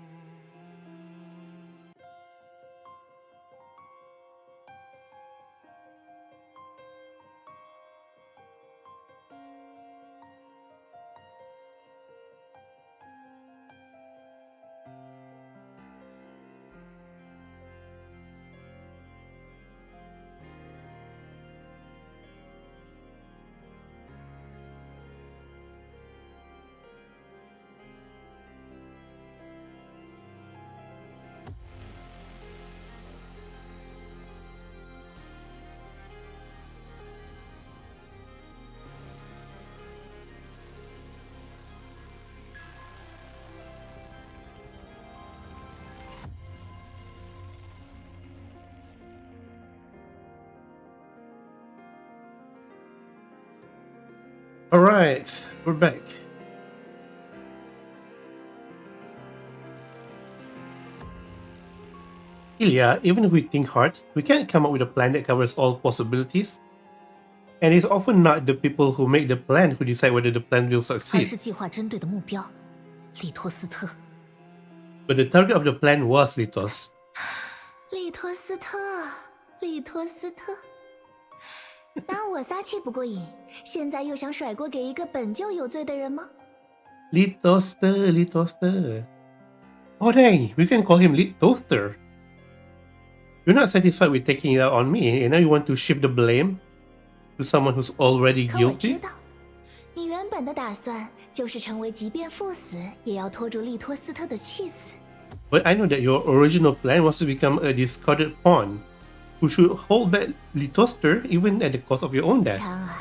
[SPEAKER 1] Alright, we're back. Helia, even if we think hard, we can't come up with a plan that covers all possibilities. And it's often not the people who make the plan who decide whether the plan will
[SPEAKER 7] 而
[SPEAKER 1] succeed.
[SPEAKER 7] 是计划针对的目标，利托斯特。
[SPEAKER 1] But the target of the plan was Litos.
[SPEAKER 3] 利托斯特，利托斯特，当我撒气不过瘾，现在又想甩锅给一个本就有罪的人吗？
[SPEAKER 1] Litoster, Litoster. Oh dang, we can call him Litoster. You're not satisfied with taking it out on me, and now you want to shift the blame to someone who's already
[SPEAKER 3] 可我知
[SPEAKER 1] guilty?
[SPEAKER 3] 道，你原本的打算就是成为即便赴死也要拖住利托斯特的弃子。
[SPEAKER 1] But I know that your original plan was to become a discarded pawn who should hold back Litoster even at the cost of your own death.
[SPEAKER 3] 然而，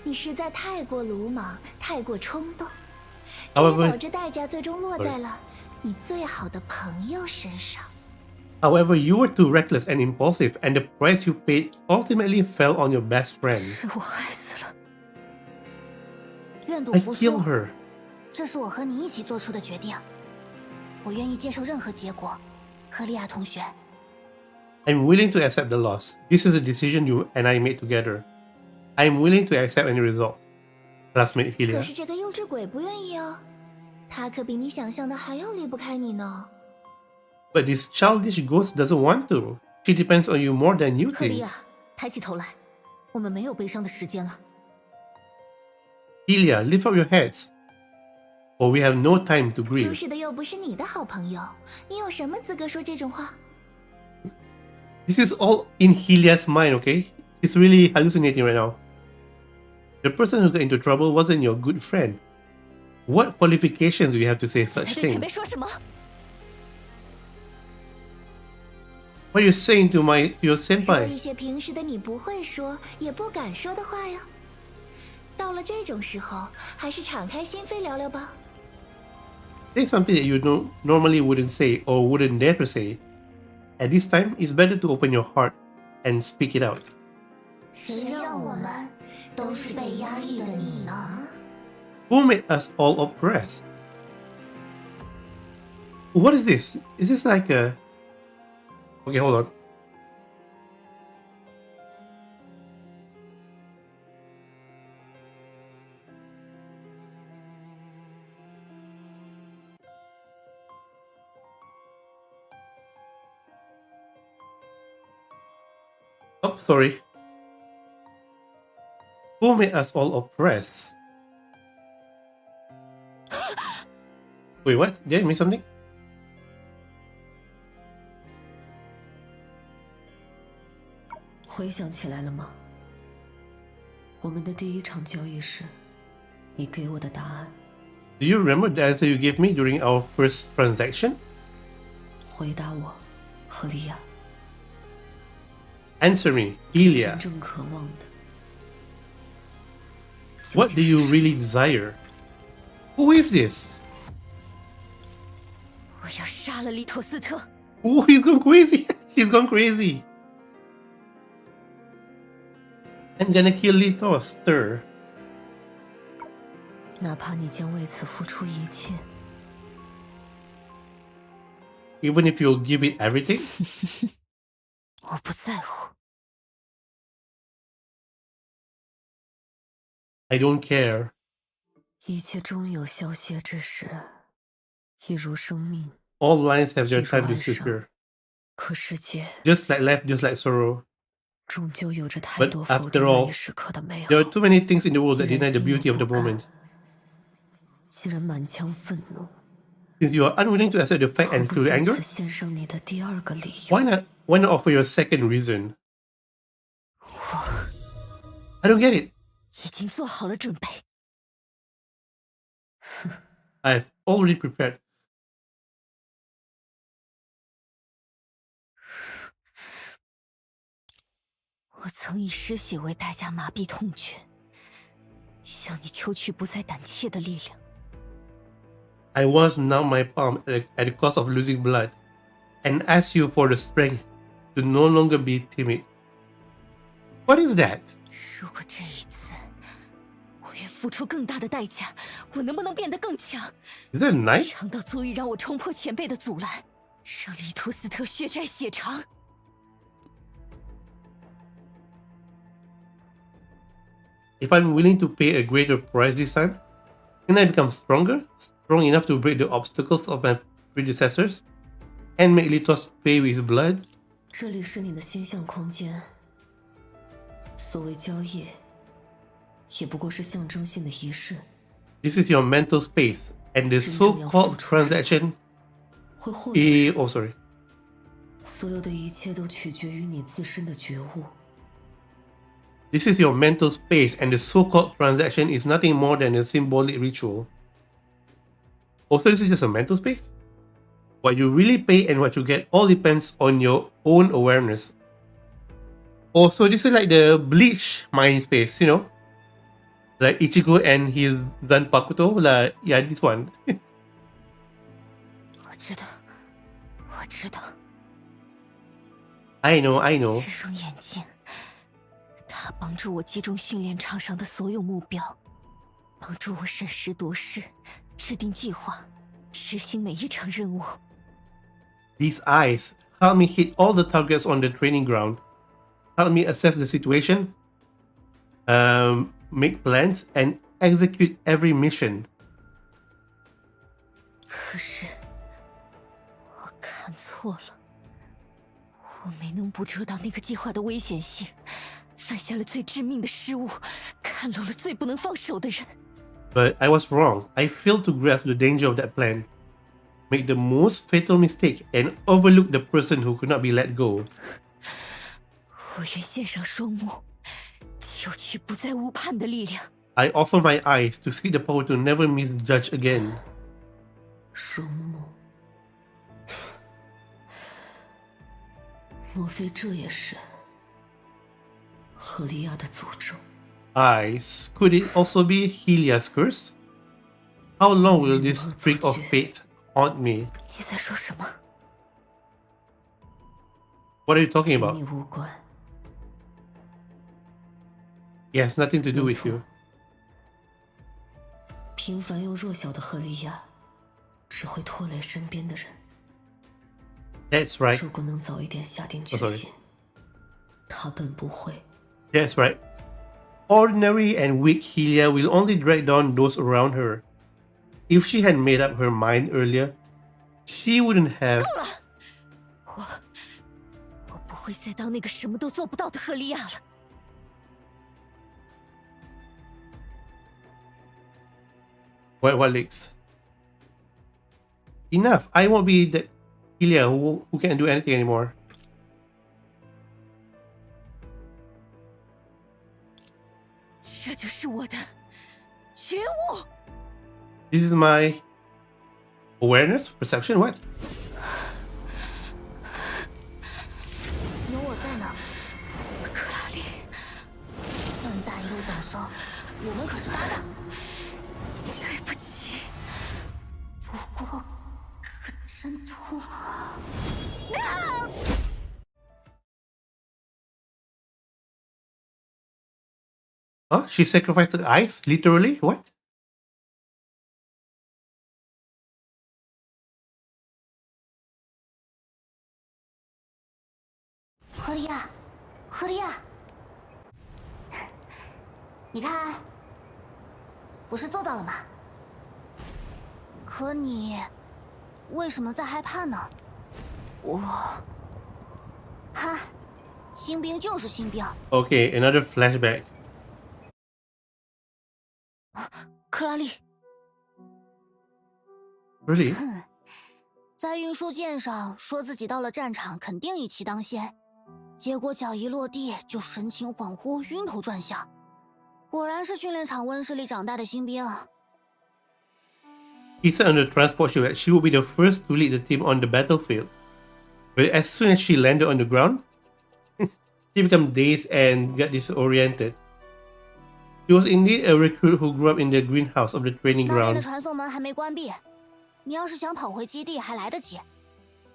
[SPEAKER 3] 你实在太过鲁莽，太过冲动，这也
[SPEAKER 1] However,
[SPEAKER 3] 导致代价最终落在了你最好的朋友身上。
[SPEAKER 1] however, you were too reckless and impulsive, and the price you paid ultimately fell on your best friend.
[SPEAKER 7] 是我害死了。
[SPEAKER 5] 愿赌
[SPEAKER 1] I
[SPEAKER 5] 服
[SPEAKER 1] killed
[SPEAKER 5] 输，
[SPEAKER 1] her.
[SPEAKER 5] 这是我和你一起做出的决定。我愿意接受任何结果，赫利亚同学。
[SPEAKER 1] I'm willing to accept the loss. This is a decision you and I made together. I'm willing to accept any result. Classmate
[SPEAKER 3] 可
[SPEAKER 1] Helia.
[SPEAKER 3] 是这个幼稚鬼不愿意哦，他可比你想象的还要离不开你呢。
[SPEAKER 1] But this childish ghost doesn't want to. She depends on you more than you
[SPEAKER 7] 赫利
[SPEAKER 1] think.
[SPEAKER 7] 亚，抬起头来，我们没有悲伤的时间了。
[SPEAKER 1] Helia, lift up your heads. For we have no time to
[SPEAKER 3] 出
[SPEAKER 1] grieve.
[SPEAKER 3] 事的又不是你的好朋友，你有什么资格说这种话？
[SPEAKER 1] This is all in Helia's mind, okay? She's really hallucinating right now. The person who got into trouble wasn't your good friend. What qualifications do you have to say
[SPEAKER 7] 你
[SPEAKER 1] such
[SPEAKER 7] 在对前
[SPEAKER 1] things?
[SPEAKER 7] 辈说什么？
[SPEAKER 1] What are you saying to your
[SPEAKER 3] 说
[SPEAKER 1] senpai?
[SPEAKER 3] 一些平时的你不会说也不敢说的话呀。到了这种时候，还是敞开心扉聊聊吧。
[SPEAKER 1] Say something that you normally wouldn't say or wouldn't dare to say. At this time, it's better to open your heart and speak it out.
[SPEAKER 3] 谁让我们都是被压抑的你呢？
[SPEAKER 1] Who made us all oppressed? What is this? Is this like a... Okay, hold on. Oh, sorry. Who made us all oppressed? Wait, what? Did I miss something?
[SPEAKER 11] 回想起来了吗？我们的第一场交易时，你给我的答案。
[SPEAKER 1] Do you remember the answer you gave me during our first transaction?
[SPEAKER 11] 回答我，赫利亚。
[SPEAKER 1] Answer me, Helia.
[SPEAKER 11] 真正渴望的，
[SPEAKER 1] What do you really desire? Who is this?
[SPEAKER 9] 我要杀了利托斯特！
[SPEAKER 1] Oh, he's gone crazy. He's gone crazy. I'm gonna kill Litoster.
[SPEAKER 11] 哪怕你将为此付出一切。
[SPEAKER 1] Even if you'll give it everything?
[SPEAKER 9] 我不在乎。
[SPEAKER 1] I don't care.
[SPEAKER 11] 一切终有消歇之时，一如生命。
[SPEAKER 1] All lines have their time to disappear.
[SPEAKER 11] 可世界
[SPEAKER 1] Just like life, just like sorrow.
[SPEAKER 11] 终究有着太
[SPEAKER 1] But
[SPEAKER 11] 多否
[SPEAKER 1] after
[SPEAKER 11] 定那
[SPEAKER 1] all,
[SPEAKER 11] 一时刻的美好。
[SPEAKER 1] there are too many things in the world that
[SPEAKER 11] 既然
[SPEAKER 1] deny the
[SPEAKER 11] 心有
[SPEAKER 1] beauty of the
[SPEAKER 11] 不安
[SPEAKER 1] moment.
[SPEAKER 11] 既然满腔愤怒，
[SPEAKER 1] Since you are unwilling to accept the fact
[SPEAKER 11] 何
[SPEAKER 1] and
[SPEAKER 11] 不
[SPEAKER 1] feel the
[SPEAKER 11] 就
[SPEAKER 1] anger,
[SPEAKER 11] 此献上你的第二个理由？
[SPEAKER 1] why not offer your second reason? I don't get it.
[SPEAKER 9] 已经做好了准备。
[SPEAKER 1] I've already prepared.
[SPEAKER 9] 我曾以失血为代价麻痹痛觉，向你求取不再胆怯的力量。
[SPEAKER 1] I once numb my palm at the cost of losing blood, and asked you for the strength to no longer be timid. What is that?
[SPEAKER 9] 如果这一次我愿付出更大的代价，我能不能变得更强？
[SPEAKER 1] Is that a knife?
[SPEAKER 9] 强到足以让我冲破前辈的阻拦，让利托斯特血债血偿。
[SPEAKER 1] If I'm willing to pay a greater price this time, can I become stronger? Strong enough to break the obstacles of my predecessors? And make Litos pay with blood?
[SPEAKER 11] 这里是你的心象空间。所谓交易，也不过是象征性的仪式。
[SPEAKER 1] This is your mental space, and the so-called transaction
[SPEAKER 11] 会获得。
[SPEAKER 1] Oh, sorry.
[SPEAKER 11] 所有的一切都取决于你自身的觉悟。
[SPEAKER 1] This is your mental space, and the so-called transaction is nothing more than a symbolic ritual. Also, this is just a mental space? What you really pay and what you get all depends on your own awareness. Also, this is like the Bleach mind space, you know? Like Ichigo and his Zanpakuto, like, yeah, this one.
[SPEAKER 9] 我知道，我知道。
[SPEAKER 1] I know.
[SPEAKER 9] 这双眼睛，它帮助我击中训练场上的所有目标，帮助我审时度势，制定计划，执行每一场任务。
[SPEAKER 1] These eyes help me hit all the targets on the training ground, help me assess the situation, make plans, and execute every mission.
[SPEAKER 9] 可是，我看错了，我没能捕捉到那个计划的危险性，犯下了最致命的失误，看漏了最不能放手的人。
[SPEAKER 1] But I was wrong. I failed to grasp the danger of that plan, make the most fatal mistake, and overlook the person who could not be let go.
[SPEAKER 9] 我愿献上双目，求取不再误判的力量。
[SPEAKER 1] I offer my eyes to seek the power to never misjudge again.
[SPEAKER 11] 双目，莫非这也是赫利亚的诅咒？
[SPEAKER 1] Eyes. Could it also be Helia's curse? How long will this streak of fate haunt me?
[SPEAKER 9] 你在说什么？
[SPEAKER 1] What are you talking
[SPEAKER 11] 与
[SPEAKER 1] about?
[SPEAKER 11] 你无关。
[SPEAKER 1] It has nothing to do with you.
[SPEAKER 11] 平凡又弱小的赫利亚，只会拖累身边的人。
[SPEAKER 1] That's right.
[SPEAKER 11] 如果能早一点下定决
[SPEAKER 1] sorry.
[SPEAKER 11] 心，他本不会。
[SPEAKER 1] That's right. Ordinary and weak Helia will only drag down those around her. If she had made up her mind earlier, she wouldn't have.
[SPEAKER 9] 我不会再当那个什么都做不到的赫利亚了。
[SPEAKER 1] What leaks? Enough. I won't be that Helia who can't do anything anymore.
[SPEAKER 9] 这就是我的觉悟。
[SPEAKER 1] This is my awareness, perception. What?
[SPEAKER 5] 有我在呢，
[SPEAKER 9] 克拉丽，
[SPEAKER 5] 笨蛋优等生，我们可是搭档。
[SPEAKER 4] 对不起，不过可真痛啊！
[SPEAKER 1] Huh? She sacrificed her eyes? Literally? What?
[SPEAKER 5] 赫利亚，赫利亚，你看，不是做到了吗？可你为什么在害怕呢？哈，新兵就是新兵。
[SPEAKER 1] Okay, another flashback.
[SPEAKER 4] 克拉丽，
[SPEAKER 1] Really?
[SPEAKER 5] 哼，在运输舰上说自己到了战场肯定一骑当先，结果脚一落地就神情恍惚、晕头转向，果然是训练场温室里长大的新兵。
[SPEAKER 1] He said on the transport ship that she would be the first to lead the team on the battlefield. But as soon as she landed on the ground, she became dazed and got disoriented. She was indeed a recruit who grew up in the greenhouse of the training
[SPEAKER 5] 那边的
[SPEAKER 1] ground.
[SPEAKER 5] 传送门还没关闭，你要是想跑回基地还来得及。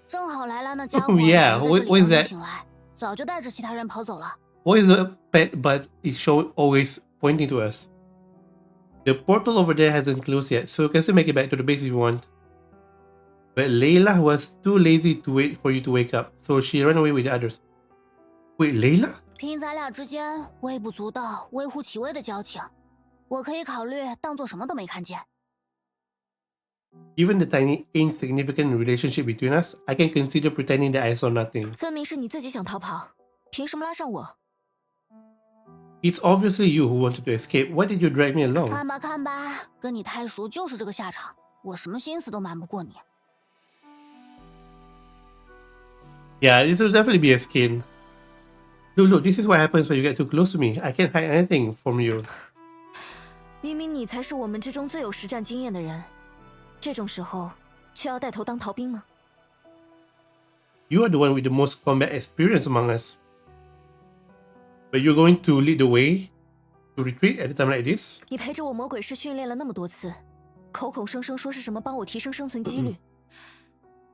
[SPEAKER 5] 正好莱拉那家伙
[SPEAKER 1] Yeah,
[SPEAKER 5] 在这里
[SPEAKER 1] what is
[SPEAKER 5] 等你
[SPEAKER 1] that?
[SPEAKER 5] 醒来，早就带着其他人跑走了。
[SPEAKER 1] What is the pet but is show always pointing to us? The portal over there hasn't closed yet, so you can still make it back to the base if you want. But Layla was too lazy to wait for you to wake up, so she ran away with the others. Wait, Layla?
[SPEAKER 5] 凭咱俩之间微不足道、微乎其微的交情，我可以考虑当做什么都没看见。
[SPEAKER 1] Given the tiny, insignificant relationship between us, I can consider pretending that I saw nothing.
[SPEAKER 4] 分明是你自己想逃跑，凭什么拉上我？
[SPEAKER 1] It's obviously you who wanted to escape. Why did you drag me along?
[SPEAKER 5] 看吧看吧，跟你太熟就是这个下场，我什么心思都瞒不过你。
[SPEAKER 1] Yeah, this will definitely be a skin. Look, this is what happens when you get too close to me. I can't hide anything from you.
[SPEAKER 4] 明明你才是我们之中最有实战经验的人，这种时候却要带头当逃兵吗？
[SPEAKER 1] You are the one with the most combat experience among us. But you're going to lead the way to retreat at a time like this?
[SPEAKER 4] 你陪着我魔鬼师训练了那么多次，口口声声说是什么帮我提升生存几率，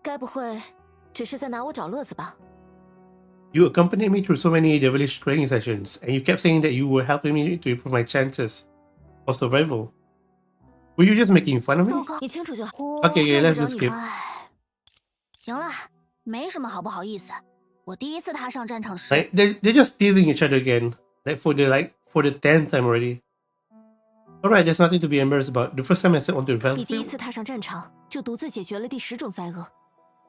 [SPEAKER 4] 该不会只是在拿我找乐子吧？
[SPEAKER 1] You accompanied me through so many devilish training sessions, and you kept saying that you were helping me to improve my chances of survival. Were you just making fun of me?
[SPEAKER 4] 你清楚就好。
[SPEAKER 1] Okay, let's just skip.
[SPEAKER 5] 行了，没什么好不好意思。我第一次踏上战场时，
[SPEAKER 1] Like they're just teasing each other again, for the 10th time already. Alright, there's nothing to be embarrassed about. The first time I set onto the
[SPEAKER 4] 你第一
[SPEAKER 1] battlefield.
[SPEAKER 4] 次踏上战场就独自解决了第10种灾厄，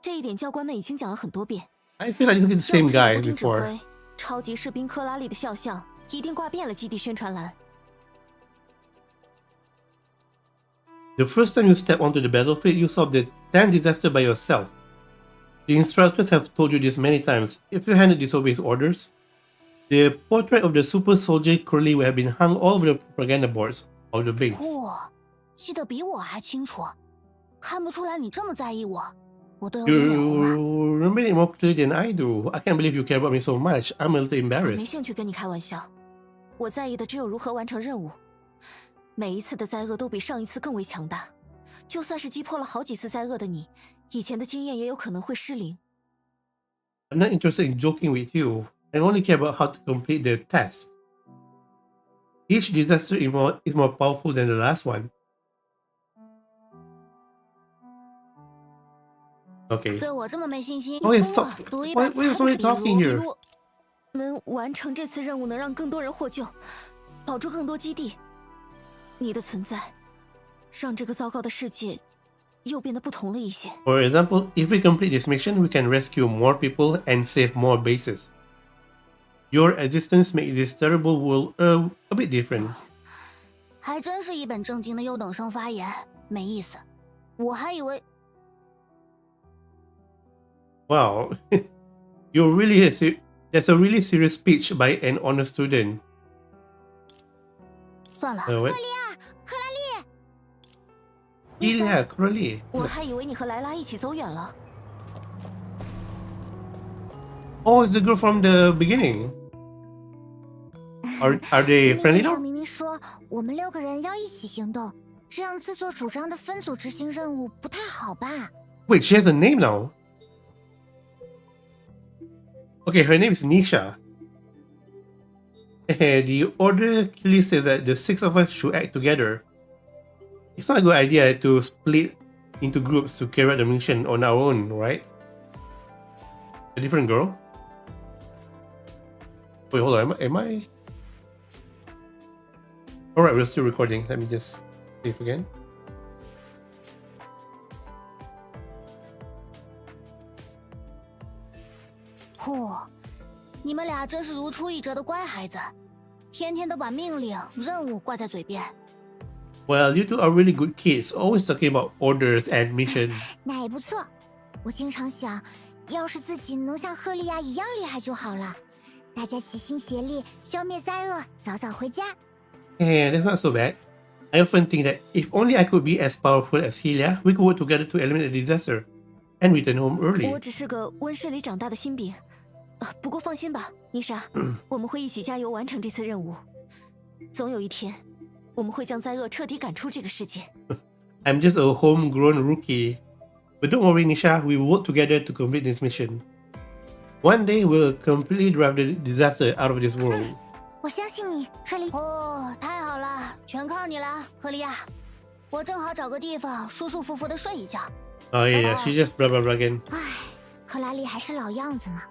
[SPEAKER 4] 这一点教官们已经讲了很多遍。
[SPEAKER 1] I feel like this is the same
[SPEAKER 4] 要不是
[SPEAKER 1] guy
[SPEAKER 4] 无听指
[SPEAKER 1] before.
[SPEAKER 4] 挥，超级士兵克拉丽的肖像一定挂遍了基地宣传栏。
[SPEAKER 1] The first time you step onto the battlefield, you solve the 10th disaster by yourself. The instructors have told you this many times. If your hand disobeys orders, the portrait of the super soldier Coralie will have been hung all over the propaganda boards of the base.
[SPEAKER 5] 嚯，记得比我还清楚，看不出来你这么在意我，我都有点脸红了。
[SPEAKER 1] You remember it more clearly than I do. I can't believe you care about me so much. I'm a little
[SPEAKER 4] 我没
[SPEAKER 1] embarrassed.
[SPEAKER 4] 兴趣跟你开玩笑，我在意的只有如何完成任务。每一次的灾厄都比上一次更为强大，就算是击破了好几次灾厄的你，以前的经验也有可能会失灵。
[SPEAKER 1] I'm not interested in joking with you. I only care about how to complete the task. Each disaster is more powerful than the last one. Okay.
[SPEAKER 5] 对我这么没信心，
[SPEAKER 1] Oh, it's
[SPEAKER 5] 疯了
[SPEAKER 1] talk.
[SPEAKER 5] 读一
[SPEAKER 1] Why
[SPEAKER 5] 本
[SPEAKER 1] is
[SPEAKER 5] 残
[SPEAKER 1] somebody
[SPEAKER 5] 笔录
[SPEAKER 1] talking
[SPEAKER 4] 比
[SPEAKER 1] here?
[SPEAKER 4] 如，我们完成这次任务能让更多人获救，保住更多基地。你的存在，让这个糟糕的世界又变得不同了一些。
[SPEAKER 1] For example, if we complete this mission, we can rescue more people and save more bases. Your existence makes this terrible world a bit different.
[SPEAKER 5] 还真是一本正经的优等生发言，没意思。我还以为
[SPEAKER 1] Wow, you're really that's a really serious speech by an honor student.
[SPEAKER 5] 算了。
[SPEAKER 1] What?
[SPEAKER 2] 克拉丽，
[SPEAKER 1] Helia and Coralie.
[SPEAKER 4] 我还以为你和莱拉一起走远了。
[SPEAKER 1] Oh, it's the girl from the beginning. Are they friendly now?
[SPEAKER 5] 明明明说我们6个人要一起行动，这样自作主张的分组执行任务不太好吧？
[SPEAKER 1] Wait, she has a name now. Okay, her name is Nisha. The order clearly says that the 6 of us should act together. It's not a good idea to split into groups to carry out the mission on our own, right? A different girl? Wait, hold on. Am I? Alright, we're still recording. Let me just save again.
[SPEAKER 5] 嚯，你们俩真是如出一辙的乖孩子，天天都把命令、任务挂在嘴边。
[SPEAKER 1] Well, you two are really good kids, always talking about orders and mission.
[SPEAKER 5] 那也不错，我经常想，要是自己能像赫利亚一样厉害就好了。大家齐心协力，消灭灾厄，早早回家。
[SPEAKER 1] That's not so bad. I often think that if only I could be as powerful as Helia, we could work together to eliminate the disaster and return home early.
[SPEAKER 4] 我只是个温室里长大的新兵，不过放心吧，妮莎，我们会一起加油完成这次任务。总有一天，我们会将灾厄彻底赶出这个世界。
[SPEAKER 1] I'm just a homegrown rookie. But don't worry, Nisha, we will work together to complete this mission. One day we'll completely drive the disaster out of this world.
[SPEAKER 5] 我相信你，赫利。哦，太好了，全靠你了，赫利亚。我正好找个地方舒舒服服的睡一觉。
[SPEAKER 1] Oh yeah, she just blah blah blah again.
[SPEAKER 5] 唉，克拉丽还是老样子呢。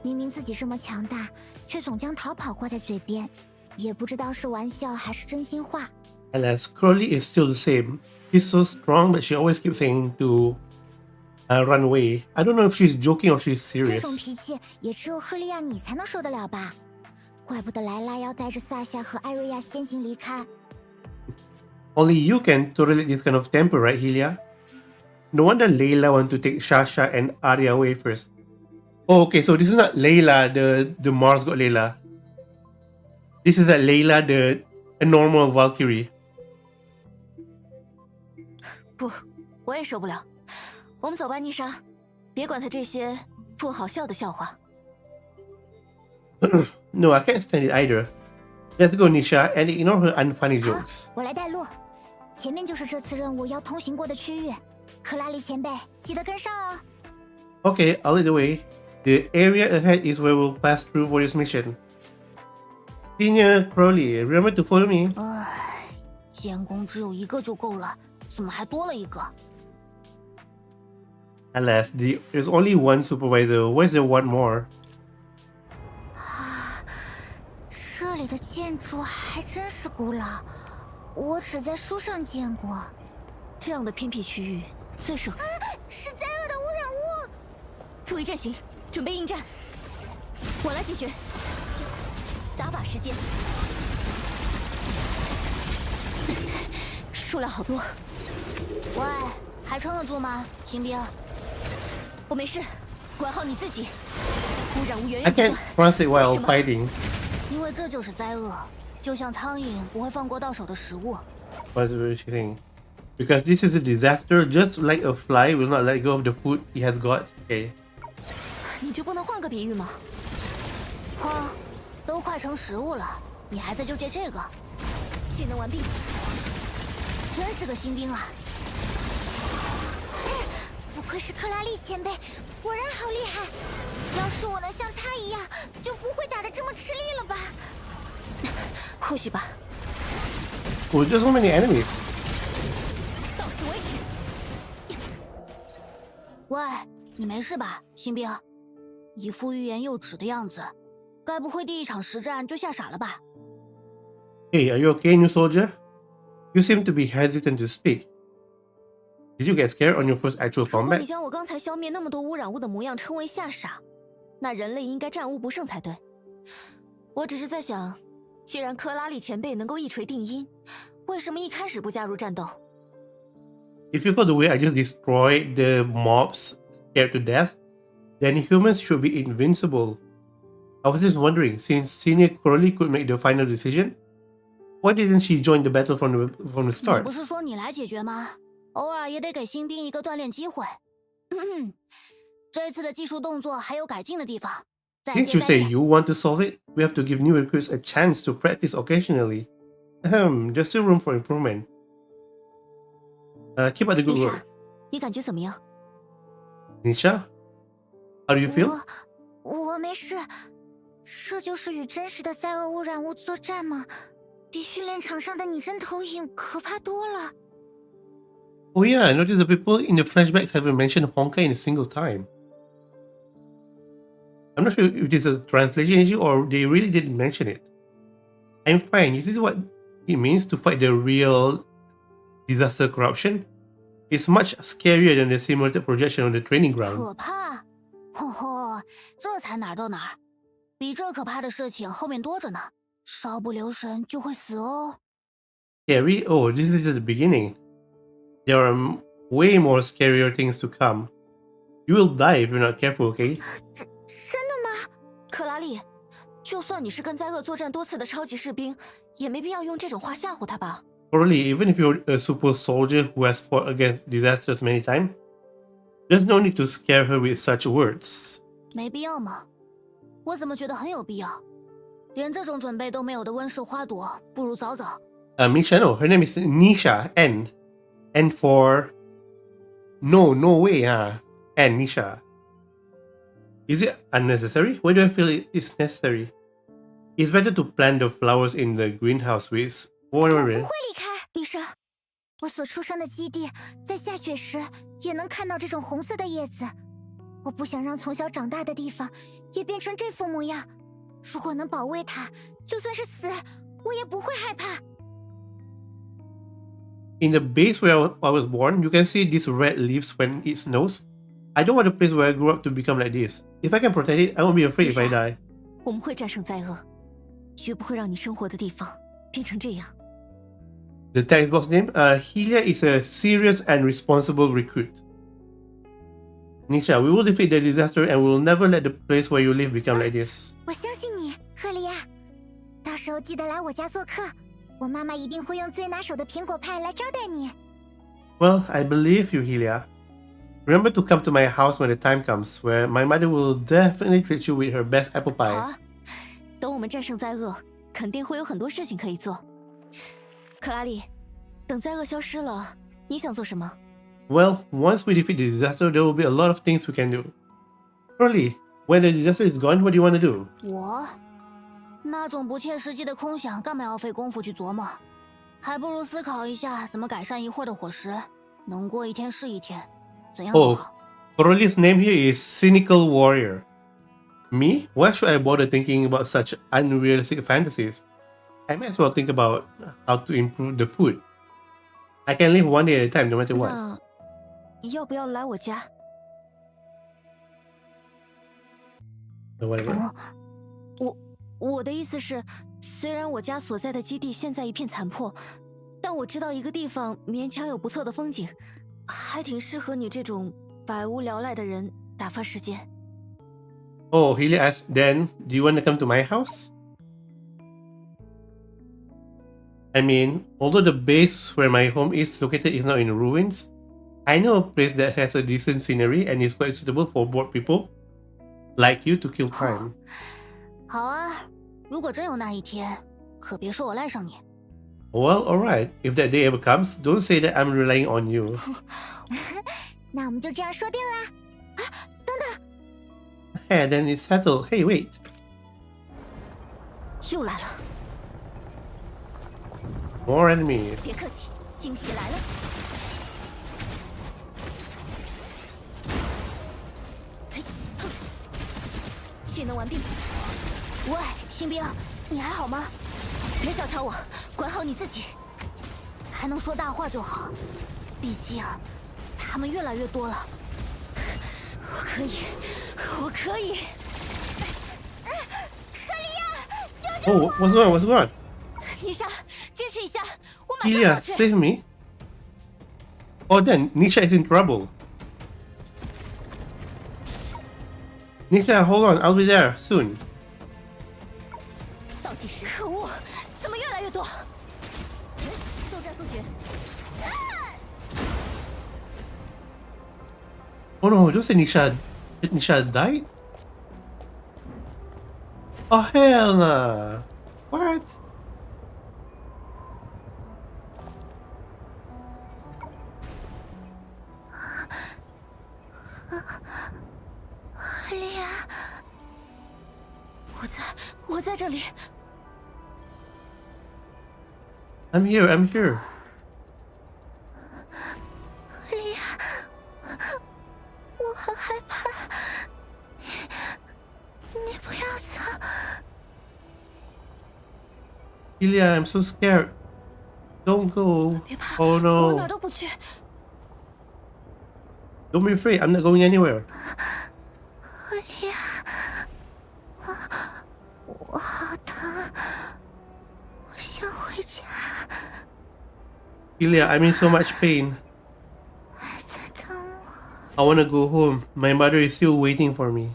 [SPEAKER 5] 明明自己这么强大，却总将逃跑挂在嘴边，也不知道是玩笑还是真心话。
[SPEAKER 1] Alas, Coralie is still the same. She's so strong, but she always keeps saying to run away. I don't know if she's joking or she's
[SPEAKER 5] 这种
[SPEAKER 1] serious.
[SPEAKER 5] 脾气也只有赫利亚你才能受得了吧？怪不得莱拉要带着萨夏和艾瑞亚先行离开。
[SPEAKER 1] Only you can tolerate this kind of temper, right, Helia? No wonder Layla want to take Shasha and Arya away first. Oh, okay, so this is not Layla, the Mars god Layla. This is like Layla, a normal Valkyrie.
[SPEAKER 4] 不，我也受不了。我们走吧，妮莎，别管他这些不好笑的笑话。
[SPEAKER 1] No, I can't stand it either. Let's go, Nisha, and ignore her unfunny jokes.
[SPEAKER 5] 我来带路，前面就是这次任务要通行过的区域。克拉丽前辈，记得跟上哦。
[SPEAKER 1] Okay, I'll lead the way. The area ahead is where we'll pass through for this mission. Senior Crowley, remember to follow me.
[SPEAKER 5] 唉，监工只有一个就够了，怎么还多了一个？
[SPEAKER 1] Alas, there's only one supervisor. Where's there one more?
[SPEAKER 5] 这里的建筑还真是古老，我只在书上见过。
[SPEAKER 4] 这样的偏僻区域最适合。
[SPEAKER 5] 是灾厄的污染物！
[SPEAKER 4] 注意阵型，准备应战。我来解决。打靶时间。数量好多。
[SPEAKER 5] 喂，还撑得住吗，新兵？
[SPEAKER 4] 我没事，管好你自己。污染物源
[SPEAKER 1] I
[SPEAKER 4] 源不
[SPEAKER 1] can't
[SPEAKER 4] 断。
[SPEAKER 1] translate while fighting.
[SPEAKER 5] 因为这就是灾厄，就像苍蝇不会放过到手的食物。
[SPEAKER 1] What's she saying? Because this is a disaster, just like a fly will not let go of the food he has got. Okay.
[SPEAKER 4] 你就不能换个比喻吗？
[SPEAKER 5] 哼，都快成食物了，你还在纠结这个？
[SPEAKER 4] 技能完毕。
[SPEAKER 5] 真是个新兵啊！不愧是克拉丽前辈，果然好厉害。要是我能像他一样，就不会打得这么吃力了吧？
[SPEAKER 4] 或许吧。
[SPEAKER 1] Oh, there's so many enemies.
[SPEAKER 4] 到此为止。
[SPEAKER 5] 喂，你没事吧，新兵？一副欲言又止的样子，该不会第一场实战就吓傻了吧？
[SPEAKER 1] Hey, are you okay, new soldier? You seem to be hesitant to speak. Did you get scared on your first actual
[SPEAKER 4] 如果
[SPEAKER 1] combat?
[SPEAKER 4] 你将我刚才消灭那么多污染物的模样称为吓傻，那人类应该战无不胜才对。我只是在想，既然克拉丽前辈能够一锤定音，为什么一开始不加入战斗？
[SPEAKER 1] If you go the way I just destroyed the mobs scared to death, then humans should be invincible. I was just wondering, since Senior Coralie could make the final decision, why didn't she join the battle from the
[SPEAKER 5] 你
[SPEAKER 1] start?
[SPEAKER 5] 不是说你来解决吗？偶尔也得给新兵一个锻炼机会。这次的技术动作还有改进的地方。再
[SPEAKER 1] Didn't
[SPEAKER 5] 接
[SPEAKER 1] you
[SPEAKER 5] 再
[SPEAKER 1] say
[SPEAKER 5] 厉。
[SPEAKER 1] you want to solve it? We have to give new recruits a chance to practice occasionally. There's still room for improvement. Keep up the good
[SPEAKER 4] 丽
[SPEAKER 1] work.
[SPEAKER 4] 莎，你感觉怎么样？
[SPEAKER 1] Nisha, how do you feel?
[SPEAKER 2] 我没事，这就是与真实的灾厄污染物作战吗？比训练场上的拟真投影可怕多了。
[SPEAKER 1] Oh yeah, I noticed the people in the flashbacks haven't mentioned Honkai in a single time. I'm not sure if this is a translation issue or they really didn't mention it. I'm fine. You see what it means to fight the real disaster corruption? It's much scarier than the simulated projection on the training ground.
[SPEAKER 5] 可怕？吼吼，这才哪儿到哪儿，比这可怕的事情后面多着呢，稍不留神就会死哦。
[SPEAKER 1] Scary? Oh, this is just the beginning. There are way more scarier things to come. You will die if you're not careful, okay?
[SPEAKER 2] 真的吗？
[SPEAKER 4] 克拉丽，就算你是跟灾厄作战多次的超级士兵，也没必要用这种话吓唬他吧。
[SPEAKER 1] Probably, even if you're a super soldier who has fought against disasters many times, there's no need to scare her with such words.
[SPEAKER 5] 没必要吗？我怎么觉得很有必要？连这种准备都没有的温室花朵，不如早早。
[SPEAKER 1] Misha, no, her name is Nisha, N for no way, and Nisha. Is it unnecessary? Why do I feel it is necessary? It's better to plant the flowers in the greenhouse with
[SPEAKER 2] 我
[SPEAKER 1] whatever.
[SPEAKER 2] 不会离开，丽莎。我所出生的基地，在下雪时也能看到这种红色的叶子。我不想让从小长大的地方也变成这副模样。如果能保卫它，就算是死，我也不会害怕。
[SPEAKER 1] In the base where I was born, you can see these red leaves when it snows. I don't want the place where I grew up to become like this. If I can protect it, I won't be afraid if I die.
[SPEAKER 4] 我们会战胜灾厄，绝不会让你生活的地方变成这样。
[SPEAKER 1] The textbox name, Helia is a serious and responsible recruit. Nisha, we will defeat the disaster and we will never let the place where you live become like this.
[SPEAKER 2] 我相信你，赫利亚。到时候记得来我家做客，我妈妈一定会用最拿手的苹果派来招待你。
[SPEAKER 1] Well, I believe you, Helia. Remember to come to my house when the time comes, where my mother will definitely treat you with her best apple
[SPEAKER 4] 好
[SPEAKER 1] pie.
[SPEAKER 4] 啊，等我们战胜灾厄，肯定会有很多事情可以做。克拉丽，等灾厄消失了，你想做什么？
[SPEAKER 1] Well, once we defeat the disaster, there will be a lot of things we can do. Curly, when the disaster is gone, what do you want to do?
[SPEAKER 5] 我那种不切实际的空想，干嘛要费功夫去琢磨？还不如思考一下怎么改善一会儿的伙食，能过一天是一天，怎样都好。
[SPEAKER 1] Curly's name here is Cynical Warrior. Me? Why should I bother thinking about such unrealistic fantasies? I might as well think about how to improve the food. I can live one day at a time, no matter what.
[SPEAKER 4] 那要不要来我家？
[SPEAKER 1] So whatever.
[SPEAKER 4] 我的意思是，虽然我家所在的基地现在一片残破，但我知道一个地方勉强有不错的风景，还挺适合你这种百无聊赖的人打发时间。
[SPEAKER 1] Oh, Helia asked, then, do you want to come to my house? I mean, although the base where my home is located is now in ruins, I know a place that has a decent scenery and is quite suitable for bored people like you to kill time.
[SPEAKER 5] 好啊，如果真有那一天，可别说我赖上你。
[SPEAKER 1] Well, alright. If that day ever comes, don't say that I'm relying on you.
[SPEAKER 2] 那我们就这样说定啦。
[SPEAKER 1] Hey, then it's settled. Hey, wait.
[SPEAKER 4] 又来了，
[SPEAKER 1] More enemies.
[SPEAKER 4] 别客气，惊喜来了。嘿，哼，蓄能完毕。
[SPEAKER 5] 喂，新兵，你还好吗？
[SPEAKER 4] 别小瞧我，管好你自己。
[SPEAKER 5] 还能说大话就好，毕竟他们越来越多了。
[SPEAKER 4] 我可以，我可以。
[SPEAKER 1] Oh, what's going on? What's going on?
[SPEAKER 4] 丽莎，坚持一下，我马上
[SPEAKER 1] Helia,
[SPEAKER 4] 过去。
[SPEAKER 1] save me. Oh, then Nisha is in trouble. Nisha, hold on. I'll be there soon.
[SPEAKER 4] 倒计时，可恶，怎么越来越多？速战速决。
[SPEAKER 1] Oh no, don't say Nisha. Did Nisha die? Oh hell nah. What?
[SPEAKER 9] 我在这里。
[SPEAKER 1] I'm here. I'm here.
[SPEAKER 2] 赫利亚，我很害怕，你不要走。
[SPEAKER 1] Helia, I'm so scared. Don't go.
[SPEAKER 9] 别怕，
[SPEAKER 1] Oh
[SPEAKER 9] 我哪
[SPEAKER 1] no.
[SPEAKER 9] 都不去。
[SPEAKER 1] Don't be afraid. I'm not going anywhere.
[SPEAKER 2] 赫利亚，我好疼，我想回家。
[SPEAKER 1] Helia, I'm in so much pain.
[SPEAKER 2] 还在等我。
[SPEAKER 1] I want to go home. My mother is still waiting for me.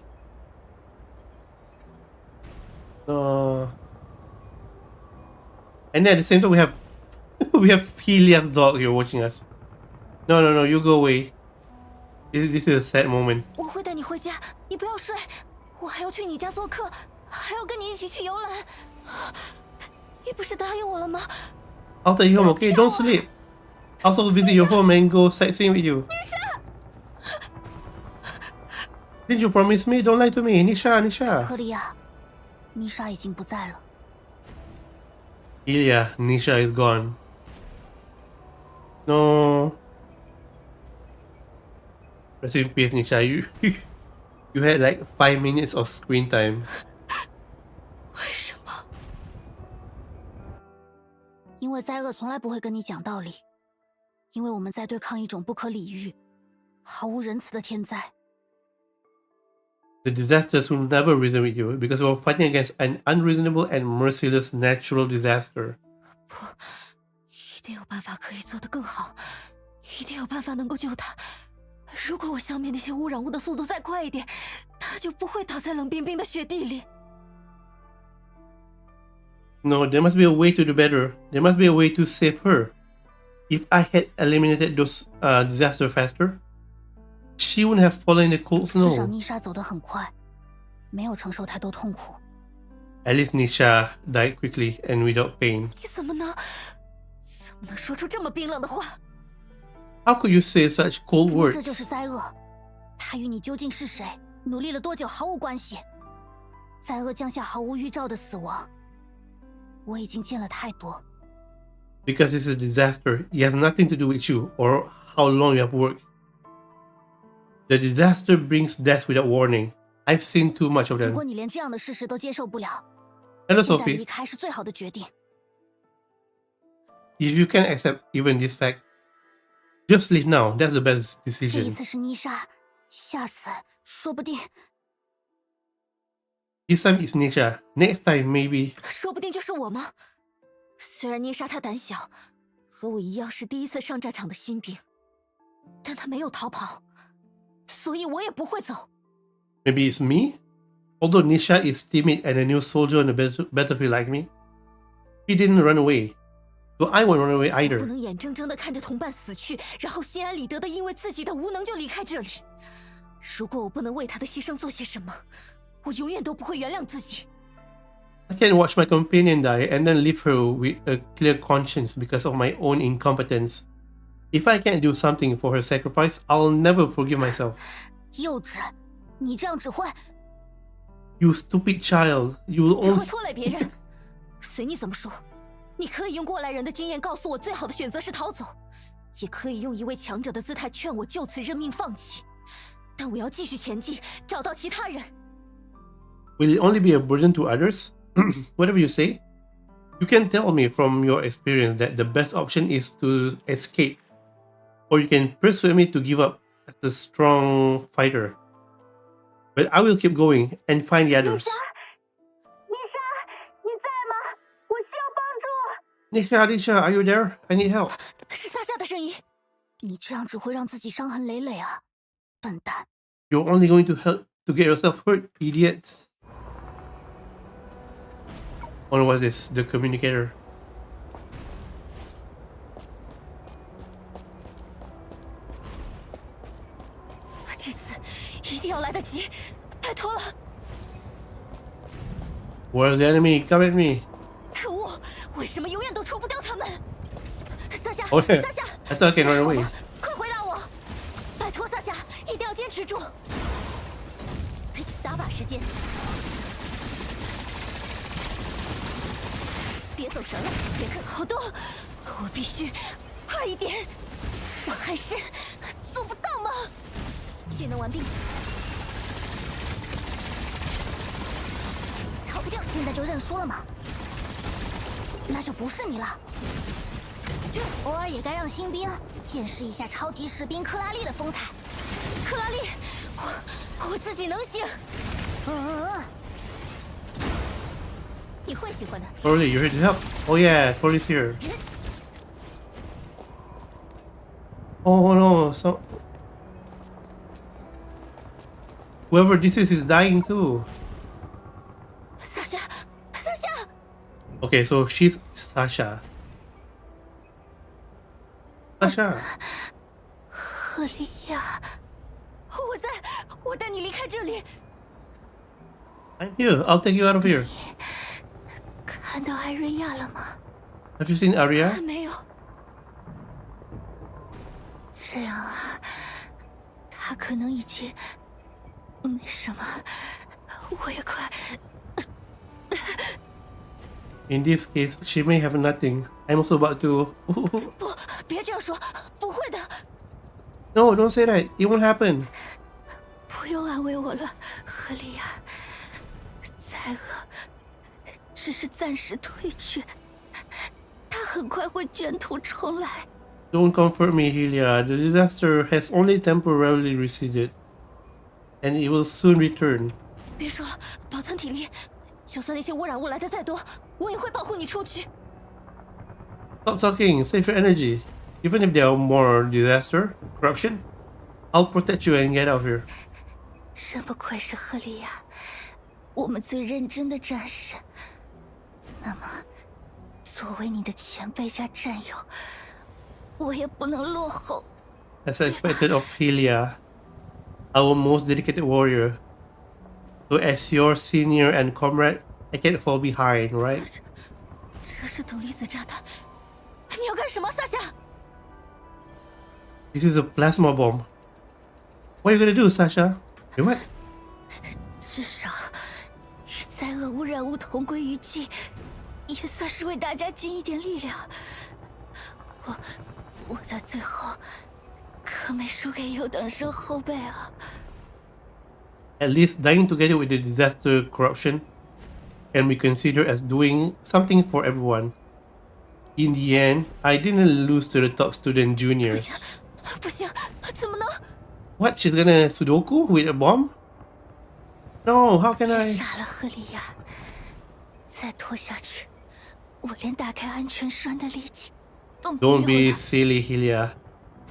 [SPEAKER 1] And then at the same time, we have Helia's dog here watching us. No, no, no, you go away. This is a sad moment.
[SPEAKER 9] 我会带你回家，你不要睡。我还要去你家做客，还要跟你一起去游览。你不是答应我了吗？
[SPEAKER 1] I'll take you home, okay? Don't sleep. I'll also visit your home and go sightseeing with you. Didn't you promise me? Don't lie to me, Nisha, Nisha.
[SPEAKER 5] 赫利亚，妮莎已经不在了。
[SPEAKER 1] Helia, Nisha is gone. No. Rest in peace, Nisha. You had like 5 minutes of screen time.
[SPEAKER 9] 为什么？
[SPEAKER 5] 因为灾厄从来不会跟你讲道理，因为我们在对抗一种不可理喻、毫无仁慈的天灾。
[SPEAKER 1] The disasters will never reason with you because we're fighting against an unreasonable and merciless natural disaster.
[SPEAKER 9] 不，一定有办法可以做得更好，一定有办法能够救他。如果我消灭那些污染物的速度再快一点，他就不会倒在冷冰冰的雪地里。
[SPEAKER 1] No, there must be a way to do better. There must be a way to save her. If I had eliminated those disasters faster, she wouldn't have fallen in the cold
[SPEAKER 5] 至少
[SPEAKER 1] snow.
[SPEAKER 5] 妮莎走得很快，没有承受太多痛苦。
[SPEAKER 1] At least Nisha died quickly and without pain.
[SPEAKER 9] 你怎么能说出这么冰冷的话？
[SPEAKER 1] How could you say such cold
[SPEAKER 5] 因为这就是
[SPEAKER 1] words?
[SPEAKER 5] 灾厄，它与你究竟是谁、努力了多久毫无关系。灾厄降下毫无预兆的死亡，我已经见了太多。
[SPEAKER 1] Because it's a disaster. It has nothing to do with you or how long you have worked. The disaster brings death without warning. I've seen too much of
[SPEAKER 5] 如
[SPEAKER 1] them.
[SPEAKER 5] 果你连这样的事实都接受不了，
[SPEAKER 1] Hello,
[SPEAKER 5] 现在离
[SPEAKER 1] Sophie.
[SPEAKER 5] 开是最好的决定。
[SPEAKER 1] If you can't accept even this fact, just leave now. That's the best
[SPEAKER 5] 这一
[SPEAKER 1] decision.
[SPEAKER 5] 次是妮莎，下次说不定，
[SPEAKER 1] This time it's Nisha. Next time, maybe.
[SPEAKER 9] 说不定就是我吗？虽然妮莎她胆小，和我一样是第一次上战场的新兵，但她没有逃跑，所以我也不会走。
[SPEAKER 1] Maybe it's me? Although Nisha is timid and a new soldier on the battlefield like me, he didn't run away. So I won't run away
[SPEAKER 9] 不
[SPEAKER 1] either.
[SPEAKER 9] 能眼睁睁地看着同伴死去，然后心安理得的因为自己的无能就离开这里。如果我不能为他的牺牲做些什么，我永远都不会原谅自己。
[SPEAKER 1] I can't watch my companion die and then leave her with a clear conscience because of my own incompetence. If I can't do something for her sacrifice, I'll never forgive myself.
[SPEAKER 5] 幼稚，你这样只会。
[SPEAKER 1] You stupid child. You will
[SPEAKER 9] 只
[SPEAKER 1] only...
[SPEAKER 9] 会拖累别人。随你怎么说，你可以用过来人的经验告诉我最好的选择是逃走，也可以用一位强者的姿态劝我就此认命放弃。但我要继续前进，找到其他人。
[SPEAKER 1] Will it only be a burden to others? Whatever you say. You can tell me from your experience that the best option is to escape. Or you can persuade me to give up as a strong fighter. But I will keep going and find the others.
[SPEAKER 5] 妮莎，你在吗？我需要帮助。
[SPEAKER 1] Nisha, Nisha, are you there? I need help.
[SPEAKER 9] 是撒夏的声音。
[SPEAKER 5] 你这样只会让自己伤痕累累啊，笨蛋！
[SPEAKER 1] You're only going to help to get yourself hurt, idiot. Oh, what's this? The communicator.
[SPEAKER 9] 这次一定要来得及，拜托了！
[SPEAKER 1] Where's the enemy? Come at me.
[SPEAKER 9] 可恶，为什么永远都除不掉他们？撒夏，
[SPEAKER 1] Oh, yeah.
[SPEAKER 9] 撒夏，
[SPEAKER 1] I thought I can run
[SPEAKER 9] 好
[SPEAKER 1] away.
[SPEAKER 9] 了，快回答我！拜托，撒夏，一定要坚持住。打靶时间。
[SPEAKER 4] 别走神了，别看好多，我必须快一点，我还是做不到吗？技能完毕，
[SPEAKER 2] 逃不掉，现在就认输了吗？那就不是你了。偶尔也该让新兵见识一下超级士兵克拉丽的风采。
[SPEAKER 4] 克拉丽，我自己能行。你会喜欢的。
[SPEAKER 1] Coralie, you're here to help. Oh yeah, Coralie's here. Oh no, so whoever this is dying too.
[SPEAKER 4] 萨夏，萨夏，
[SPEAKER 1] Okay, so she's Sasha. Sasha.
[SPEAKER 4] 赫利亚，我带你离开这里。
[SPEAKER 1] I'm here. I'll take you out of here.
[SPEAKER 4] 看到艾瑞亚了吗？
[SPEAKER 1] Have you seen Arya?
[SPEAKER 4] 还没有。这样啊，他可能已经没什么，我也快。
[SPEAKER 1] In this case, she may have nothing. I'm also about to.
[SPEAKER 4] 不，别这样说，不会的。
[SPEAKER 1] No, don't say that. It won't happen.
[SPEAKER 4] 不用安慰我了，赫利亚。灾厄只是暂时退却，他很快会卷土重来。
[SPEAKER 1] Don't comfort me, Helia. The disaster has only temporarily receded, and it will soon return.
[SPEAKER 4] 别说了，保存体力。就算那些污染物来的再多，我也会保护你出去。
[SPEAKER 1] Stop talking. Save your energy. Even if there are more disaster, corruption, I'll protect you and get out of here.
[SPEAKER 4] 真不愧是赫利亚，我们最认真的战士。那么，作为你的前辈加战友，我也不能落后。
[SPEAKER 1] As I expected of Helia, our most dedicated warrior. So as your senior and comrade, I can't fall behind, right?
[SPEAKER 4] 这是等离子炸弹，你要干什么，萨夏？
[SPEAKER 1] This is a plasma bomb. What are you gonna do, Sasha? Do what?
[SPEAKER 4] 至少与灾厄污染物同归于尽，也算是为大家尽一点力量。我在最后可没输给优等生后辈啊！
[SPEAKER 1] At least dying together with the disaster corruption can be considered as doing something for everyone. In the end, I didn't lose to the top student juniors.
[SPEAKER 4] 不行，怎么能？
[SPEAKER 1] What? She's gonna Sudoku with a bomb? No, how can I?
[SPEAKER 4] 傻了，赫利亚！再拖下去，我连打开安全栓的力气都没有
[SPEAKER 1] Don't be
[SPEAKER 4] 了。
[SPEAKER 1] silly, Helia.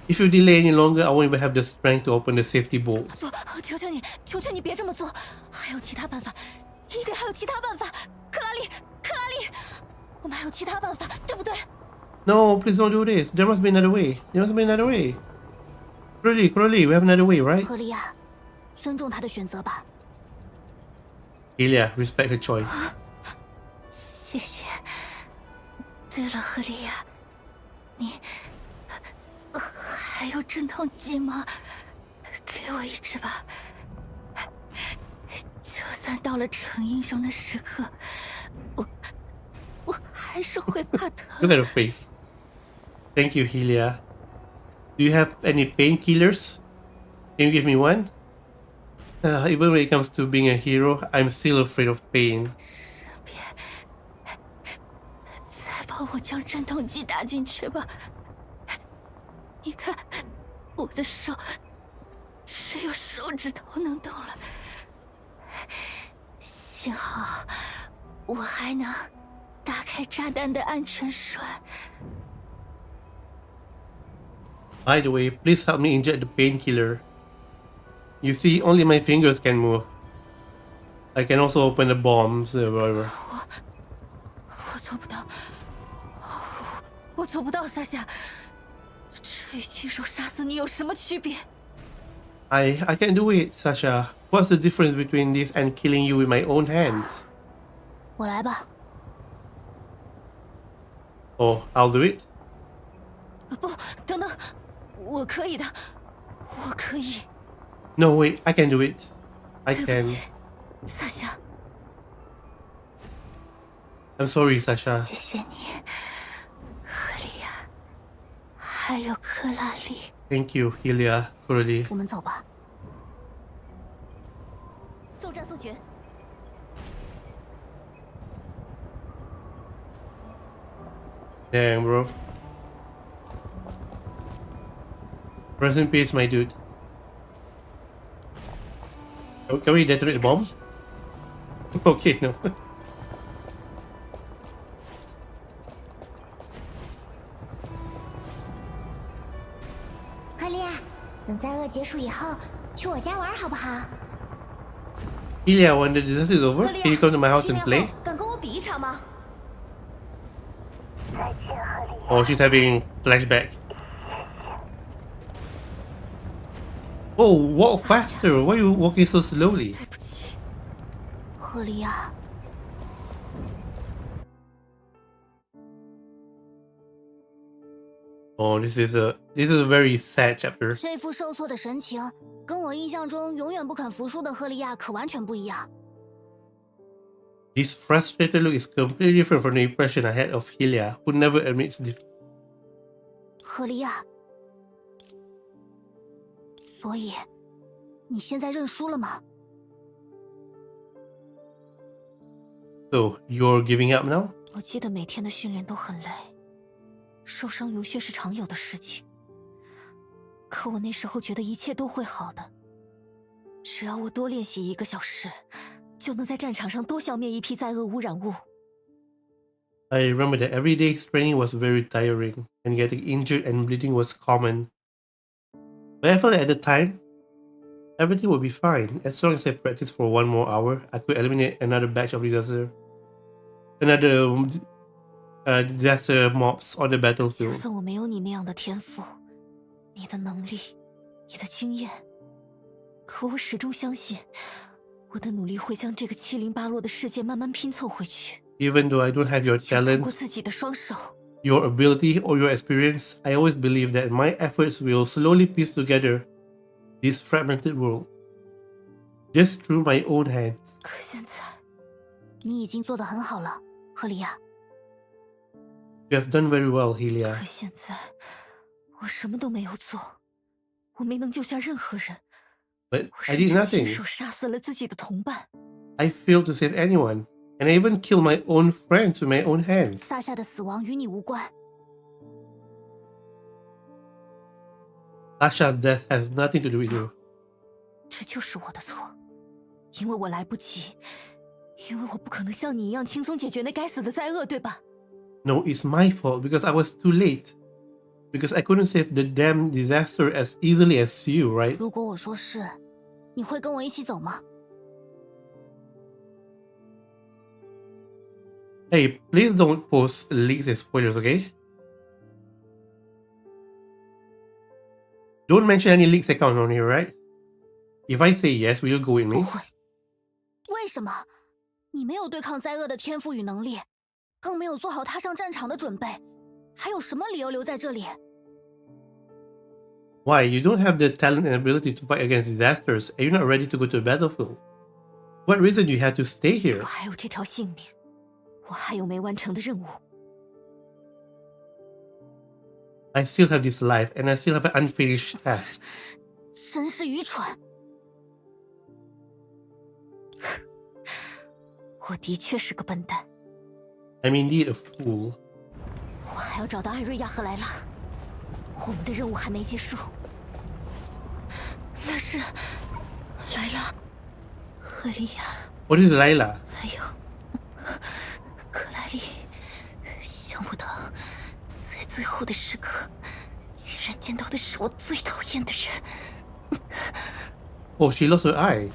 [SPEAKER 1] If you delay any longer, I won't even have the strength to open the safety bolt.
[SPEAKER 4] 不，求求你，求求你别这么做！还有其他办法，一定还有其他办法！克拉丽，克拉丽，我们还有其他办法，对不对？
[SPEAKER 1] No, please don't do this. There must be another way. There must be another way. Coralie, we have another way, right?
[SPEAKER 2] 赫利亚，尊重他的选择吧。
[SPEAKER 1] Helia, respect her choice.
[SPEAKER 4] 谢谢。对了，赫利亚，你还有镇痛剂吗？给我一支吧。就算到了成英雄的时刻，我还是会怕疼。
[SPEAKER 1] Look at her face. Thank you, Helia. Do you have any painkillers? Can you give me one? Even when it comes to being a hero, I'm still afraid of pain.
[SPEAKER 4] 再帮我将镇痛剂打进去吧。你看，我的手只有手指头能动了。幸好我还能打开炸弹的安全栓。
[SPEAKER 1] By the way, please help me inject the painkiller. You see, only my fingers can move. I can also open the bombs, whatever.
[SPEAKER 4] 我做不到，我做不到，萨夏。这与亲手杀死你有什么区别？
[SPEAKER 1] I can't do it, Sasha. What's the difference between this and killing you with my own hands?
[SPEAKER 2] 我来吧。
[SPEAKER 1] Oh, I'll do it.
[SPEAKER 4] 不，等等，我可以的，我可以。
[SPEAKER 1] No, wait, I can do it. I
[SPEAKER 4] 对不
[SPEAKER 1] can.
[SPEAKER 4] 起，萨夏。
[SPEAKER 1] I'm sorry, Sasha.
[SPEAKER 3] 谢谢你，赫利亚，还有克拉丽。
[SPEAKER 1] Thank you, Helia, Coralie.
[SPEAKER 5] 我们走吧。
[SPEAKER 9] 速战速决。
[SPEAKER 1] Damn, bro. Rest in peace, my dude. Oh, can we detonate the bomb? Okay, no.
[SPEAKER 2] 赫利亚，等灾厄结束以后，去我家玩好不好？
[SPEAKER 1] Helia, when the disaster is over, can you come to my house and play?
[SPEAKER 9] 敢跟我比一场吗？
[SPEAKER 1] Oh, she's having flashback. Oh, walk faster. Why are you walking so slowly?
[SPEAKER 9] 对不起，
[SPEAKER 5] 赫利亚，
[SPEAKER 1] Oh, this is a very sad chapter.
[SPEAKER 5] 这副受挫的神情，跟我印象中永远不肯服输的赫利亚可完全不一样。
[SPEAKER 1] This frustrated look is completely different from the impression I had of Helia, who never admits defeat.
[SPEAKER 5] 赫利亚，所以你现在认输了吗？
[SPEAKER 1] So, you're giving up now?
[SPEAKER 4] 我记得每天的训练都很累，受伤流血是常有的事情。可我那时候觉得一切都会好的，只要我多练习1个小时，就能在战场上多消灭一批灾厄污染物。
[SPEAKER 1] I remember that every day's training was very tiring, and getting injured and bleeding was common. But I felt that at the time, everything would be fine. As long as I practiced for 1 more hour, I could eliminate another batch of disaster mobs on the
[SPEAKER 4] 就
[SPEAKER 1] battlefield.
[SPEAKER 4] 算我没有你那样的天赋，你的能力，你的经验，可我始终相信，我的努力会将这个七零八落的世界慢慢拼凑回去。
[SPEAKER 1] Even though I don't have your
[SPEAKER 4] 就通
[SPEAKER 1] talent,
[SPEAKER 4] 过自己的双手，
[SPEAKER 1] your ability, or your experience, I always believe that my efforts will slowly piece together this fragmented world. Just through my own hands.
[SPEAKER 4] 可现在，
[SPEAKER 5] 你已经做得很好了，赫利亚。
[SPEAKER 1] You have done very well, Helia.
[SPEAKER 4] 可现在，我什么都没有做，我没能救下任何人，
[SPEAKER 1] But
[SPEAKER 4] 我
[SPEAKER 1] I
[SPEAKER 4] 甚
[SPEAKER 1] did
[SPEAKER 4] 至亲
[SPEAKER 1] nothing.
[SPEAKER 4] 手杀死了自己的同伴。
[SPEAKER 1] I failed to save anyone. And I even killed my own friends with my own hands.
[SPEAKER 5] 萨夏的死亡与你无关。
[SPEAKER 1] Sasha's death has nothing to do with you.
[SPEAKER 4] 这就是我的错，因为我来不及，因为我不可能像你一样轻松解决那该死的灾厄，对吧？
[SPEAKER 1] No, it's my fault because I was too late. Because I couldn't save the damn disaster as easily as you, right?
[SPEAKER 5] 如果我说是，你会跟我一起走吗？
[SPEAKER 1] Hey, please don't post leaks and spoilers, okay? Don't mention any leaks account on here, right? If I say yes, will you go with
[SPEAKER 5] 不
[SPEAKER 1] me?
[SPEAKER 5] 会。为什么？你没有对抗灾厄的天赋与能力，更没有做好踏上战场的准备，还有什么理由留在这里？
[SPEAKER 1] Why? You don't have the talent and ability to fight against disasters, and you're not ready to go to the battlefield. What reason do you have to stay here?
[SPEAKER 4] 我还有这条性命，我还有没完成的任务。
[SPEAKER 1] I still have this life, and I still have an unfinished task.
[SPEAKER 5] 真是愚蠢！
[SPEAKER 4] 我的确是个笨蛋。
[SPEAKER 1] I'm indeed a fool.
[SPEAKER 4] 我还要找到艾瑞亚和莱拉，我们的任务还没结束。那是莱拉、赫利亚，
[SPEAKER 1] What is Layla?
[SPEAKER 4] 还有克莱丽。想不到，在最后的时刻，竟然见到的是我最讨厌的人。
[SPEAKER 1] Oh, she lost her eye.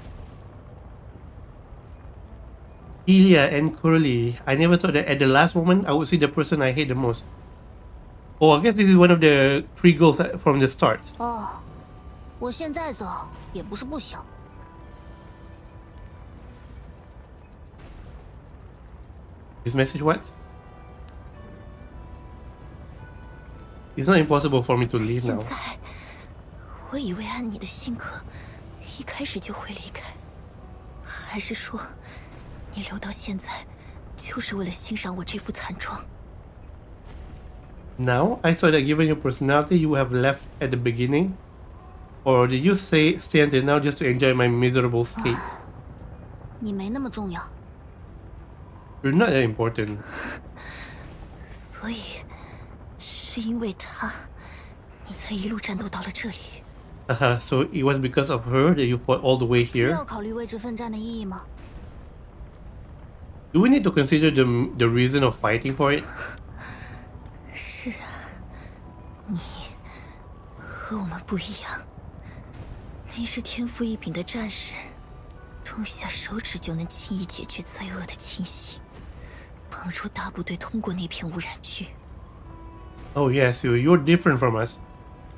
[SPEAKER 1] Helia and Coralie. I never thought that at the last moment I would see the person I hate the most. Oh, I guess this is one of the 3 goals from the start.
[SPEAKER 5] 哦，我现在走也不是不行。
[SPEAKER 1] This message what? It's not impossible for me to leave
[SPEAKER 4] 现
[SPEAKER 1] now.
[SPEAKER 4] 在，我以为按你的性格，一开始就会离开，还是说，你留到现在，
[SPEAKER 3] 就是为了欣赏我这副惨状。
[SPEAKER 1] Now, I thought that given your personality, you would have left at the beginning. Or did you stay until now just to enjoy my miserable state?
[SPEAKER 5] 你没那么重要。
[SPEAKER 1] You're not that important.
[SPEAKER 3] 所以，是因为他，你才一路战斗到了这里。
[SPEAKER 1] So it was because of her that you fought all the way
[SPEAKER 5] 需
[SPEAKER 1] here?
[SPEAKER 5] 要考虑为之奋战的意义吗？
[SPEAKER 1] Do we need to consider the reason of fighting for it?
[SPEAKER 3] 是啊，你和我们不一样。你是天赋异禀的战士，动下手指就能轻易解决灾厄的侵袭，帮助大部队通过那片污染区。
[SPEAKER 1] Oh yes, you're different from us.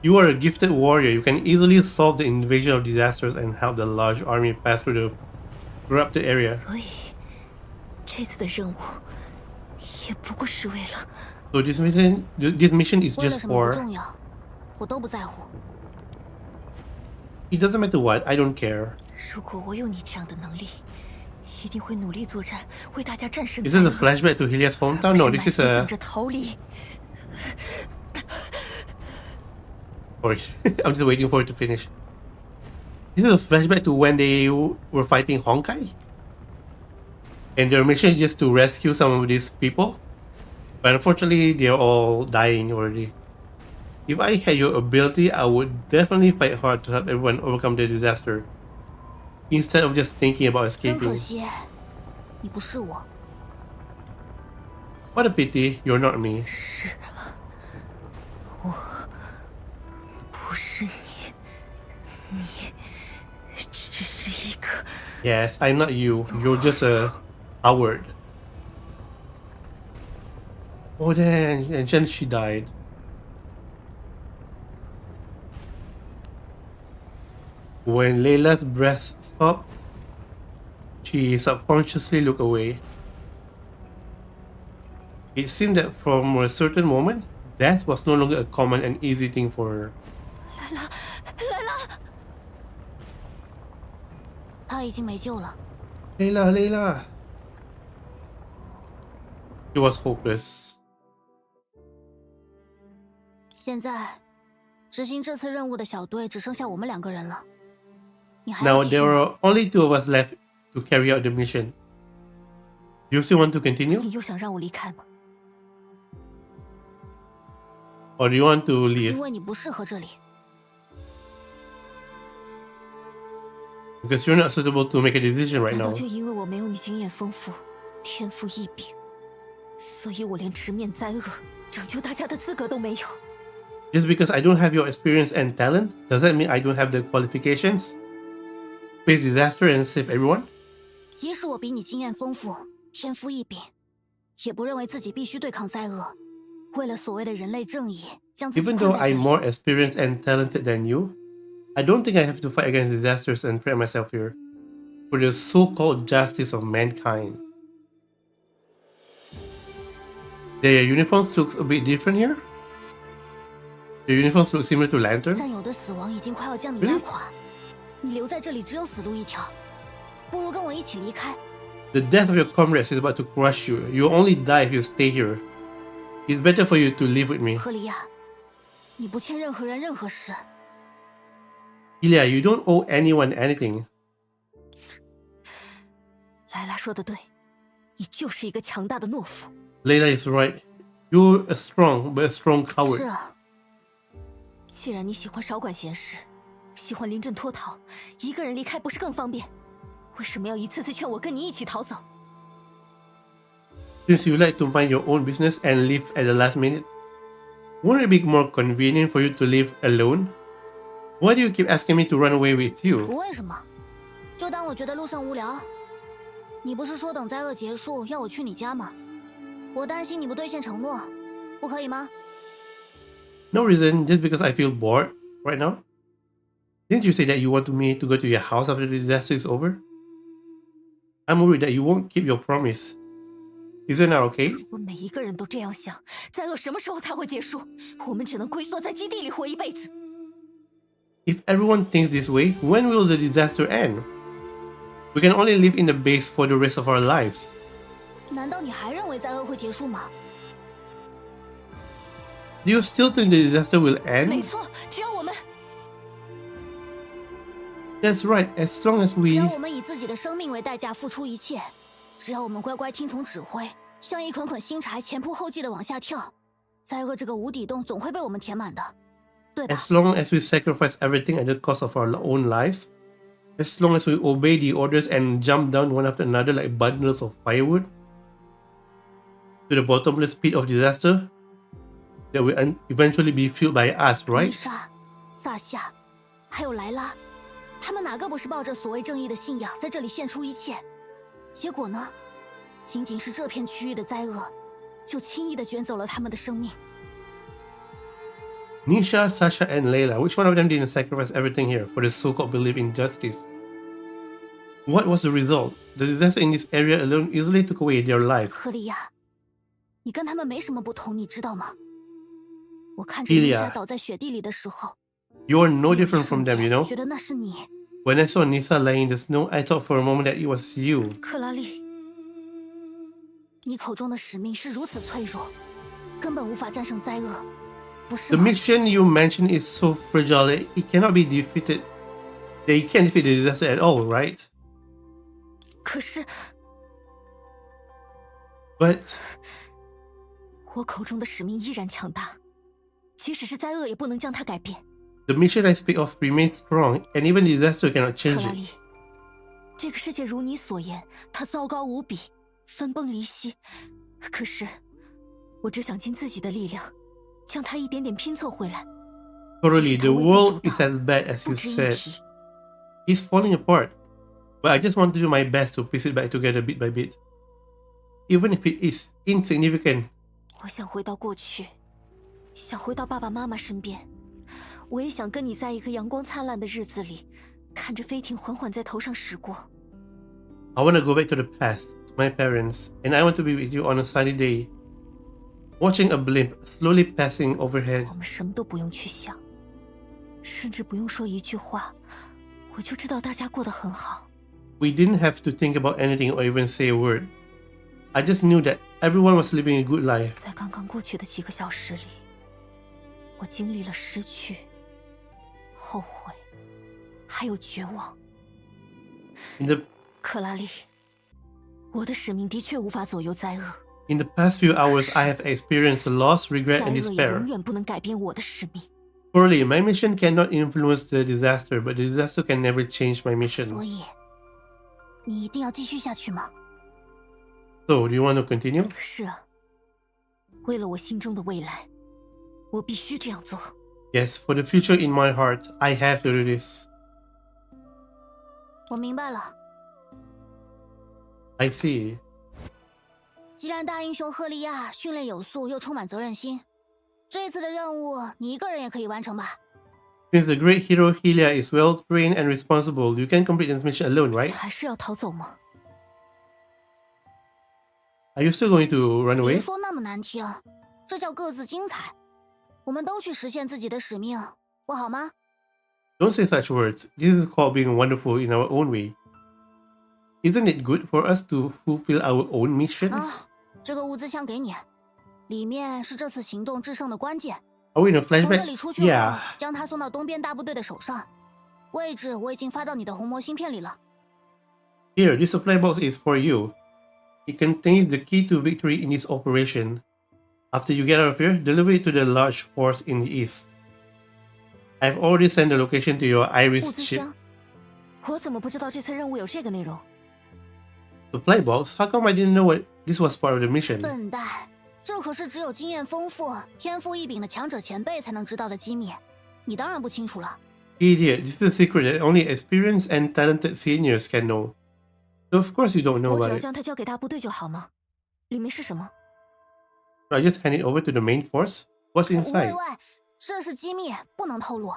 [SPEAKER 1] You are a gifted warrior. You can easily solve the invasion of disasters and help the large army pass through the corrupted area.
[SPEAKER 3] 所以，这次的任务也不过是为了。
[SPEAKER 1] So this mission is
[SPEAKER 5] 为了
[SPEAKER 1] just
[SPEAKER 5] 什么不
[SPEAKER 1] for.
[SPEAKER 5] 重要，我都不在乎。
[SPEAKER 1] It doesn't matter what. I don't care.
[SPEAKER 3] 如果我有你这样的能力，一定会努力作战，为大家战胜。
[SPEAKER 1] Is this a flashback to Helia's hometown? No, this is a.
[SPEAKER 3] 想着逃离。
[SPEAKER 1] Sorry, I'm just waiting for it to finish. This is a flashback to when they were fighting Honkai. And their mission is just to rescue some of these people. But unfortunately, they're all dying already. If I had your ability, I would definitely fight hard to help everyone overcome the disaster. Instead of just thinking about
[SPEAKER 5] 真可
[SPEAKER 1] escaping.
[SPEAKER 5] 惜，你不是我。
[SPEAKER 1] What a pity, you're not me.
[SPEAKER 3] 是啊，我不是你，你只是一个。
[SPEAKER 1] Yes, I'm not you. You're just a coward. Oh damn, and then she died. When Layla's breath stopped, she subconsciously looked away. It seemed that from a certain moment, death was no longer a common and easy thing for her.
[SPEAKER 5] 他已经没救了。
[SPEAKER 1] Layla. It was hopeless.
[SPEAKER 5] 现在，执行这次任务的小队只剩下我们2个人了。你还
[SPEAKER 1] Now
[SPEAKER 5] 要继续
[SPEAKER 1] there
[SPEAKER 5] 吗？
[SPEAKER 1] are only 2 of us left to carry out the mission. Do you still want to continue?
[SPEAKER 3] 你又想让我离开吗？
[SPEAKER 1] Or do you want to
[SPEAKER 5] 因
[SPEAKER 1] leave?
[SPEAKER 5] 为你不适合这里。
[SPEAKER 1] Because you're not suitable to make a decision right
[SPEAKER 3] 难道
[SPEAKER 1] now.
[SPEAKER 3] 就因为我没有你经验丰富、天赋异禀，所以我连直面灾厄、拯救大家的资格都没有？
[SPEAKER 1] Just because I don't have your experience and talent, does that mean I don't have the qualifications? Face disaster and save everyone?
[SPEAKER 5] 即使我比你经验丰富、天赋异禀，也不认为自己必须对抗灾厄，为了所谓的人类正义，将自己
[SPEAKER 1] Even
[SPEAKER 5] 困
[SPEAKER 1] though
[SPEAKER 5] 在这
[SPEAKER 1] I'm
[SPEAKER 5] 里。
[SPEAKER 1] more experienced and talented than you, I don't think I have to fight against disasters and trap myself here for the so-called justice of mankind. The uniforms looks a bit different here. The uniforms look similar to Lantern.
[SPEAKER 5] 战友的死亡已经快要将你
[SPEAKER 1] Really?
[SPEAKER 5] 压垮，你留在这里只有死路一条，不如跟我一起离开。
[SPEAKER 1] The death of your comrades is about to crush you. You'll only die if you stay here. It's better for you to live with me.
[SPEAKER 5] 赫利亚，你不欠任何人任何事。
[SPEAKER 1] Helia, you don't owe anyone anything.
[SPEAKER 3] 莱拉说的对，你就是一个强大的懦夫。
[SPEAKER 1] Layla is right. You're a strong, but a strong
[SPEAKER 5] 是
[SPEAKER 1] coward.
[SPEAKER 5] 啊，
[SPEAKER 3] 既然你喜欢少管闲事，喜欢临阵脱逃，一个人离开不是更方便？为什么要一次次劝我跟你一起逃走？
[SPEAKER 1] Since you like to mind your own business and leave at the last minute, won't it be more convenient for you to live alone? Why do you keep asking me to run away with
[SPEAKER 5] 不
[SPEAKER 1] you?
[SPEAKER 5] 为什么，就当我觉得路上无聊。你不是说等灾厄结束要我去你家吗？我担心你不兑现承诺，不可以吗？
[SPEAKER 1] No reason, just because I feel bored right now. Didn't you say that you want me to go to your house after the disaster is over? I'm worried that you won't keep your promise. Isn't that okay?
[SPEAKER 3] 我每一个人都这样想，灾厄什么时候才会结束？我们只能龟缩在基地里活一辈子。
[SPEAKER 1] If everyone thinks this way, when will the disaster end? We can only live in the base for the rest of our lives.
[SPEAKER 5] 难道你还认为灾厄会结束吗？
[SPEAKER 1] Do you still think the disaster will
[SPEAKER 9] 没
[SPEAKER 1] end?
[SPEAKER 9] 错，只要我们
[SPEAKER 1] That's right, as long as
[SPEAKER 5] 只
[SPEAKER 1] we...
[SPEAKER 5] 要我们以自己的生命为代价付出一切，只要我们乖乖听从指挥，像一捆捆新柴前仆后继的往下跳，灾厄这个无底洞总会被我们填满的，对吧？
[SPEAKER 1] As long as we sacrifice everything at the cost of our own lives, as long as we obey the orders and jump down one after another like bundles of firewood to the bottomless pit of disaster that will eventually be filled by us,
[SPEAKER 5] 丽
[SPEAKER 1] right?
[SPEAKER 5] 莎、萨夏，还有莱拉，他们哪个不是抱着所谓正义的信仰在这里献出一切？结果呢？仅仅是这片区域的灾厄，就轻易地卷走了他们的生命。
[SPEAKER 1] Nisha, Sasha, and Layla, which one of them didn't sacrifice everything here for the so-called belief in justice? What was the result? The disaster in this area alone easily took away their lives.
[SPEAKER 5] 赫利亚，你跟他们没什么不同，你知道吗？我看着
[SPEAKER 1] Helia
[SPEAKER 5] 丽莎倒在雪地里的时候，
[SPEAKER 1] You're no different from them, you know?
[SPEAKER 5] 觉得那是你。
[SPEAKER 1] When I saw Nisa lying in the snow, I thought for a moment that it was you.
[SPEAKER 9] 克拉丽，
[SPEAKER 5] 你口中的使命是如此脆弱，根本无法战胜灾厄，不是
[SPEAKER 1] The
[SPEAKER 5] 吗？
[SPEAKER 1] mission you mentioned is so fragile that it cannot be defeated. They can't defeat the disaster at all, right?
[SPEAKER 9] 可是
[SPEAKER 1] But
[SPEAKER 9] 我口中的使命依然强大，即使是灾厄也不能将它改变。
[SPEAKER 1] the mission I speak of remains strong, and even disaster cannot
[SPEAKER 9] 克
[SPEAKER 1] change
[SPEAKER 9] 拉
[SPEAKER 1] it.
[SPEAKER 9] 丽，这个世界如你所言，它糟糕无比，分崩离析。可是，我只想尽自己的力量，将它一点点拼凑回来。
[SPEAKER 1] Coralie, the world is as bad as
[SPEAKER 9] 不
[SPEAKER 1] you
[SPEAKER 9] 值一
[SPEAKER 1] said.
[SPEAKER 9] 提。
[SPEAKER 1] It's falling apart. But I just want to do my best to piece it back together bit by bit. Even if it is insignificant.
[SPEAKER 9] 我想回到过去，想回到爸爸妈妈身边。我也想跟你在一个阳光灿烂的日子里，看着飞艇缓缓在头上驶过。
[SPEAKER 1] I want to go back to the past, to my parents, and I want to be with you on a sunny day. Watching a blimp slowly passing overhead.
[SPEAKER 9] 我们什么都不用去想，甚至不用说一句话，我就知道大家过得很好。
[SPEAKER 1] We didn't have to think about anything or even say a word. I just knew that everyone was living a good life.
[SPEAKER 9] 在刚刚过去的几个小时里，我经历了失去、后悔，还有绝望。
[SPEAKER 1] In the
[SPEAKER 9] 克拉丽，我的使命的确无法左右灾厄，
[SPEAKER 1] in the past few hours, I have experienced loss, regret,
[SPEAKER 9] 灾
[SPEAKER 1] and
[SPEAKER 9] 厄也
[SPEAKER 1] despair.
[SPEAKER 9] 永远不能改变我的使命。
[SPEAKER 1] Coralie, my mission cannot influence the disaster, but the disaster can never change my mission.
[SPEAKER 5] 所以，你一定要继续下去吗？
[SPEAKER 1] So, do you want to continue?
[SPEAKER 9] 是啊，为了我心中的未来，我必须这样做。
[SPEAKER 1] Yes, for the future in my heart, I have to do this.
[SPEAKER 5] 我明白了。
[SPEAKER 1] I see.
[SPEAKER 5] 既然大英雄赫利亚训练有素又充满责任心，这次的任务你一个人也可以完成吧？
[SPEAKER 1] Since the great hero Helia is well trained and responsible, you can complete this mission alone, right?
[SPEAKER 9] 还是要逃走吗？
[SPEAKER 1] Are you still going to run
[SPEAKER 5] 别
[SPEAKER 1] away?
[SPEAKER 5] 说那么难听，这叫各自精彩。我们都去实现自己的使命，不好吗？
[SPEAKER 1] Don't say such words. This is called being wonderful in our own way. Isn't it good for us to fulfill our own missions?
[SPEAKER 5] 这个物资箱给你，里面是这次行动制胜的关键。
[SPEAKER 1] Are we in a
[SPEAKER 5] 从这
[SPEAKER 1] flashback?
[SPEAKER 5] 里出去后，
[SPEAKER 1] Yeah.
[SPEAKER 5] 将它送到东边大部队的手上。位置我已经发到你的红魔芯片里了。
[SPEAKER 1] Here, this supply box is for you. It contains the key to victory in this operation. After you get out of here, deliver it to the large force in the east. I've already sent the location to your
[SPEAKER 9] 物
[SPEAKER 1] Iris
[SPEAKER 9] 资
[SPEAKER 1] ship.
[SPEAKER 9] 箱，我怎么不知道这次任务有这个内容？
[SPEAKER 1] Supply box? How come I didn't know what this was part of the mission?
[SPEAKER 5] 笨蛋，这可是只有经验丰富、天赋异禀的强者前辈才能知道的机密，你当然不清楚了。
[SPEAKER 1] Idiot, this is a secret that only experienced and talented seniors can know. So of course you don't know
[SPEAKER 9] 我只
[SPEAKER 1] about
[SPEAKER 9] 要
[SPEAKER 1] it.
[SPEAKER 9] 将它交给大部队就好吗？里面是什么？
[SPEAKER 1] I just hand it over to the main force? What's
[SPEAKER 5] 喂
[SPEAKER 1] inside?
[SPEAKER 5] 喂，这是机密，不能透露。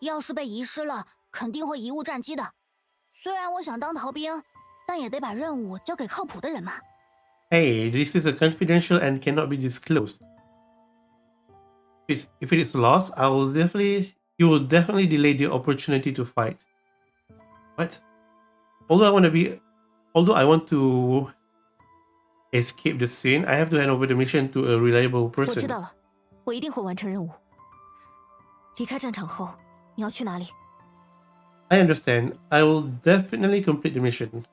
[SPEAKER 5] 要是被遗失了，肯定会贻误战机的。虽然我想当逃兵，但也得把任务交给靠谱的人嘛。
[SPEAKER 1] Hey, this is a confidential and cannot be disclosed. If it is lost, you will definitely delay the opportunity to fight. What? Although I want to escape the scene, I have to hand over the mission to a reliable
[SPEAKER 4] 我知
[SPEAKER 1] person.
[SPEAKER 4] 道了，我一定会完成任务。离开战场后，你要去哪里？
[SPEAKER 1] I understand. I will definitely complete the mission.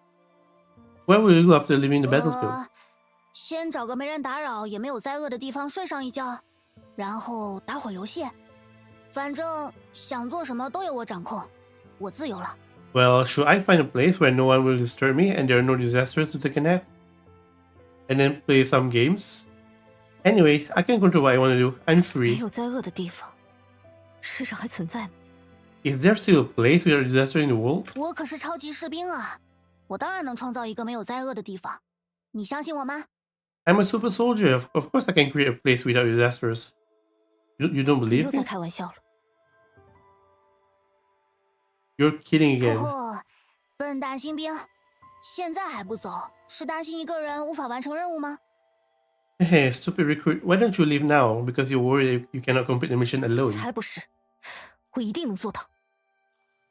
[SPEAKER 1] Where will you go after leaving the battlefield?
[SPEAKER 5] 先找个没人打扰也没有灾厄的地方睡上一觉，然后打会儿游戏。反正想做什么都由我掌控，我自由了。
[SPEAKER 1] Well, should I find a place where no one will disturb me and there are no disasters to take a nap? And then play some games? Anyway, I can control what I want to do. I'm
[SPEAKER 4] 没
[SPEAKER 1] free.
[SPEAKER 4] 有灾厄的地方，世上还存在吗？
[SPEAKER 1] Is there still a place without a disaster in the world?
[SPEAKER 5] 我可是超级士兵啊，我当然能创造一个没有灾厄的地方。你相信我吗？
[SPEAKER 1] I'm a super soldier. Of course I can create a place without disasters. You don't
[SPEAKER 4] 你
[SPEAKER 1] believe
[SPEAKER 4] 又在
[SPEAKER 1] me?
[SPEAKER 4] 开玩笑了。
[SPEAKER 1] You're kidding
[SPEAKER 5] 不
[SPEAKER 1] again.
[SPEAKER 5] 过，笨蛋新兵，现在还不走，是担心一个人无法完成任务吗？
[SPEAKER 1] Hey, stupid recruit, why don't you leave now? Because you're worried you cannot complete the mission alone.
[SPEAKER 4] 才不是，我一定能做到。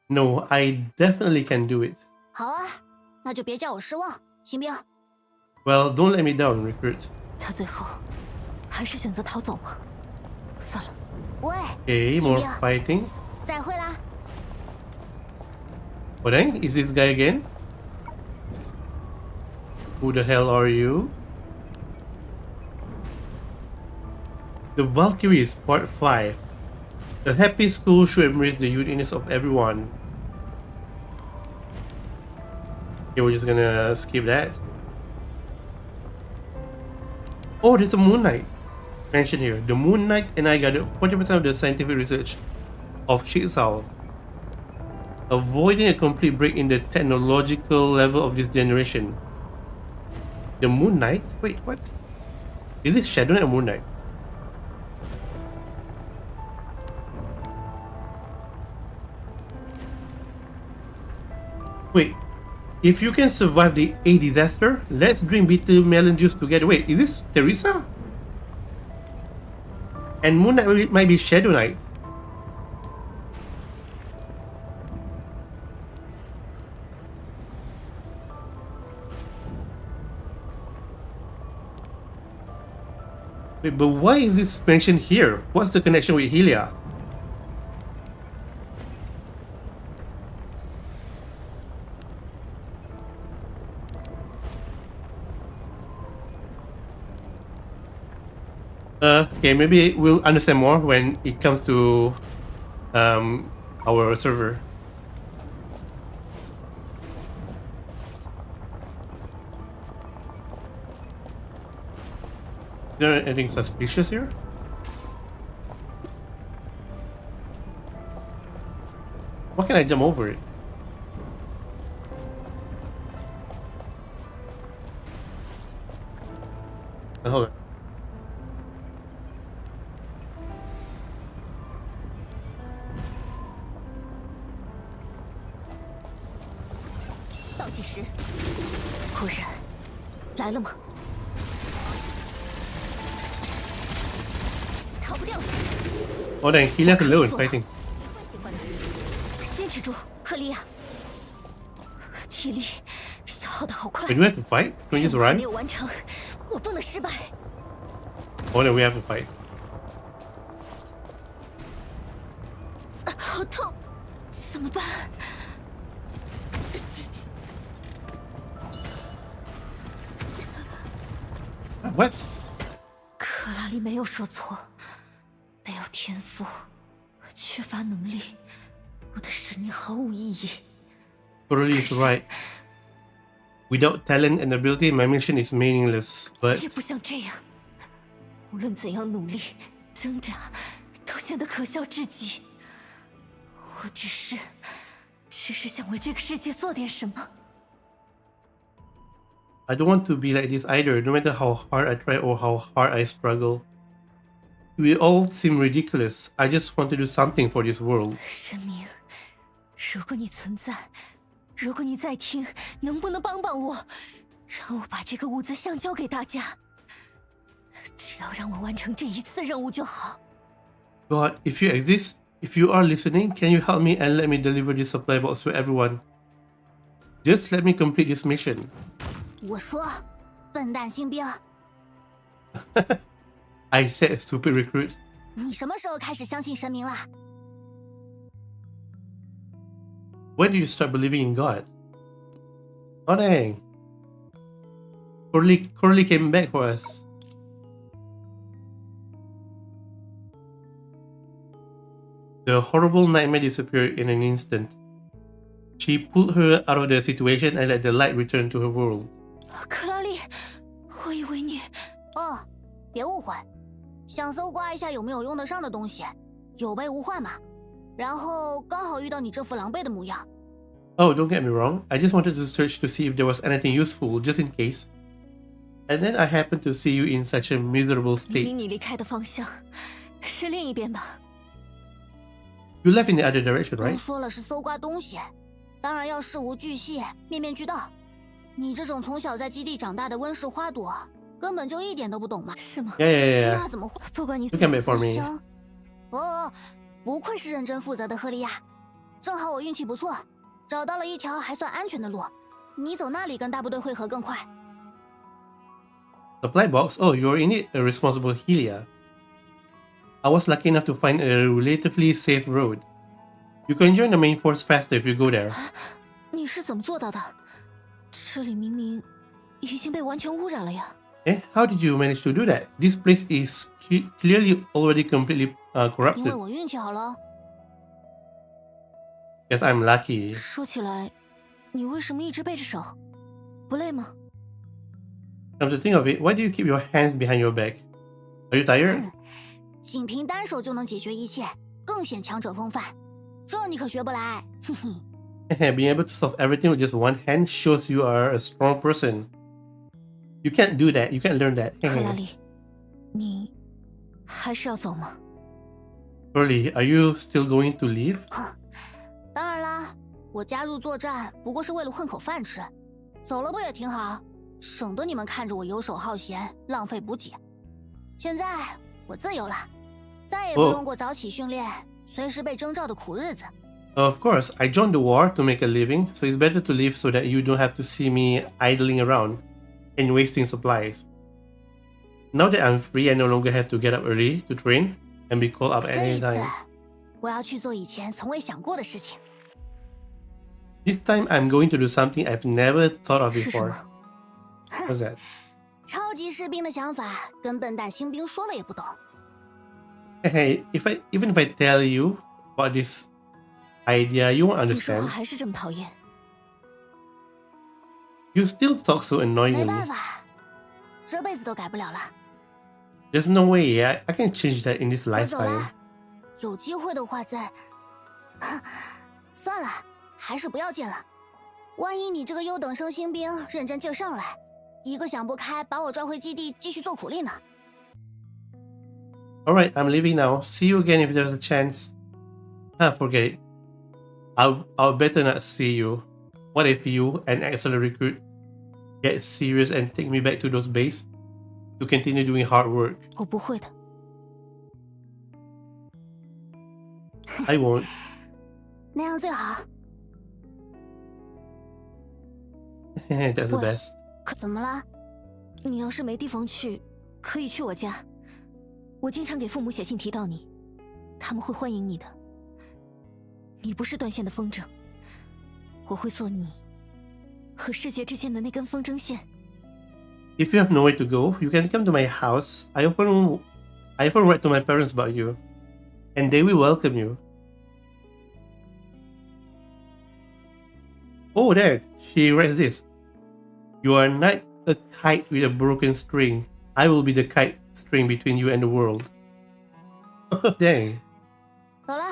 [SPEAKER 1] No, I definitely can do it.
[SPEAKER 5] 好啊，那就别叫我失望，新兵。
[SPEAKER 1] Well, don't let me down, recruit.
[SPEAKER 4] 他最后还是选择逃走吗？算了，
[SPEAKER 5] 喂，
[SPEAKER 1] Okay,
[SPEAKER 5] 新
[SPEAKER 1] more
[SPEAKER 5] 兵，
[SPEAKER 1] fighting.
[SPEAKER 5] 再会啦。
[SPEAKER 1] Oh dang, is this guy again? Who the hell are you? The Valkyries, Part 5. The happy school should embrace the uniqueness of everyone. Okay, we're just gonna skip that. Oh, there's a Moon Knight mentioned here. The Moon Knight and I gathered 40% of the scientific research of Chitsaw, avoiding a complete break in the technological level of this generation. The Moon Knight? Wait, what? Is it Shadow Knight or Moon Knight? Wait, if you can survive the A disaster, let's drink bitter melon juice together. Wait, is this Teresa? And Moon Knight might be Shadow Knight. Wait, but why is this mentioned here? What's the connection with Helia? Okay, maybe we'll understand more when it comes to our server. Is there anything suspicious here? Why can't I jump over it? Hold on.
[SPEAKER 4] 倒计时，果然来了吗？逃不掉了。
[SPEAKER 1] Oh dang, he left alone fighting.
[SPEAKER 4] 会喜欢的，坚持住，赫利亚。体力消耗的好快。
[SPEAKER 1] Wait, do we have to fight? Can we just
[SPEAKER 4] 任务还
[SPEAKER 1] run?
[SPEAKER 4] 没有完成，我不能失败。
[SPEAKER 1] Oh no, we have to fight.
[SPEAKER 4] 好痛，怎么办？
[SPEAKER 1] What?
[SPEAKER 4] 克拉丽没有说错，没有天赋，缺乏能力，我的使命毫无意义。
[SPEAKER 1] Coralie is right. Without talent and ability, my mission is meaningless.
[SPEAKER 4] 我
[SPEAKER 1] But
[SPEAKER 4] 也不想这样，无论怎样努力挣扎，都显得可笑至极。我只是想为这个世界做点什么。
[SPEAKER 1] I don't want to be like this either, no matter how hard I try or how hard I struggle. It will all seem ridiculous. I just want to do something for this world.
[SPEAKER 4] 神明，如果你存在，如果你在听，能不能帮帮我，让我把这个物资相交给大家？只要让我完成这一次任务就好。
[SPEAKER 1] God, if you exist, if you are listening, can you help me and let me deliver this supply box to everyone? Just let me complete this mission.
[SPEAKER 5] 我说，笨蛋新兵！
[SPEAKER 1] I said stupid recruit.
[SPEAKER 5] 你什么时候开始相信神明啦？
[SPEAKER 1] When did you start believing in God? Oh dang. Coralie came back for us. The horrible nightmare disappeared in an instant. She pulled her out of the situation and let the light return to her world.
[SPEAKER 4] 克拉丽，我以为你……
[SPEAKER 5] 哦，别误会，想搜刮一下有没有用得上的东西，有备无患嘛。然后刚好遇到你这副狼狈的模样。
[SPEAKER 1] Oh, don't get me wrong. I just wanted to search to see if there was anything useful, just in case. And then I happened to see you in such a miserable
[SPEAKER 4] 明
[SPEAKER 1] state.
[SPEAKER 4] 明你离开的方向是另一边吧？
[SPEAKER 1] You left in the other direction,
[SPEAKER 5] 都
[SPEAKER 1] right?
[SPEAKER 5] 说了是搜刮东西，当然要事无巨细，面面俱到。你这种从小在基地长大的温室花朵，根本就一点都不懂嘛。
[SPEAKER 4] 是吗？
[SPEAKER 1] Yeah, yeah, yeah.
[SPEAKER 5] 那怎么会？
[SPEAKER 4] 不管你
[SPEAKER 1] You can wait for me.
[SPEAKER 5] 哦，不愧是认真负责的赫利亚，正好我运气不错，找到了一条还算安全的路。你走那里跟大部队会合更快。
[SPEAKER 1] Supply box? Oh, you're in it, a responsible Helia. I was lucky enough to find a relatively safe road. You can join the main force faster if you go there.
[SPEAKER 4] 你是怎么做到的？这里明明已经被完全污染了呀！
[SPEAKER 1] Eh? How did you manage to do that? This place is clearly already completely
[SPEAKER 5] 因为
[SPEAKER 1] corrupted.
[SPEAKER 5] 我运气好了。
[SPEAKER 1] Yes, I'm lucky.
[SPEAKER 4] 说起来，你为什么一直背着手？不累吗？
[SPEAKER 1] Come to think of it, why do you keep your hands behind your back? Are you tired?
[SPEAKER 5] 仅凭单手就能解决一切，更显强者风范，这你可学不来。哼哼。
[SPEAKER 1] Being able to solve everything with just one hand shows you are a strong person. You can't do that. You can't learn that.
[SPEAKER 4] 克拉丽，你还是要走吗？
[SPEAKER 1] Coralie, are you still going to leave?
[SPEAKER 5] 当然啦，我加入作战不过是为了混口饭吃，走了不也挺好，省得你们看着我游手好闲，浪费补给。现在我自由了，再也不用过早起训练，随时被征召的苦日子。
[SPEAKER 1] Of course, I joined the war to make a living, so it's better to leave so that you don't have to see me idling around and wasting supplies. Now that I'm free, I no longer have to get up early to train and be called up at
[SPEAKER 5] 这
[SPEAKER 1] any
[SPEAKER 5] 一次
[SPEAKER 1] time.
[SPEAKER 5] 我要去做以前从未想过的事情。
[SPEAKER 1] This time, I'm going to do something I've never thought of
[SPEAKER 4] 是什
[SPEAKER 1] before.
[SPEAKER 4] 么？
[SPEAKER 1] What's that?
[SPEAKER 5] 超级士兵的想法跟笨蛋新兵说了也不懂。
[SPEAKER 1] Hey, even if I tell you about this idea, you won't
[SPEAKER 4] 你说话
[SPEAKER 1] understand.
[SPEAKER 4] 还是这么讨厌？
[SPEAKER 1] You still talk so
[SPEAKER 5] 没
[SPEAKER 1] annoyingly.
[SPEAKER 5] 办法，这辈子都改不了了。
[SPEAKER 1] There's no way I can change that in this
[SPEAKER 5] 我走
[SPEAKER 1] lifetime.
[SPEAKER 5] 了，有机会的话再……算了，还是不要见了。万一你这个优等生新兵认真劲儿上来，一个想不开把我抓回基地继续做苦力呢。
[SPEAKER 1] Alright, I'm leaving now. See you again if there's a chance. Forget it. I'll better not see you. What if you, an excellent recruit, get serious and take me back to those base to continue doing hard work?
[SPEAKER 4] 我不会的。
[SPEAKER 1] I won't.
[SPEAKER 5] 那样最好。
[SPEAKER 1] That's the
[SPEAKER 4] 喂
[SPEAKER 1] best.
[SPEAKER 5] 怎么了？
[SPEAKER 4] 你要是没地方去，可以去我家。我经常给父母写信提到你，他们会欢迎你的。你不是断线的风筝，我会做你和世界之间的那根风筝线。
[SPEAKER 1] If you have nowhere to go, you can come to my house. I often write to my parents about you, and they will welcome you. Oh, there, she writes this. You are not a kite with a broken string. I will be the kite string between you and the world. Dang.
[SPEAKER 5] 走了。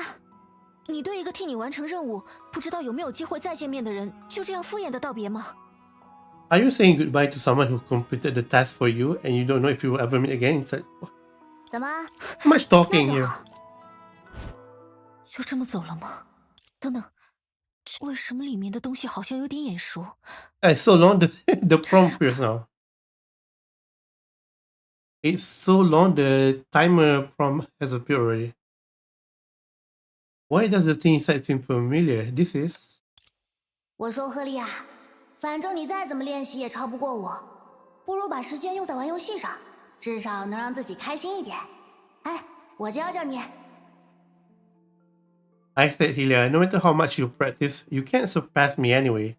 [SPEAKER 4] 你对一个替你完成任务、不知道有没有机会再见面的人，就这样敷衍的道别吗？
[SPEAKER 1] Are you saying goodbye to someone who completed the task for you and you don't know if you will ever meet again? It's like,
[SPEAKER 5] 怎么？
[SPEAKER 1] how much
[SPEAKER 5] 那
[SPEAKER 1] talking
[SPEAKER 5] 就
[SPEAKER 1] here?
[SPEAKER 5] 好。
[SPEAKER 4] 就这么走了吗？等等，为什么里面的东西好像有点眼熟？
[SPEAKER 1] It's so long the prompt appears now. It's so long the timer prompt has appeared already. Why does the thing inside seem familiar? This is...
[SPEAKER 5] 我说赫利亚，反正你再怎么练习也超不过我，不如把时间用在玩游戏上，至少能让自己开心一点。哎，我教教你。
[SPEAKER 1] I said, Helia, no matter how much you practice, you can't surpass me anyway.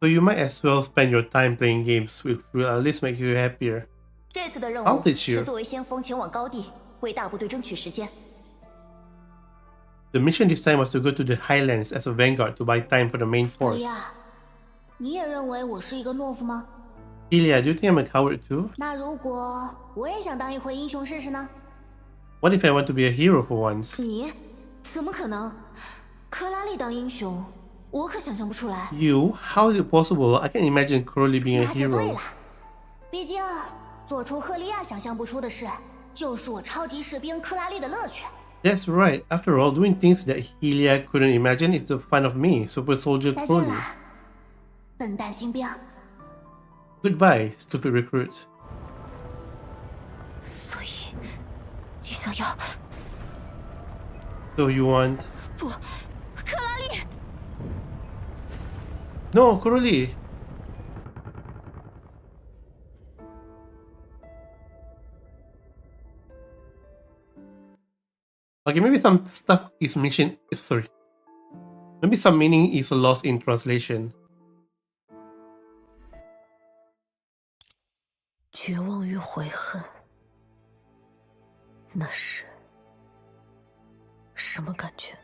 [SPEAKER 1] So you might as well spend your time playing games, which will at least make you happier.
[SPEAKER 4] 这次的任
[SPEAKER 1] I'll
[SPEAKER 4] 务
[SPEAKER 1] teach you.
[SPEAKER 4] 是作为先锋前往高地，为大部队争取时间。
[SPEAKER 1] The mission this time was to go to the highlands as a vanguard to buy time for the main
[SPEAKER 5] 莉
[SPEAKER 1] force.
[SPEAKER 5] 亚，你也认为我是一个懦夫吗？
[SPEAKER 1] Helia, do you think I'm a coward too?
[SPEAKER 5] 那如果我也想当一回英雄试试呢？
[SPEAKER 1] What if I want to be a hero for once?
[SPEAKER 4] 你怎么可能？克拉丽当英雄，我可想象不出来。
[SPEAKER 1] You? How is it possible? I can't imagine Coralie being a
[SPEAKER 5] 那就对
[SPEAKER 1] hero.
[SPEAKER 5] 了，毕竟做出赫利亚想象不出的事，就是我超级士兵克拉丽的乐趣。
[SPEAKER 1] That's right. After all, doing things that Helia couldn't imagine is the fun of me, Super Soldier
[SPEAKER 5] 再见
[SPEAKER 1] Coralie.
[SPEAKER 5] 了，笨蛋新兵。
[SPEAKER 1] Goodbye, stupid recruit.
[SPEAKER 4] 所以，你想要
[SPEAKER 1] So you want...
[SPEAKER 4] 不？克拉丽，
[SPEAKER 1] No, Coralie! Okay, maybe some stuff is sorry. Maybe some meaning is lost in translation.
[SPEAKER 11] 绝望与悔恨，那是什么感觉？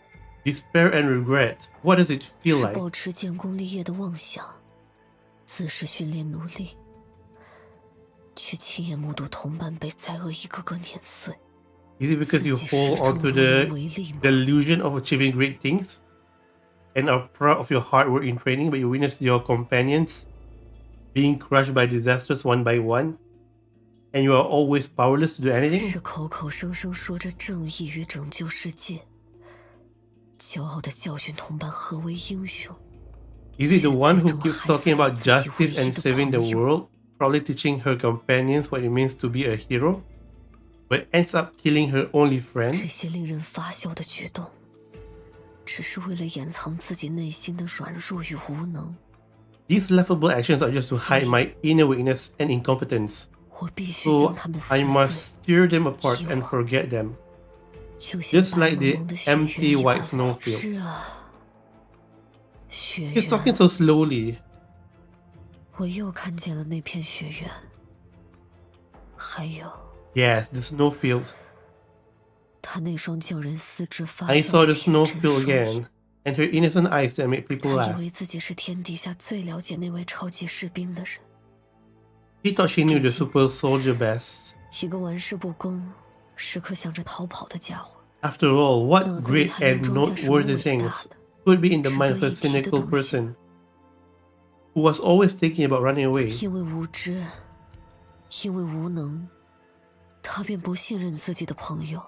[SPEAKER 1] Despair and regret. What does it feel
[SPEAKER 11] 是
[SPEAKER 1] like?
[SPEAKER 11] 保持建功立业的妄想，自是训练奴隶，却亲眼目睹同伴被灾厄一个个碾碎。
[SPEAKER 1] Is it because you hold onto the delusion of achieving great things and are proud of your hard work in training, but you witness your companions being crushed by disasters one by one, and you are always powerless to do anything?
[SPEAKER 11] 是口口声声说着正义与拯救世界，骄傲地教训同伴何为英雄。
[SPEAKER 1] Is it the one who keeps talking about justice and saving the world, probably teaching her companions what it means to be a hero, but ends up killing her only
[SPEAKER 11] 这
[SPEAKER 1] friend?
[SPEAKER 11] 些令人发笑的举动，只是为了掩藏自己内心的软弱与无能。
[SPEAKER 1] These laughable actions are just to hide my inner weakness and incompetence,
[SPEAKER 11] 我必须
[SPEAKER 1] so
[SPEAKER 11] 将他们
[SPEAKER 1] I
[SPEAKER 11] 撕
[SPEAKER 1] must
[SPEAKER 11] 碎，
[SPEAKER 1] tear them apart and forget them.
[SPEAKER 11] 就像
[SPEAKER 1] Just like
[SPEAKER 11] 白
[SPEAKER 1] the
[SPEAKER 11] 茫茫的雪
[SPEAKER 1] empty
[SPEAKER 11] 原一般
[SPEAKER 1] white snowfield.
[SPEAKER 11] 是啊，雪
[SPEAKER 1] He's
[SPEAKER 11] 原，
[SPEAKER 1] talking so slowly.
[SPEAKER 11] 我又看见了那片雪原，还有
[SPEAKER 1] Yes, the snowfield.
[SPEAKER 11] 他那双叫人四肢发
[SPEAKER 1] I
[SPEAKER 11] 笑
[SPEAKER 1] saw
[SPEAKER 11] 的
[SPEAKER 1] the
[SPEAKER 11] 天真
[SPEAKER 1] snowfield
[SPEAKER 11] 双眼。
[SPEAKER 1] again, and her innocent eyes that made people
[SPEAKER 11] 他以
[SPEAKER 1] laugh.
[SPEAKER 11] 为自己是天底下最了解那位超级士兵的人，
[SPEAKER 1] He thought she knew the super soldier best.
[SPEAKER 11] 一个玩世不恭、时刻想着逃跑的家伙。
[SPEAKER 1] After all, what
[SPEAKER 11] 脑子里
[SPEAKER 1] great
[SPEAKER 11] 还能
[SPEAKER 1] and
[SPEAKER 11] 装下什么
[SPEAKER 1] noteworthy
[SPEAKER 11] 伟大
[SPEAKER 1] things
[SPEAKER 11] 的、
[SPEAKER 1] could be in the
[SPEAKER 11] 值
[SPEAKER 1] mind
[SPEAKER 11] 得
[SPEAKER 1] of a
[SPEAKER 11] 一提的
[SPEAKER 1] cynical
[SPEAKER 11] 东西？
[SPEAKER 1] person who was always thinking about running away?
[SPEAKER 11] 因为无知，因为无能，他便不信任自己的朋友，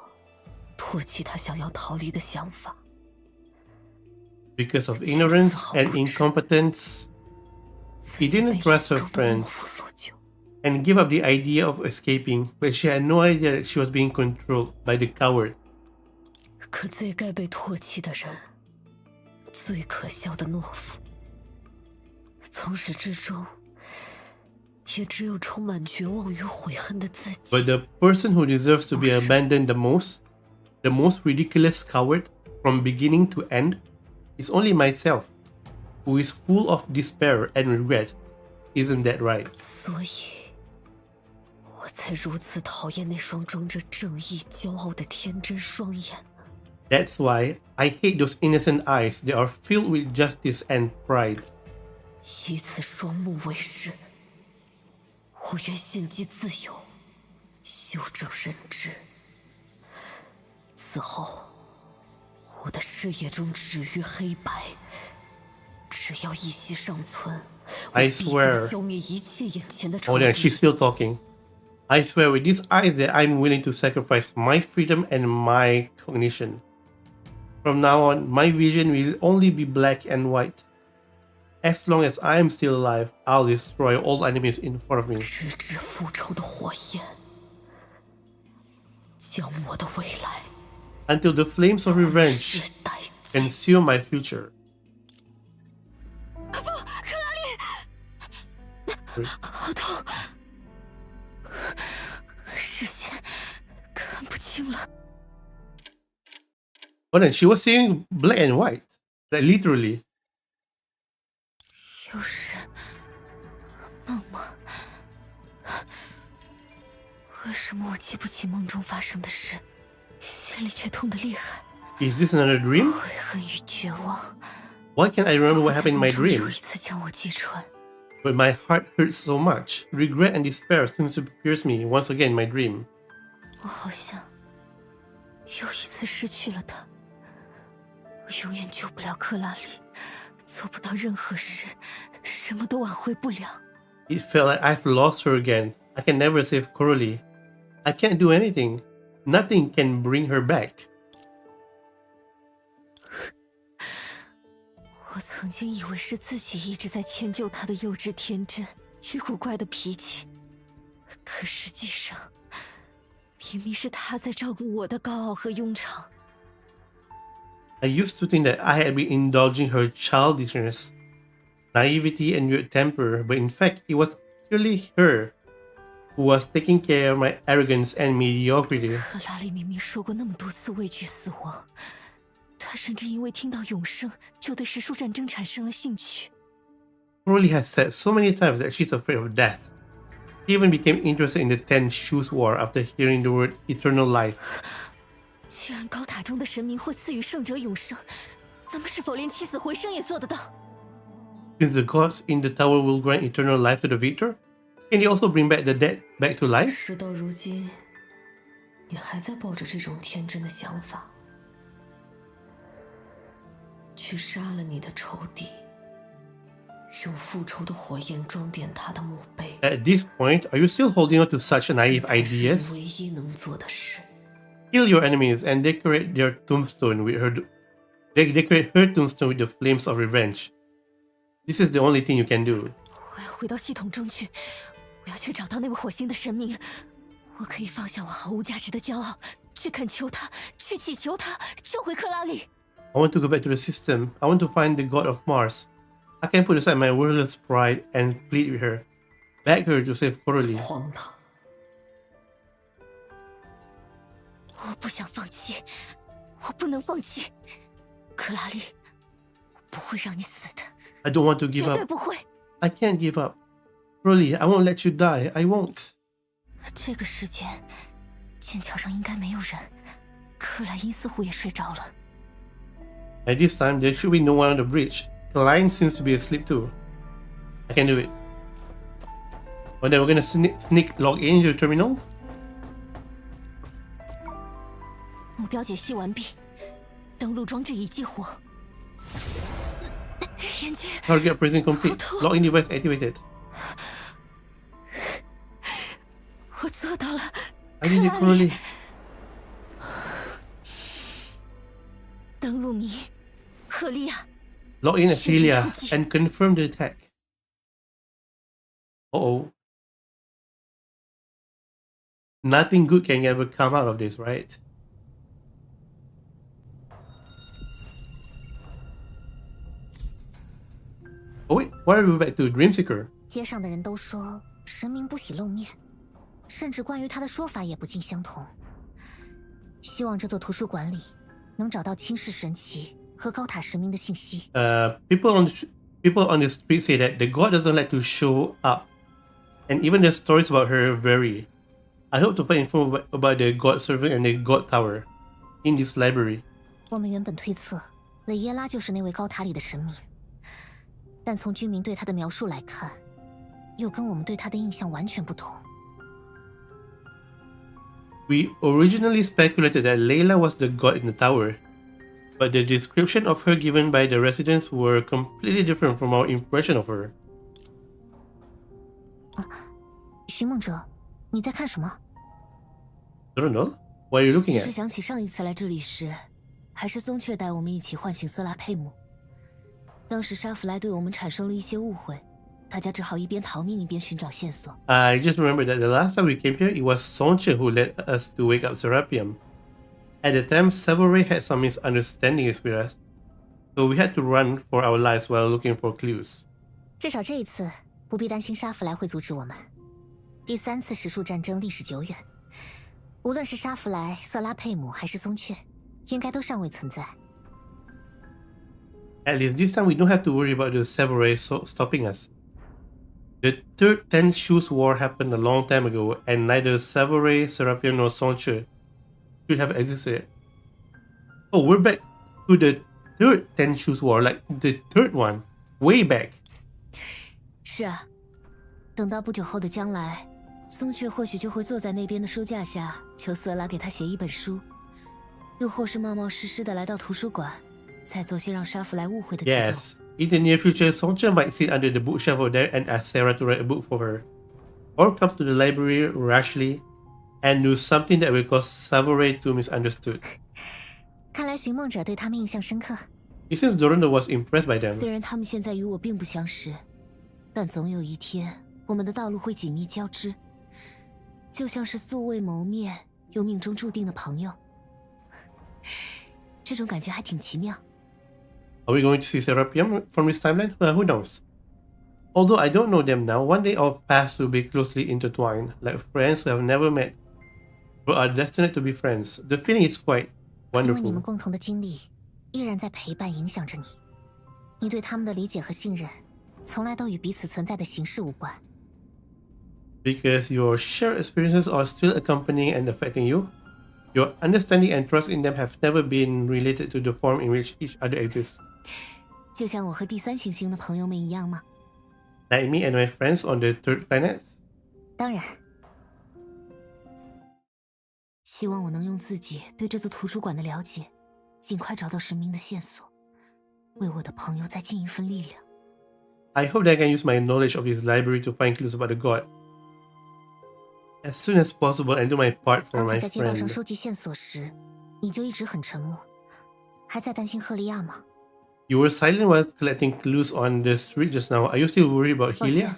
[SPEAKER 11] 唾弃他想要逃离的想法。
[SPEAKER 1] Because of ignorance and incompetence,
[SPEAKER 11] 自
[SPEAKER 1] he
[SPEAKER 11] 己被
[SPEAKER 1] didn't trust her
[SPEAKER 11] 严重的懦
[SPEAKER 1] friends
[SPEAKER 11] 夫所救。
[SPEAKER 1] and gave up the idea of escaping, but she had no idea that she was being controlled by the coward.
[SPEAKER 11] 可最该被唾弃的人，最可笑的懦夫，从始至终，也只有充满绝望与悔恨的自己。
[SPEAKER 1] But the person who deserves to be abandoned the most ridiculous coward from beginning to end, is only myself, who is full of despair and regret. Isn't that right?
[SPEAKER 11] 所以，我才如此讨厌那双装着正义、骄傲的天真双眼。
[SPEAKER 1] That's why I hate those innocent eyes that are filled with justice and pride.
[SPEAKER 11] 以此双目为誓，我愿献祭自由，修正认知。此后，我的视野中止于黑白，只要一息尚存，我
[SPEAKER 1] I
[SPEAKER 11] 必将
[SPEAKER 1] swear.
[SPEAKER 11] 消灭一切眼前的
[SPEAKER 1] Oh,
[SPEAKER 11] 仇
[SPEAKER 1] then
[SPEAKER 11] 敌。
[SPEAKER 1] she's still talking. I swear with these eyes that I'm willing to sacrifice my freedom and my cognition. From now on, my vision will only be black and white. As long as I am still alive, I'll destroy all enemies in front of me.
[SPEAKER 11] 直至复仇的火焰，将我的未来
[SPEAKER 1] Until the flames of revenge
[SPEAKER 11] 是殆尽。
[SPEAKER 1] consume my future.
[SPEAKER 4] 好痛，视线看不清了。
[SPEAKER 1] But then she was seeing black and white, like literally.
[SPEAKER 4] 又是梦吗？为什么我记不起梦中发生的事，心里却痛得厉害？
[SPEAKER 1] Is this another dream?
[SPEAKER 4] 悔恨与绝望。
[SPEAKER 1] Why can't I remember what happened in my
[SPEAKER 4] 在梦中又
[SPEAKER 1] dream?
[SPEAKER 4] 一次将我击穿。
[SPEAKER 1] But my heart hurts so much. Regret and despair seems to pierce me once again in my dream.
[SPEAKER 4] 我好像又一次失去了他。我永远救不了克拉里，做不到任何事，什么都挽回不了。
[SPEAKER 1] It felt like I've lost her again. I can never save Coralie. I can't do anything. Nothing can bring her back.
[SPEAKER 4] 我曾经以为是自己一直在迁就他的幼稚天真与古怪的脾气，可实际上，明明是他在照顾我的高傲和庸常。
[SPEAKER 1] I used to think that I had been indulging her childishness, naivety, and weird temper, but in fact, it was clearly her who was taking care of my arrogance and mediocrity.
[SPEAKER 4] 克拉里明明说过那么多次畏惧死亡，他甚至因为听到永生就对时速战争产生了兴趣。
[SPEAKER 1] Coralie has said so many times that she's afraid of death. She even became interested in the 10 Shoes War after hearing the word eternal life.
[SPEAKER 4] 既然高塔中的神明会赐予圣者永生，那么是否连起死回生也做得到？
[SPEAKER 1] Since the gods in the tower will grant eternal life to the victor, can they also bring back the dead back to life?
[SPEAKER 11] 事到如今，你还在抱着这种天真的想法，去杀了你的仇敌，用复仇的火焰装点他的墓碑。
[SPEAKER 1] At this point, are you still holding on to such naive
[SPEAKER 11] 这才是你
[SPEAKER 1] ideas?
[SPEAKER 11] 唯一能做的事。
[SPEAKER 1] Kill your enemies and decorate their tombstone with her. Decorate her tombstone with the flames of revenge. This is the only thing you can do.
[SPEAKER 4] 我要回到系统中去，我要去找到那位火星的神明。我可以放下我毫无价值的骄傲，去恳求他，去祈求他救回克拉里。
[SPEAKER 1] I want to go back to the system. I want to find the god of Mars. I can put aside my worthless pride and plead with her. Beg her to save Coralie.
[SPEAKER 11] 荒唐！
[SPEAKER 4] 我不想放弃，我不能放弃，克拉丽，我不会让你死的，
[SPEAKER 1] I don't want to give
[SPEAKER 4] 绝对
[SPEAKER 1] up.
[SPEAKER 4] 不会。
[SPEAKER 1] I can't give up. Coralie, I won't let you die. I won't.
[SPEAKER 4] 这个时间，剑桥上应该没有人，克莱因似乎也睡着了。
[SPEAKER 1] At this time, there should be no one on the bridge. The lion seems to be asleep too. I can do it. Well, then we're gonna sneak log in into the terminal.
[SPEAKER 4] 目标解析完毕，登录装置已激活。眼睛，
[SPEAKER 1] Target operation complete. Login device activated.
[SPEAKER 4] 我做到了。
[SPEAKER 1] I need it, Coralie.
[SPEAKER 4] 登录名：赫利亚。
[SPEAKER 1] Log in as Helia
[SPEAKER 4] 出击
[SPEAKER 1] and confirm the attack. Uh-oh. Nothing good can ever come out of this, right? Oh wait, why are we back to Dreamseeker?
[SPEAKER 2] 街上的人都说神明不喜露面，甚至关于他的说法也不尽相同。希望这座图书馆里能找到轻视神奇和高塔神明的信息。
[SPEAKER 1] People on the street say that the god doesn't like to show up, and even the stories about her vary. I hope to find info about the god servant and the god tower in this library.
[SPEAKER 2] 我们原本推测雷耶拉就是那位高塔里的神明，但从居民对他的描述来看，又跟我们对他的印象完全不同。
[SPEAKER 1] We originally speculated that Layla was the god in the tower, but the description of her given by the residents were completely different from our impression of her.
[SPEAKER 2] 寻梦者，你在看什么？
[SPEAKER 1] I don't know. What are you looking
[SPEAKER 7] 也是
[SPEAKER 1] at?
[SPEAKER 7] 想起上一次来这里时，还是松雀带我们一起唤醒色拉佩姆。当时沙弗莱对我们产生了一些误会，大家只好一边逃命一边寻找线索。
[SPEAKER 1] I just remember that the last time we came here, it was Sonche who led us to wake up Serapium. At the time, Savoray had some misunderstandings with us, so we had to run for our lives while looking for clues.
[SPEAKER 2] 至少这一次，
[SPEAKER 4] 不必担心沙弗莱会阻止我们。第3次食树战争历史久远，无论是沙弗莱、瑟拉佩姆还是松雀，应该都尚未存在。
[SPEAKER 1] At least this time we don't have to worry about the Severay stopping us. The Third Ten Shoes War happened a long time ago, and neither Severay, Serapion, nor Sonche should have existed. Oh, we're back to the Third Ten Shoes War, like the third one, way back.
[SPEAKER 7] 是啊，等到不久后的将来，松雀或许就会坐在那边的书架下，求瑟拉给他写一本书，又或是冒冒失失的来到图书馆，再做些让沙弗莱误会的举动。
[SPEAKER 1] Yes, in the near future, Sonche might sit under the bookshelf over there and ask Sarah to write a book for her, or come to the library rashly and do something that will cause Severay to misunderstood.
[SPEAKER 4] 看来寻梦者对他们印象深刻。
[SPEAKER 1] It seems Dorando was impressed by them.
[SPEAKER 7] 虽然他们现在与我并不相识，但总有一天，我们的道路会紧密交织，就像是素未谋面又命中注定的朋友。这种感觉还挺奇妙。
[SPEAKER 1] Are we going to see Serapion from this timeline? Who knows? Although I don't know them now, one day our paths will be closely intertwined, like friends who have never met, but are destined to be friends. The feeling is quite
[SPEAKER 4] 因为你们
[SPEAKER 1] wonderful.
[SPEAKER 4] 共同的经历依然在陪伴影响着你，你对他们的理解和信任，从来都与彼此存在的形式无关。
[SPEAKER 1] Because your shared experiences are still accompanying and affecting you, your understanding and trust in them have never been related to the form in which each other exists.
[SPEAKER 7] 就像我和第3行星的朋友们一样吗？
[SPEAKER 1] Like me and my friends on the third planet.
[SPEAKER 4] 当然，
[SPEAKER 7] 希望我能用自己对这座图书馆的了解，尽快找到神明的线索，为我的朋友再尽一份力量。
[SPEAKER 1] I hope that I can use my knowledge of this library to find clues about the god as soon as possible and do my part for
[SPEAKER 4] 刚
[SPEAKER 1] my
[SPEAKER 4] 才在街道上
[SPEAKER 1] friend.
[SPEAKER 4] 收集线索时，你就一直很沉默，还在担心赫利亚吗？
[SPEAKER 1] You were silent while collecting clues on the street just now. Are you still worried about
[SPEAKER 7] 抱
[SPEAKER 1] Helia?
[SPEAKER 7] 歉，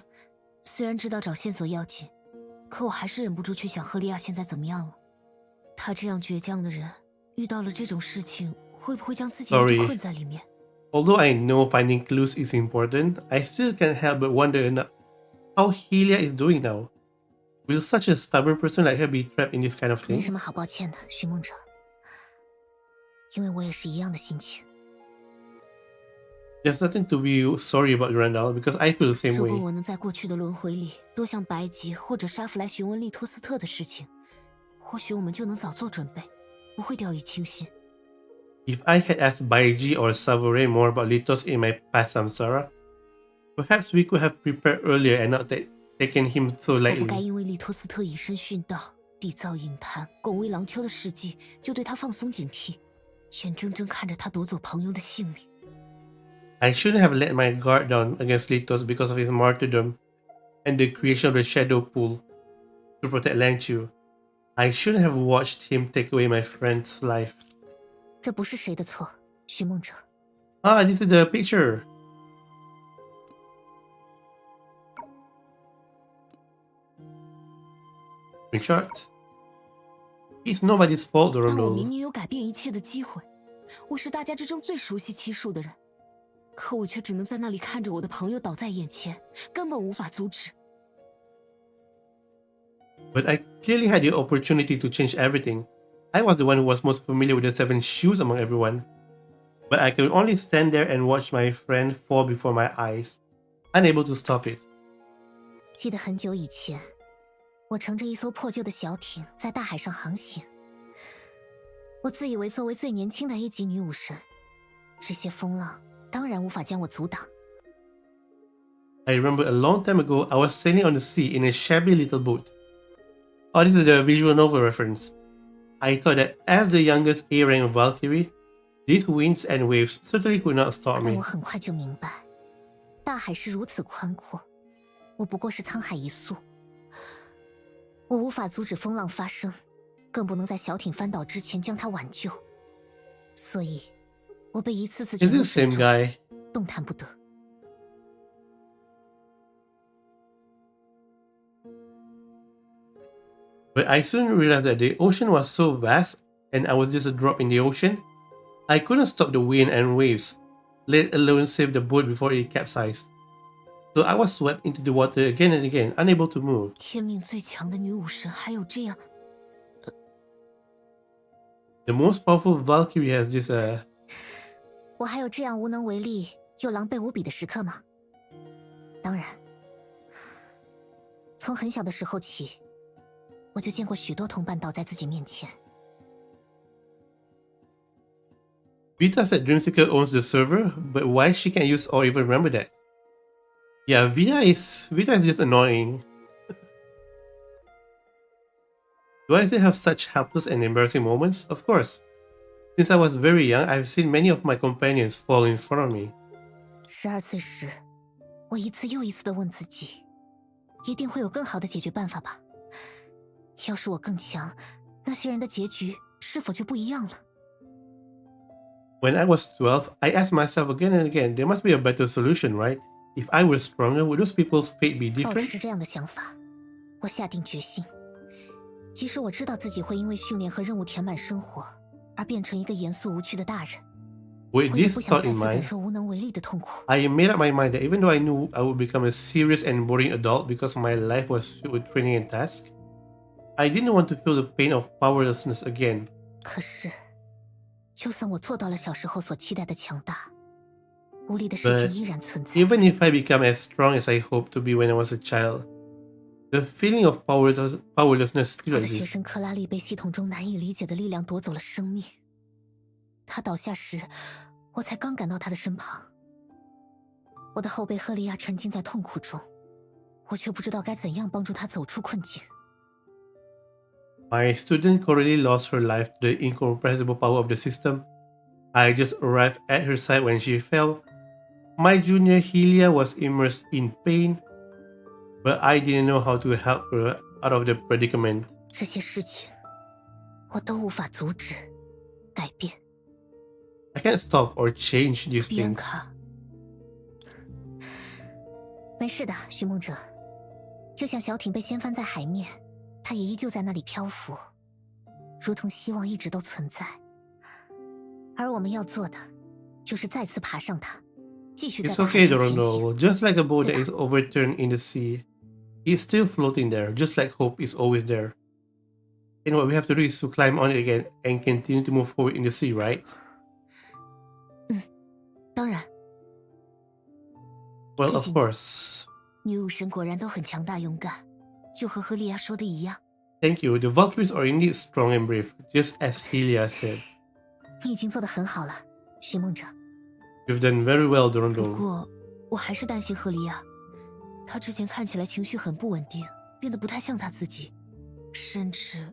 [SPEAKER 7] 虽然知道找线索要紧，可我还是忍不住去想赫利亚现在怎么样了。他这样倔强的人，遇到了这种事情，会不会将自己一直困在里面？
[SPEAKER 1] Although I know finding clues is important, I still can't help but wonder how Helia is doing now. Will such a stubborn person like her be trapped in this kind of
[SPEAKER 4] 没
[SPEAKER 1] thing?
[SPEAKER 4] 什么好抱歉的，寻梦者，因为我也是一样的心情。
[SPEAKER 1] There's nothing to be sorry about, Randall, because I feel the same
[SPEAKER 7] 如果
[SPEAKER 1] way.
[SPEAKER 7] 我能在过去的轮回里多向白吉或者沙弗莱询问利托斯特的事情，或许我们就能早做准备，不会掉以轻心。
[SPEAKER 1] If I had asked Baiji or Savoray more about Litos in my past samsara, perhaps we could have prepared earlier and not taken him so
[SPEAKER 7] 我不该
[SPEAKER 1] lightly.
[SPEAKER 7] 因为利托斯特以身殉道、缔造隐坛、拱卫廊丘的事迹，就对他放松警惕，眼睁睁看着他夺走朋友的性命。
[SPEAKER 1] I shouldn't have let my guard down against Litos because of his martyrdom and the creation of the shadow pool to protect Langchu. I shouldn't have watched him take away my friend's life.
[SPEAKER 4] 这不是谁的错，寻梦者。
[SPEAKER 1] Ah, this is the picture. Screenshot. It's nobody's fault,
[SPEAKER 7] 但我明
[SPEAKER 1] Rondo.
[SPEAKER 7] 明有改变一切的机会，我是大家之中最熟悉七术的人，可我却只能在那里看着我的朋友倒在眼前，根本无法阻止。
[SPEAKER 1] But I clearly had the opportunity to change everything. I was the one who was most familiar with the 7 shoes among everyone. But I could only stand there and watch my friend fall before my eyes, unable to stop it.
[SPEAKER 4] 记得很久以前，我乘着一艘破旧的小艇在大海上航行。我自以为作为最年轻的 A 级女武神，这些风浪当然无法将我阻挡。
[SPEAKER 1] I remember a long time ago, I was sailing on the sea in a shabby little boat. Oh, this is the visual novel reference. I thought that as the youngest A rank Valkyrie, these winds and waves certainly could not stop
[SPEAKER 4] 但
[SPEAKER 1] me.
[SPEAKER 4] 我很快就明白，大海是如此宽阔，我不过是沧海一粟。我无法阻止风浪发生，更不能在小艇翻倒之前将它挽救。所以，我被一次次
[SPEAKER 1] Is
[SPEAKER 4] 卷入
[SPEAKER 1] this
[SPEAKER 4] 水
[SPEAKER 1] the same
[SPEAKER 4] 中，
[SPEAKER 1] guy?
[SPEAKER 4] 动弹不得。
[SPEAKER 1] But I soon realized that the ocean was so vast and I was just a drop in the ocean. I couldn't stop the wind and waves, let alone save the boat before it capsized. So I was swept into the water again and again, unable to move.
[SPEAKER 7] 天命最强的女武神还有这样。
[SPEAKER 1] The most powerful Valkyrie has this
[SPEAKER 4] 我还有这样无能为力又狼狈无比的时刻吗？当然，从很小的时候起，我就见过许多同伴倒在自己面前。
[SPEAKER 1] Vita said Dreamseeker owns the server, but why she can't use or even remember that? Yeah, Vita is just annoying. Do I still have such helpless and embarrassing moments? Of course. Since I was very young, I've seen many of my companions fall in front of me.
[SPEAKER 4] 12岁时，我一次又一次地问自己，一定会有更好的解决办法吧？要是我更强，那些人的结局是否就不一样了？
[SPEAKER 1] When I was 12, I asked myself again and again, there must be a better solution, right? If I were stronger, would those people's fate be
[SPEAKER 4] 抱持
[SPEAKER 1] different?
[SPEAKER 4] 着这样的想法，我下定决心，即使我知道自己会因为训练和任务填满生活，而变成一个严肃无趣的大人，
[SPEAKER 1] With
[SPEAKER 4] 我也
[SPEAKER 1] this
[SPEAKER 4] 不想
[SPEAKER 1] thought
[SPEAKER 4] 再
[SPEAKER 1] in
[SPEAKER 4] 次感
[SPEAKER 1] mind,
[SPEAKER 4] 受无能为力的痛苦。
[SPEAKER 1] I made up my mind that even though I knew I would become a serious and boring adult because my life was filled with training and tasks, I didn't want to feel the pain of powerlessness again.
[SPEAKER 4] 可是，就算我做到了小时候所期待的强大，无力的事
[SPEAKER 1] But
[SPEAKER 4] 情依然存在。
[SPEAKER 1] even if I become as strong as I hoped to be when I was a child, the feeling of powerlessness
[SPEAKER 4] 我
[SPEAKER 1] still
[SPEAKER 4] 的学
[SPEAKER 1] exists.
[SPEAKER 4] 生克拉丽被系统中难以理解的力量夺走了生命。她倒下时，我才刚赶到她的身旁。我的后辈赫利亚沉浸在痛苦中，我却不知道该怎样帮助她走出困境。
[SPEAKER 1] My student Coralie lost her life to the incomprehensible power of the system. I just arrived at her side when she fell. My junior Helia was immersed in pain, but I didn't know how to help her out of the predicament.
[SPEAKER 4] 这些事情，我都无法阻止、改变。
[SPEAKER 1] I can't stop or change these
[SPEAKER 4] 比恩
[SPEAKER 1] things.
[SPEAKER 4] 卡，没事的，寻梦者。就像小艇被掀翻在海面，它也依旧在那里漂浮，如同希望一直都存在。而我们要做的，就是再次爬上它，继续在
[SPEAKER 1] It's
[SPEAKER 4] 大
[SPEAKER 1] okay,
[SPEAKER 4] 海中前行。
[SPEAKER 1] Dorondo. Just like a boat that is overturned in the sea, it's still floating there, just like hope is always there. And what we have to do is to climb on it again and continue to move forward in the sea, right?
[SPEAKER 4] 当然，
[SPEAKER 1] Well,
[SPEAKER 4] 谢
[SPEAKER 1] of
[SPEAKER 4] 谢你。
[SPEAKER 1] course.
[SPEAKER 7] 女武神果然都很强大勇敢，就和赫利亚说的一样。
[SPEAKER 1] Thank you. The Valkyries are indeed strong and brave, just as Helia said.
[SPEAKER 4] 你已经做得很好了，寻梦者。
[SPEAKER 1] You've done very well,
[SPEAKER 7] 不
[SPEAKER 1] Dorondo.
[SPEAKER 7] 过，我还是担心赫利亚，她之前看起来情绪很不稳定，变得不太像她自己，甚至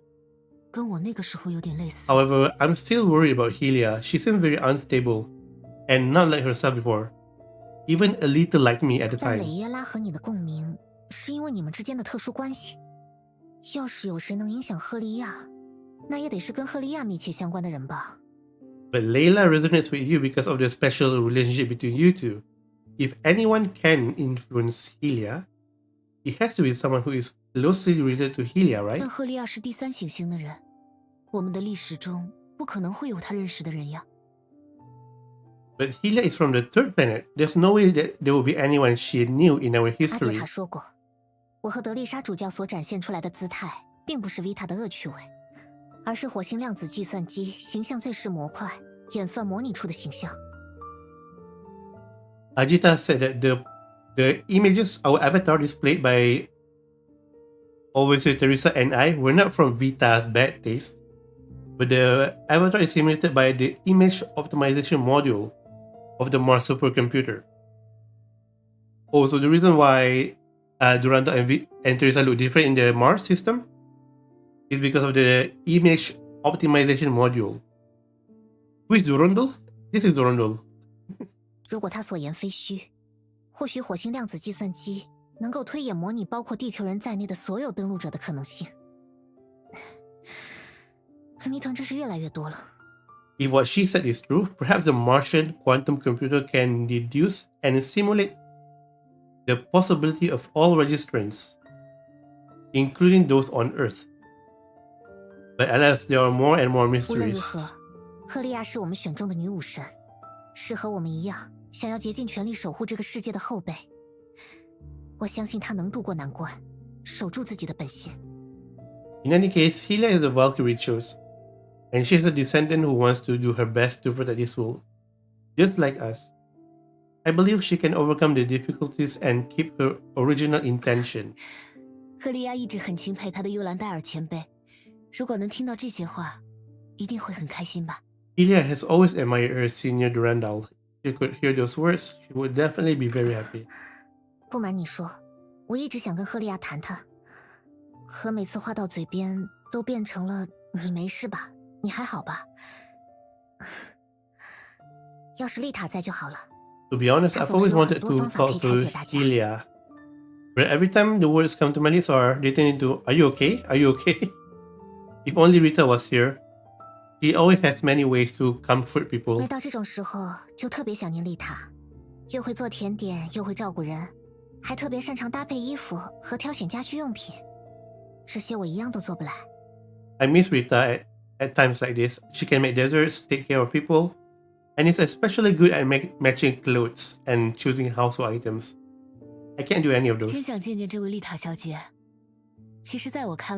[SPEAKER 7] 跟我那个时候有点类似。
[SPEAKER 1] However, I'm still worried about Helia. She seemed very unstable and not like herself before. Even a little like me at the
[SPEAKER 4] 但蕾
[SPEAKER 1] time.
[SPEAKER 4] 耶拉和你的共鸣，是因为你们之间的特殊关系。要是有谁能影响赫利亚，那也得是跟赫利亚密切相关的人吧。
[SPEAKER 1] But Layla resonates with you because of the special relationship between you two. If anyone can influence Helia, it has to be someone who is closely related to Helia, right?
[SPEAKER 7] 但赫利亚是第三行星的人，我们的历史中不可能会有他认识的人呀。
[SPEAKER 1] But Helia is from the third planet. There's no way that there will be anyone she knew in our
[SPEAKER 4] 阿杰
[SPEAKER 1] history.
[SPEAKER 4] 卡说过，我和德丽莎主教所展现出来的姿态，并不是维塔的恶趣味，而是火星量子计算机形象最是模块演算模拟出的形象。
[SPEAKER 1] Ajita said that the images our avatar displayed by Overseer Teresa and I were not from Vita's bad taste, but the avatar is simulated by the image optimization module of the Mars supercomputer. Oh, so the reason why Duranta and Teresa look different in the Mars system is because of the image optimization module. Who is Durandal? This is Durandal.
[SPEAKER 4] 如果他所言非虚，或许火星量子计算机能够推演模拟包括地球人在内的所有登陆者的可能性。谜团真是越来越多了。
[SPEAKER 1] If what she said is true, perhaps the Martian quantum computer can deduce and simulate the possibility of all registrants, including those on Earth. But alas, there are more and more
[SPEAKER 4] 无论如
[SPEAKER 1] mysteries.
[SPEAKER 4] 何，赫利亚是我们选中的女武神，是和我们一样想要竭尽全力守护这个世界的后辈。我相信她能渡过难关，守住自己的本心。
[SPEAKER 1] In any case, Helia is a Valkyrie chose, and she's a descendant who wants to do her best to protect this world, just like us. I believe she can overcome the difficulties and keep her original intention.
[SPEAKER 7] 赫利亚一直很钦佩她的幽兰戴尔前辈，如果能听到这些话，一定会很开心吧。
[SPEAKER 1] Helia has always admired her senior Durandal. If she could hear those words, she would definitely be very happy.
[SPEAKER 4] 不瞒你说，我一直想跟赫利亚谈谈，可每次话到嘴边都变成了“你没事吧？你还好吧？”要是丽塔在就好了。
[SPEAKER 1] To be honest, I've always wanted to talk to Helia, but every time the words come to my lips are, they turn into, "Are you okay? Are you okay?" If only Rita was here. She always has many ways to comfort people.
[SPEAKER 4] 每到这种时候，就特别想念丽塔，又会做甜点，又会照顾人，还特别擅长搭配衣服和挑选家居用品，这些我一样都做不来。
[SPEAKER 1] I miss Rita at times like this. She can make desserts, take care of people, and is especially good at matching clothes and choosing household items. I can't do any of those.
[SPEAKER 7] 真想见见这位丽塔小姐。其实，在我看来。